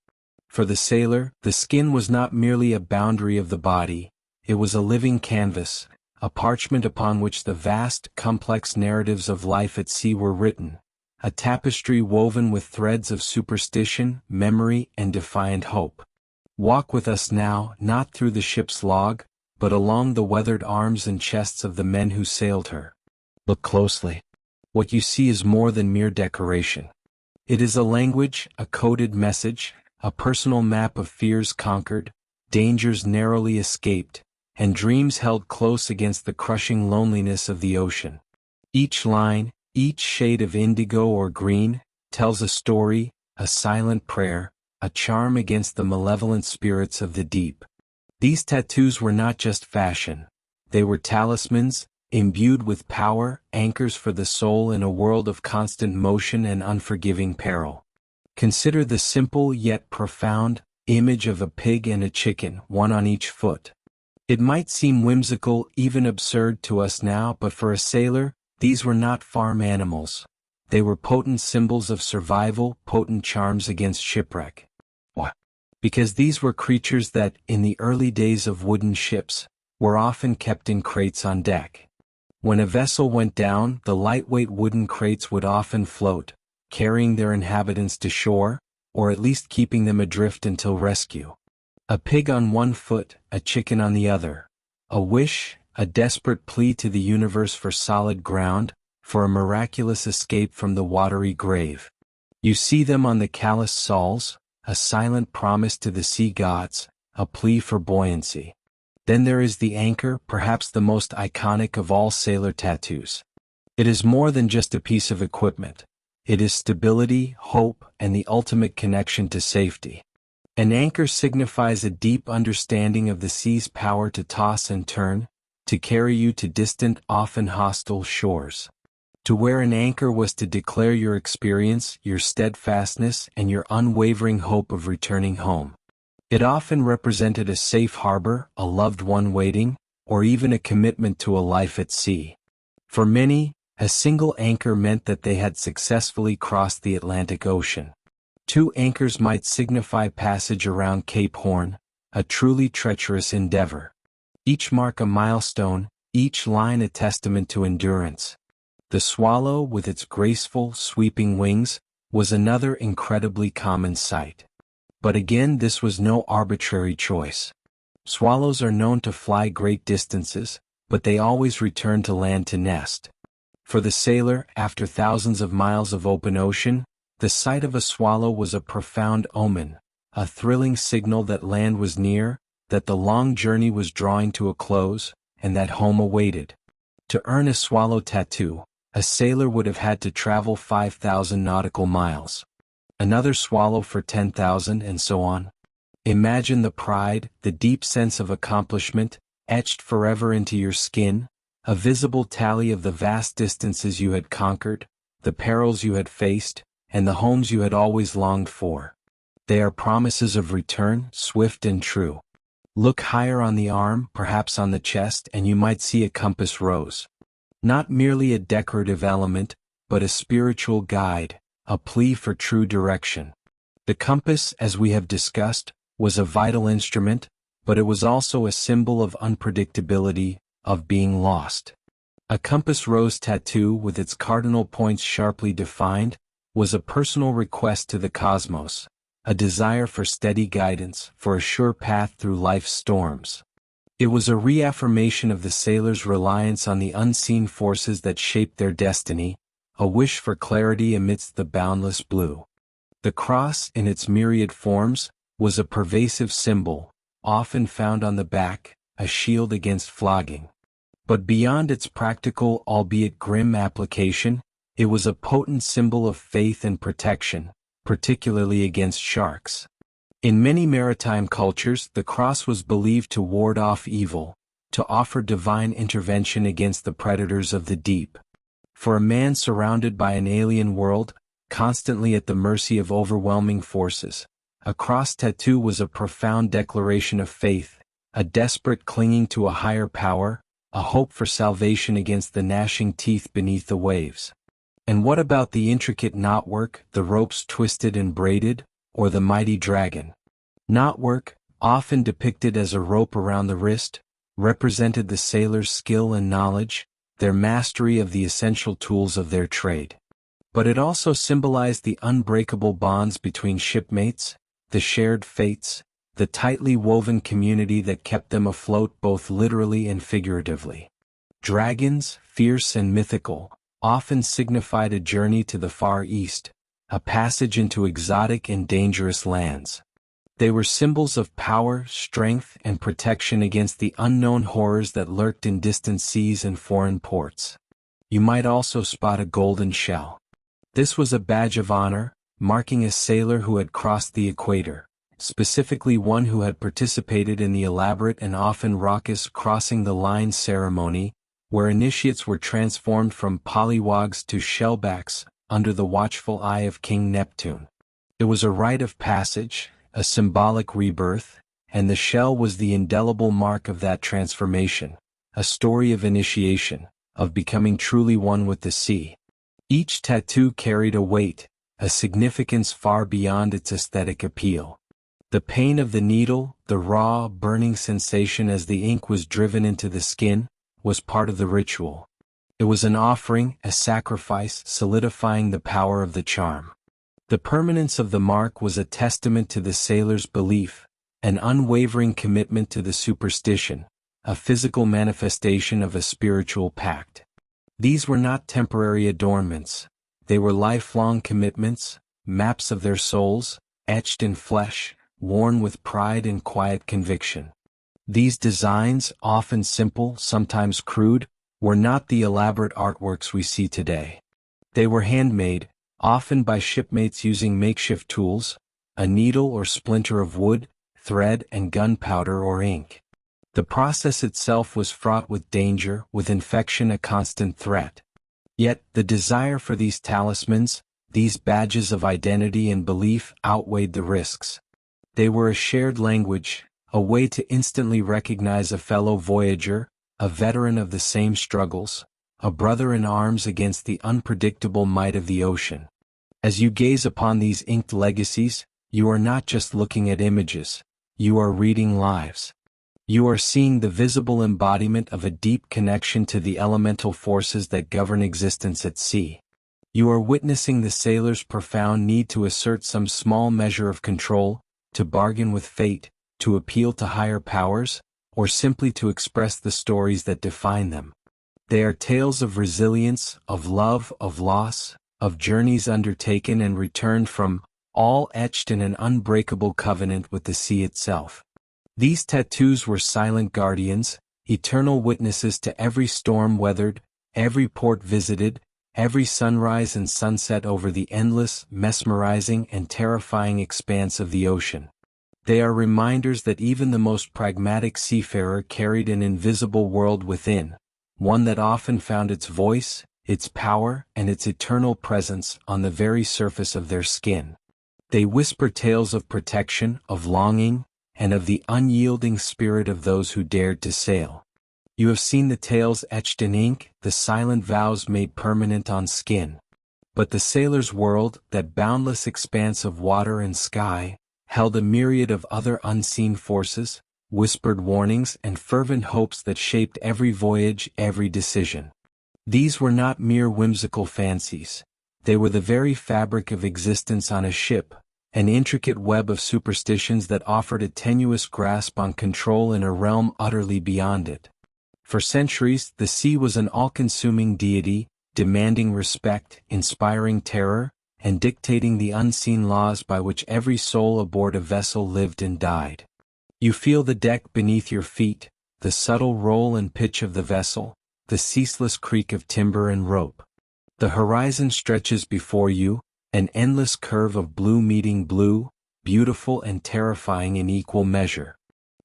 For the sailor, the skin was not merely a boundary of the body, it was a living canvas, a parchment upon which the vast, complex narratives of life at sea were written, a tapestry woven with threads of superstition, memory, and defiant hope. Walk with us now, not through the ship's log, but along the weathered arms and chests of the men who sailed her. Look closely. What you see is more than mere decoration. It is a language, a coded message, a personal map of fears conquered, dangers narrowly escaped, and dreams held close against the crushing loneliness of the ocean. Each line, each shade of indigo or green, tells a story, a silent prayer, a charm against the malevolent spirits of the deep. These tattoos were not just fashion. They were talismans, imbued with power, anchors for the soul in a world of constant motion and unforgiving peril. Consider the simple yet profound image of a pig and a chicken, one on each foot. It might seem whimsical, even absurd to us now, but for a sailor, these were not farm animals. They were potent symbols of survival, potent charms against shipwreck. Why? Because these were creatures that, in the early days of wooden ships, were often kept in crates on deck. When a vessel went down, the lightweight wooden crates would often float, carrying their inhabitants to shore, or at least keeping them adrift until rescue. A pig on one foot, a chicken on the other. A wish, a desperate plea to the universe for solid ground, for a miraculous escape from the watery grave. You see them on the calloused sawls, a silent promise to the sea gods, a plea for buoyancy. Then there is the anchor, perhaps the most iconic of all sailor tattoos. It is more than just a piece of equipment. It is stability, hope, and the ultimate connection to safety. An anchor signifies a deep understanding of the sea's power to toss and turn, to carry you to distant, often hostile shores. To wear an anchor was to declare your experience, your steadfastness, and your unwavering hope of returning home. It often represented a safe harbor, a loved one waiting, or even a commitment to a life at sea. For many, a single anchor meant that they had successfully crossed the Atlantic Ocean. 2 anchors might signify passage around Cape Horn, a truly treacherous endeavor. Each mark a milestone, each line a testament to endurance. The swallow, with its graceful, sweeping wings, was another incredibly common sight. But again, this was no arbitrary choice. Swallows are known to fly great distances, but they always return to land to nest. For the sailor, after thousands of miles of open ocean, the sight of a swallow was a profound omen, a thrilling signal that land was near, that the long journey was drawing to a close, and that home awaited. To earn a swallow tattoo, a sailor would have had to travel 5,000 nautical miles. Another swallow for 10,000, and so on. Imagine the pride, the deep sense of accomplishment, etched forever into your skin, a visible tally of the vast distances you had conquered, the perils you had faced, and the homes you had always longed for. They are promises of return, swift and true. Look higher on the arm, perhaps on the chest, and you might see a compass rose. Not merely a decorative element, but a spiritual guide, a plea for true direction. The compass, as we have discussed, was a vital instrument, but it was also a symbol of unpredictability, of being lost. A compass rose tattoo, with its cardinal points sharply defined, was a personal request to the cosmos, a desire for steady guidance, for a sure path through life's storms. It was a reaffirmation of the sailor's reliance on the unseen forces that shaped their destiny, a wish for clarity amidst the boundless blue. The cross, in its myriad forms, was a pervasive symbol, often found on the back, a shield against flogging. But beyond its practical, albeit grim application, it was a potent symbol of faith and protection, particularly against sharks. In many maritime cultures, the cross was believed to ward off evil, to offer divine intervention against the predators of the deep. For a man surrounded by an alien world, constantly at the mercy of overwhelming forces. A cross tattoo was a profound declaration of faith, a desperate clinging to a higher power, a hope for salvation against the gnashing teeth beneath the waves. And what about the intricate knotwork, the ropes twisted and braided, or the mighty dragon? Knotwork, often depicted as a rope around the wrist, represented the sailors' skill and knowledge, their mastery of the essential tools of their trade. But it also symbolized the unbreakable bonds between shipmates, the shared fates, the tightly woven community that kept them afloat both literally and figuratively. Dragons, fierce and mythical, often signified a journey to the Far East, a passage into exotic and dangerous lands. They were symbols of power, strength, and protection against the unknown horrors that lurked in distant seas and foreign ports. You might also spot a golden shell. This was a badge of honor, marking a sailor who had crossed the equator, specifically one who had participated in the elaborate and often raucous crossing the line ceremony, where initiates were transformed from pollywogs to shellbacks under the watchful eye of King Neptune. It was a rite of passage, a symbolic rebirth, and the shell was the indelible mark of that transformation, a story of initiation, of becoming truly one with the sea. Each tattoo carried a weight, a significance far beyond its aesthetic appeal. The pain of the needle, the raw, burning sensation as the ink was driven into the skin, was part of the ritual. It was an offering, a sacrifice, solidifying the power of the charm. The permanence of the mark was a testament to the sailor's belief, an unwavering commitment to the superstition, a physical manifestation of a spiritual pact. These were not temporary adornments, they were lifelong commitments, maps of their souls, etched in flesh, worn with pride and quiet conviction. These designs, often simple, sometimes crude, were not the elaborate artworks we see today. They were handmade, often by shipmates using makeshift tools, a needle or splinter of wood, thread and gunpowder or ink. The process itself was fraught with danger, with infection a constant threat. Yet, the desire for these talismans, these badges of identity and belief outweighed the risks. They were a shared language, a way to instantly recognize a fellow voyager, a veteran of the same struggles, a brother in arms against the unpredictable might of the ocean. As you gaze upon these inked legacies, you are not just looking at images, you are reading lives. You are seeing the visible embodiment of a deep connection to the elemental forces that govern existence at sea. You are witnessing the sailor's profound need to assert some small measure of control, to bargain with fate, to appeal to higher powers, or simply to express the stories that define them. They are tales of resilience, of love, of loss, of journeys undertaken and returned from, all etched in an unbreakable covenant with the sea itself. These tattoos were silent guardians, eternal witnesses to every storm weathered, every port visited, every sunrise and sunset over the endless, mesmerizing and terrifying expanse of the ocean. They are reminders that even the most pragmatic seafarer carried an invisible world within, one that often found its voice, its power, and its eternal presence on the very surface of their skin. They whisper tales of protection, of longing, and of the unyielding spirit of those who dared to sail. You have seen the tales etched in ink, the silent vows made permanent on skin. But the sailor's world, that boundless expanse of water and sky, held a myriad of other unseen forces, whispered warnings and fervent hopes that shaped every voyage, every decision. These were not mere whimsical fancies. They were the very fabric of existence on a ship, an intricate web of superstitions that offered a tenuous grasp on control in a realm utterly beyond it. For centuries, the sea was an all-consuming deity, demanding respect, inspiring terror, and dictating the unseen laws by which every soul aboard a vessel lived and died. You feel the deck beneath your feet, the subtle roll and pitch of the vessel, the ceaseless creak of timber and rope. The horizon stretches before you, an endless curve of blue meeting blue, beautiful and terrifying in equal measure.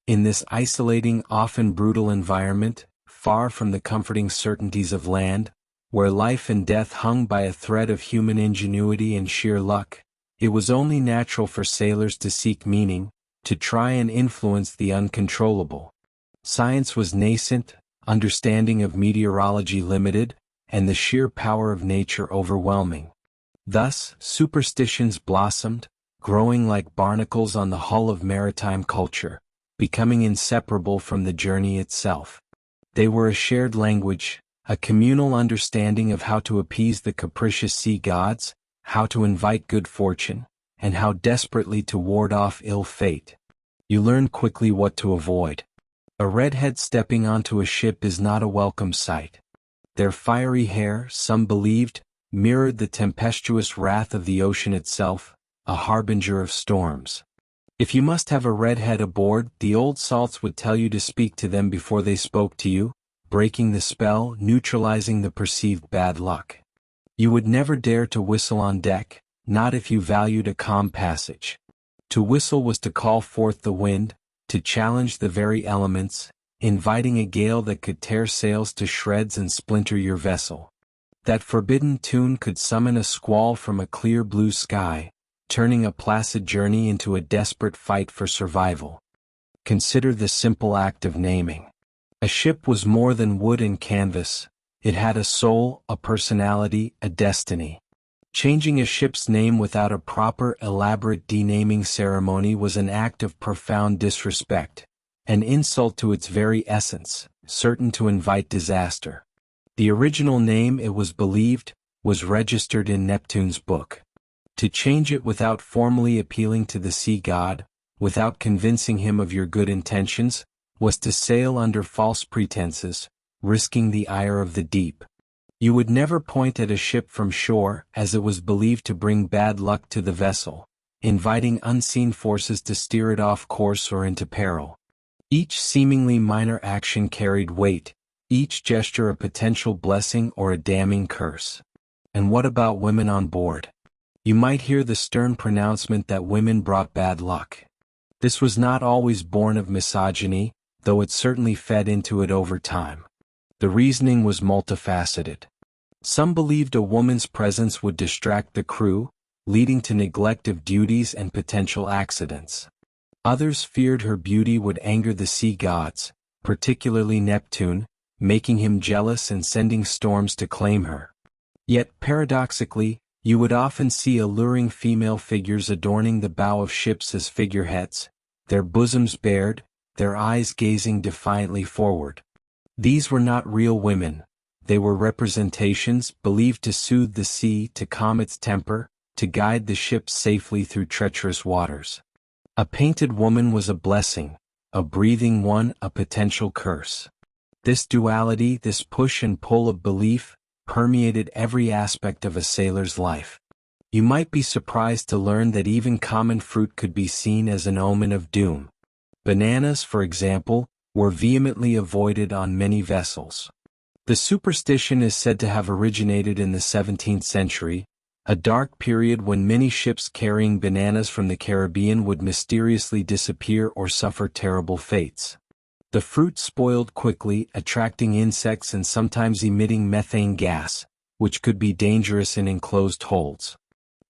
In this isolating, often brutal environment, far from the comforting certainties of land, where life and death hung by a thread of human ingenuity and sheer luck, it was only natural for sailors to seek meaning, to try and influence the uncontrollable. Science was nascent, understanding of meteorology limited, and the sheer power of nature overwhelming. Thus, superstitions blossomed, growing like barnacles on the hull of maritime culture, becoming inseparable from the journey itself. They were a shared language, a communal understanding of how to appease the capricious sea gods, how to invite good fortune, and how desperately to ward off ill fate. You learn quickly what to avoid. A redhead stepping onto a ship is not a welcome sight. Their fiery hair, some believed, mirrored the tempestuous wrath of the ocean itself, a harbinger of storms. If you must have a redhead aboard, the old salts would tell you to speak to them before they spoke to you, breaking the spell, neutralizing the perceived bad luck. You would never dare to whistle on deck, not if you valued a calm passage. To whistle was to call forth the wind, to challenge the very elements, inviting a gale that could tear sails to shreds and splinter your vessel. That forbidden tune could summon a squall from a clear blue sky, turning a placid journey into a desperate fight for survival. Consider the simple act of naming. A ship was more than wood and canvas. It had a soul, a personality, a destiny. Changing a ship's name without a proper, elaborate denaming ceremony was an act of profound disrespect, an insult to its very essence, certain to invite disaster. The original name, it was believed, was registered in Neptune's book. To change it without formally appealing to the sea god, without convincing him of your good intentions, was to sail under false pretenses, risking the ire of the deep. You would never point at a ship from shore, as it was believed to bring bad luck to the vessel, inviting unseen forces to steer it off course or into peril. Each seemingly minor action carried weight, each gesture a potential blessing or a damning curse. And what about women on board? You might hear the stern pronouncement that women brought bad luck. This was not always born of misogyny, though it certainly fed into it over time. The reasoning was multifaceted. Some believed a woman's presence would distract the crew, leading to neglect of duties and potential accidents. Others feared her beauty would anger the sea gods, particularly Neptune, making him jealous and sending storms to claim her. Yet paradoxically, you would often see alluring female figures adorning the bow of ships as figureheads, their bosoms bared, their eyes gazing defiantly forward. These were not real women. They were representations, believed to soothe the sea, to calm its temper, to guide the ship safely through treacherous waters. A painted woman was a blessing, a breathing one a potential curse. This duality, this push and pull of belief, permeated every aspect of a sailor's life. You might be surprised to learn that even common fruit could be seen as an omen of doom. Bananas, for example, were vehemently avoided on many vessels. The superstition is said to have originated in the 17th century, a dark period when many ships carrying bananas from the Caribbean would mysteriously disappear or suffer terrible fates. The fruit spoiled quickly, attracting insects and sometimes emitting methane gas, which could be dangerous in enclosed holds.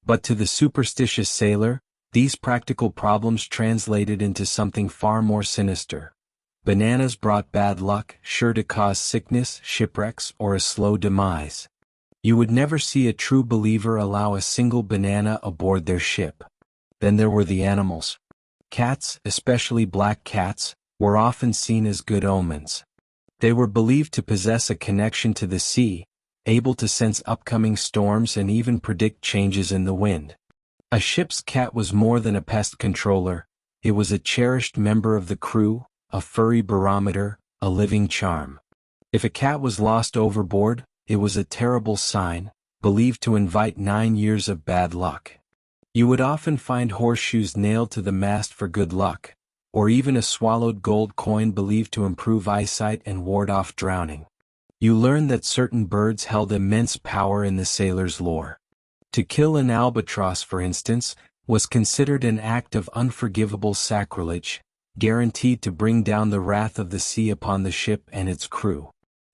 But to the superstitious sailor, these practical problems translated into something far more sinister. Bananas brought bad luck, sure to cause sickness, shipwrecks, or a slow demise. You would never see a true believer allow a single banana aboard their ship. Then there were the animals. Cats, especially black cats, were often seen as good omens. They were believed to possess a connection to the sea, able to sense upcoming storms and even predict changes in the wind. A ship's cat was more than a pest controller, it was a cherished member of the crew, a furry barometer, a living charm. If a cat was lost overboard, it was a terrible sign, believed to invite 9 years of bad luck. You would often find horseshoes nailed to the mast for good luck, or even a swallowed gold coin believed to improve eyesight and ward off drowning. You learn that certain birds held immense power in the sailor's lore. To kill an albatross, for instance, was considered an act of unforgivable sacrilege, guaranteed to bring down the wrath of the sea upon the ship and its crew.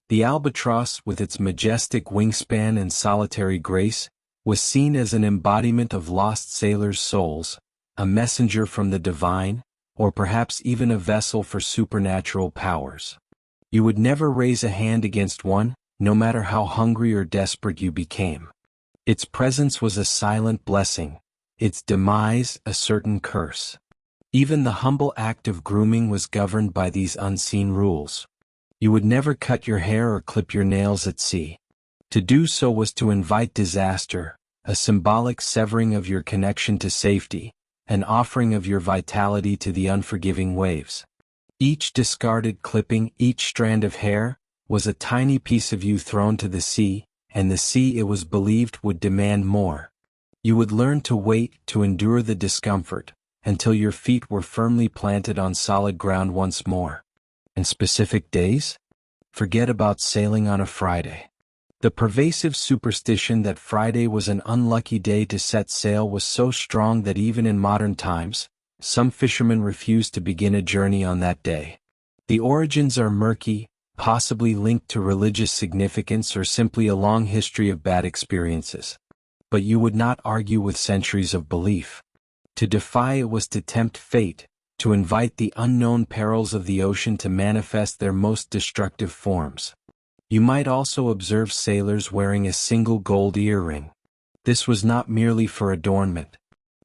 The albatross, with its majestic wingspan and solitary grace, was seen as an embodiment of lost sailors' souls, a messenger from the divine, or perhaps even a vessel for supernatural powers. You would never raise a hand against one, no matter how hungry or desperate you became. Its presence was a silent blessing, its demise a certain curse. Even the humble act of grooming was governed by these unseen rules. You would never cut your hair or clip your nails at sea. To do so was to invite disaster, a symbolic severing of your connection to safety, an offering of your vitality to the unforgiving waves. Each discarded clipping, each strand of hair, was a tiny piece of you thrown to the sea, and the sea, it was believed, would demand more. You would learn to wait, to endure the discomfort, until your feet were firmly planted on solid ground once more. And specific days? Forget about sailing on a Friday. The pervasive superstition that Friday was an unlucky day to set sail was so strong that even in modern times, some fishermen refused to begin a journey on that day. The origins are murky, possibly linked to religious significance or simply a long history of bad experiences. But you would not argue with centuries of belief. To defy it was to tempt fate, to invite the unknown perils of the ocean to manifest their most destructive forms. You might also observe sailors wearing a single gold earring. This was not merely for adornment.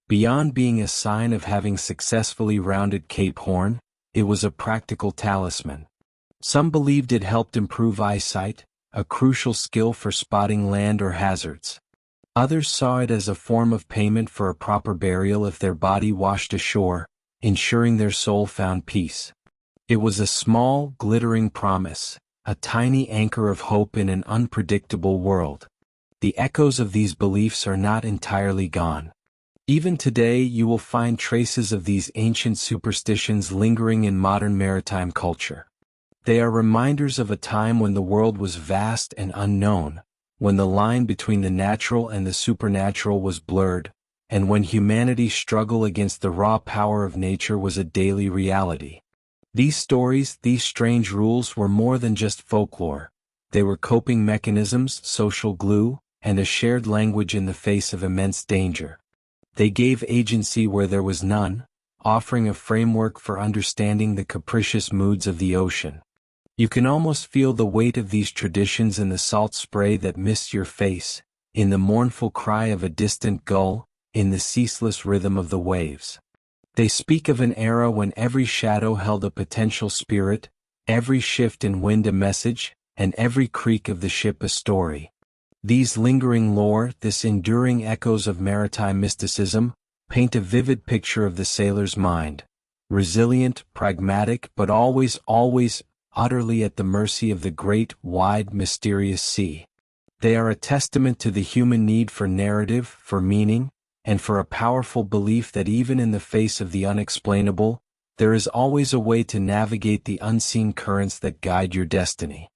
Beyond being a sign of having successfully rounded Cape Horn, it was a practical talisman. Some believed it helped improve eyesight, a crucial skill for spotting land or hazards. Others saw it as a form of payment for a proper burial if their body washed ashore, ensuring their soul found peace. It was a small, glittering promise, a tiny anchor of hope in an unpredictable world. The echoes of these beliefs are not entirely gone. Even today you will find traces of these ancient superstitions lingering in modern maritime culture. They are reminders of a time when the world was vast and unknown, when the line between the natural and the supernatural was blurred, and when humanity's struggle against the raw power of nature was a daily reality. These stories, these strange rules were more than just folklore. They were coping mechanisms, social glue, and a shared language in the face of immense danger. They gave agency where there was none, offering a framework for understanding the capricious moods of the ocean. You can almost feel the weight of these traditions in the salt spray that mists your face, in the mournful cry of a distant gull, in the ceaseless rhythm of the waves. They speak of an era when every shadow held a potential spirit, every shift in wind a message, and every creak of the ship a story. These lingering lore, this enduring echoes of maritime mysticism, paint a vivid picture of the sailor's mind. Resilient, pragmatic, but always, utterly at the mercy of the great, wide, mysterious sea. They are a testament to the human need for narrative, for meaning, and for a powerful belief that even in the face of the unexplainable, there is always a way to navigate the unseen currents that guide your destiny.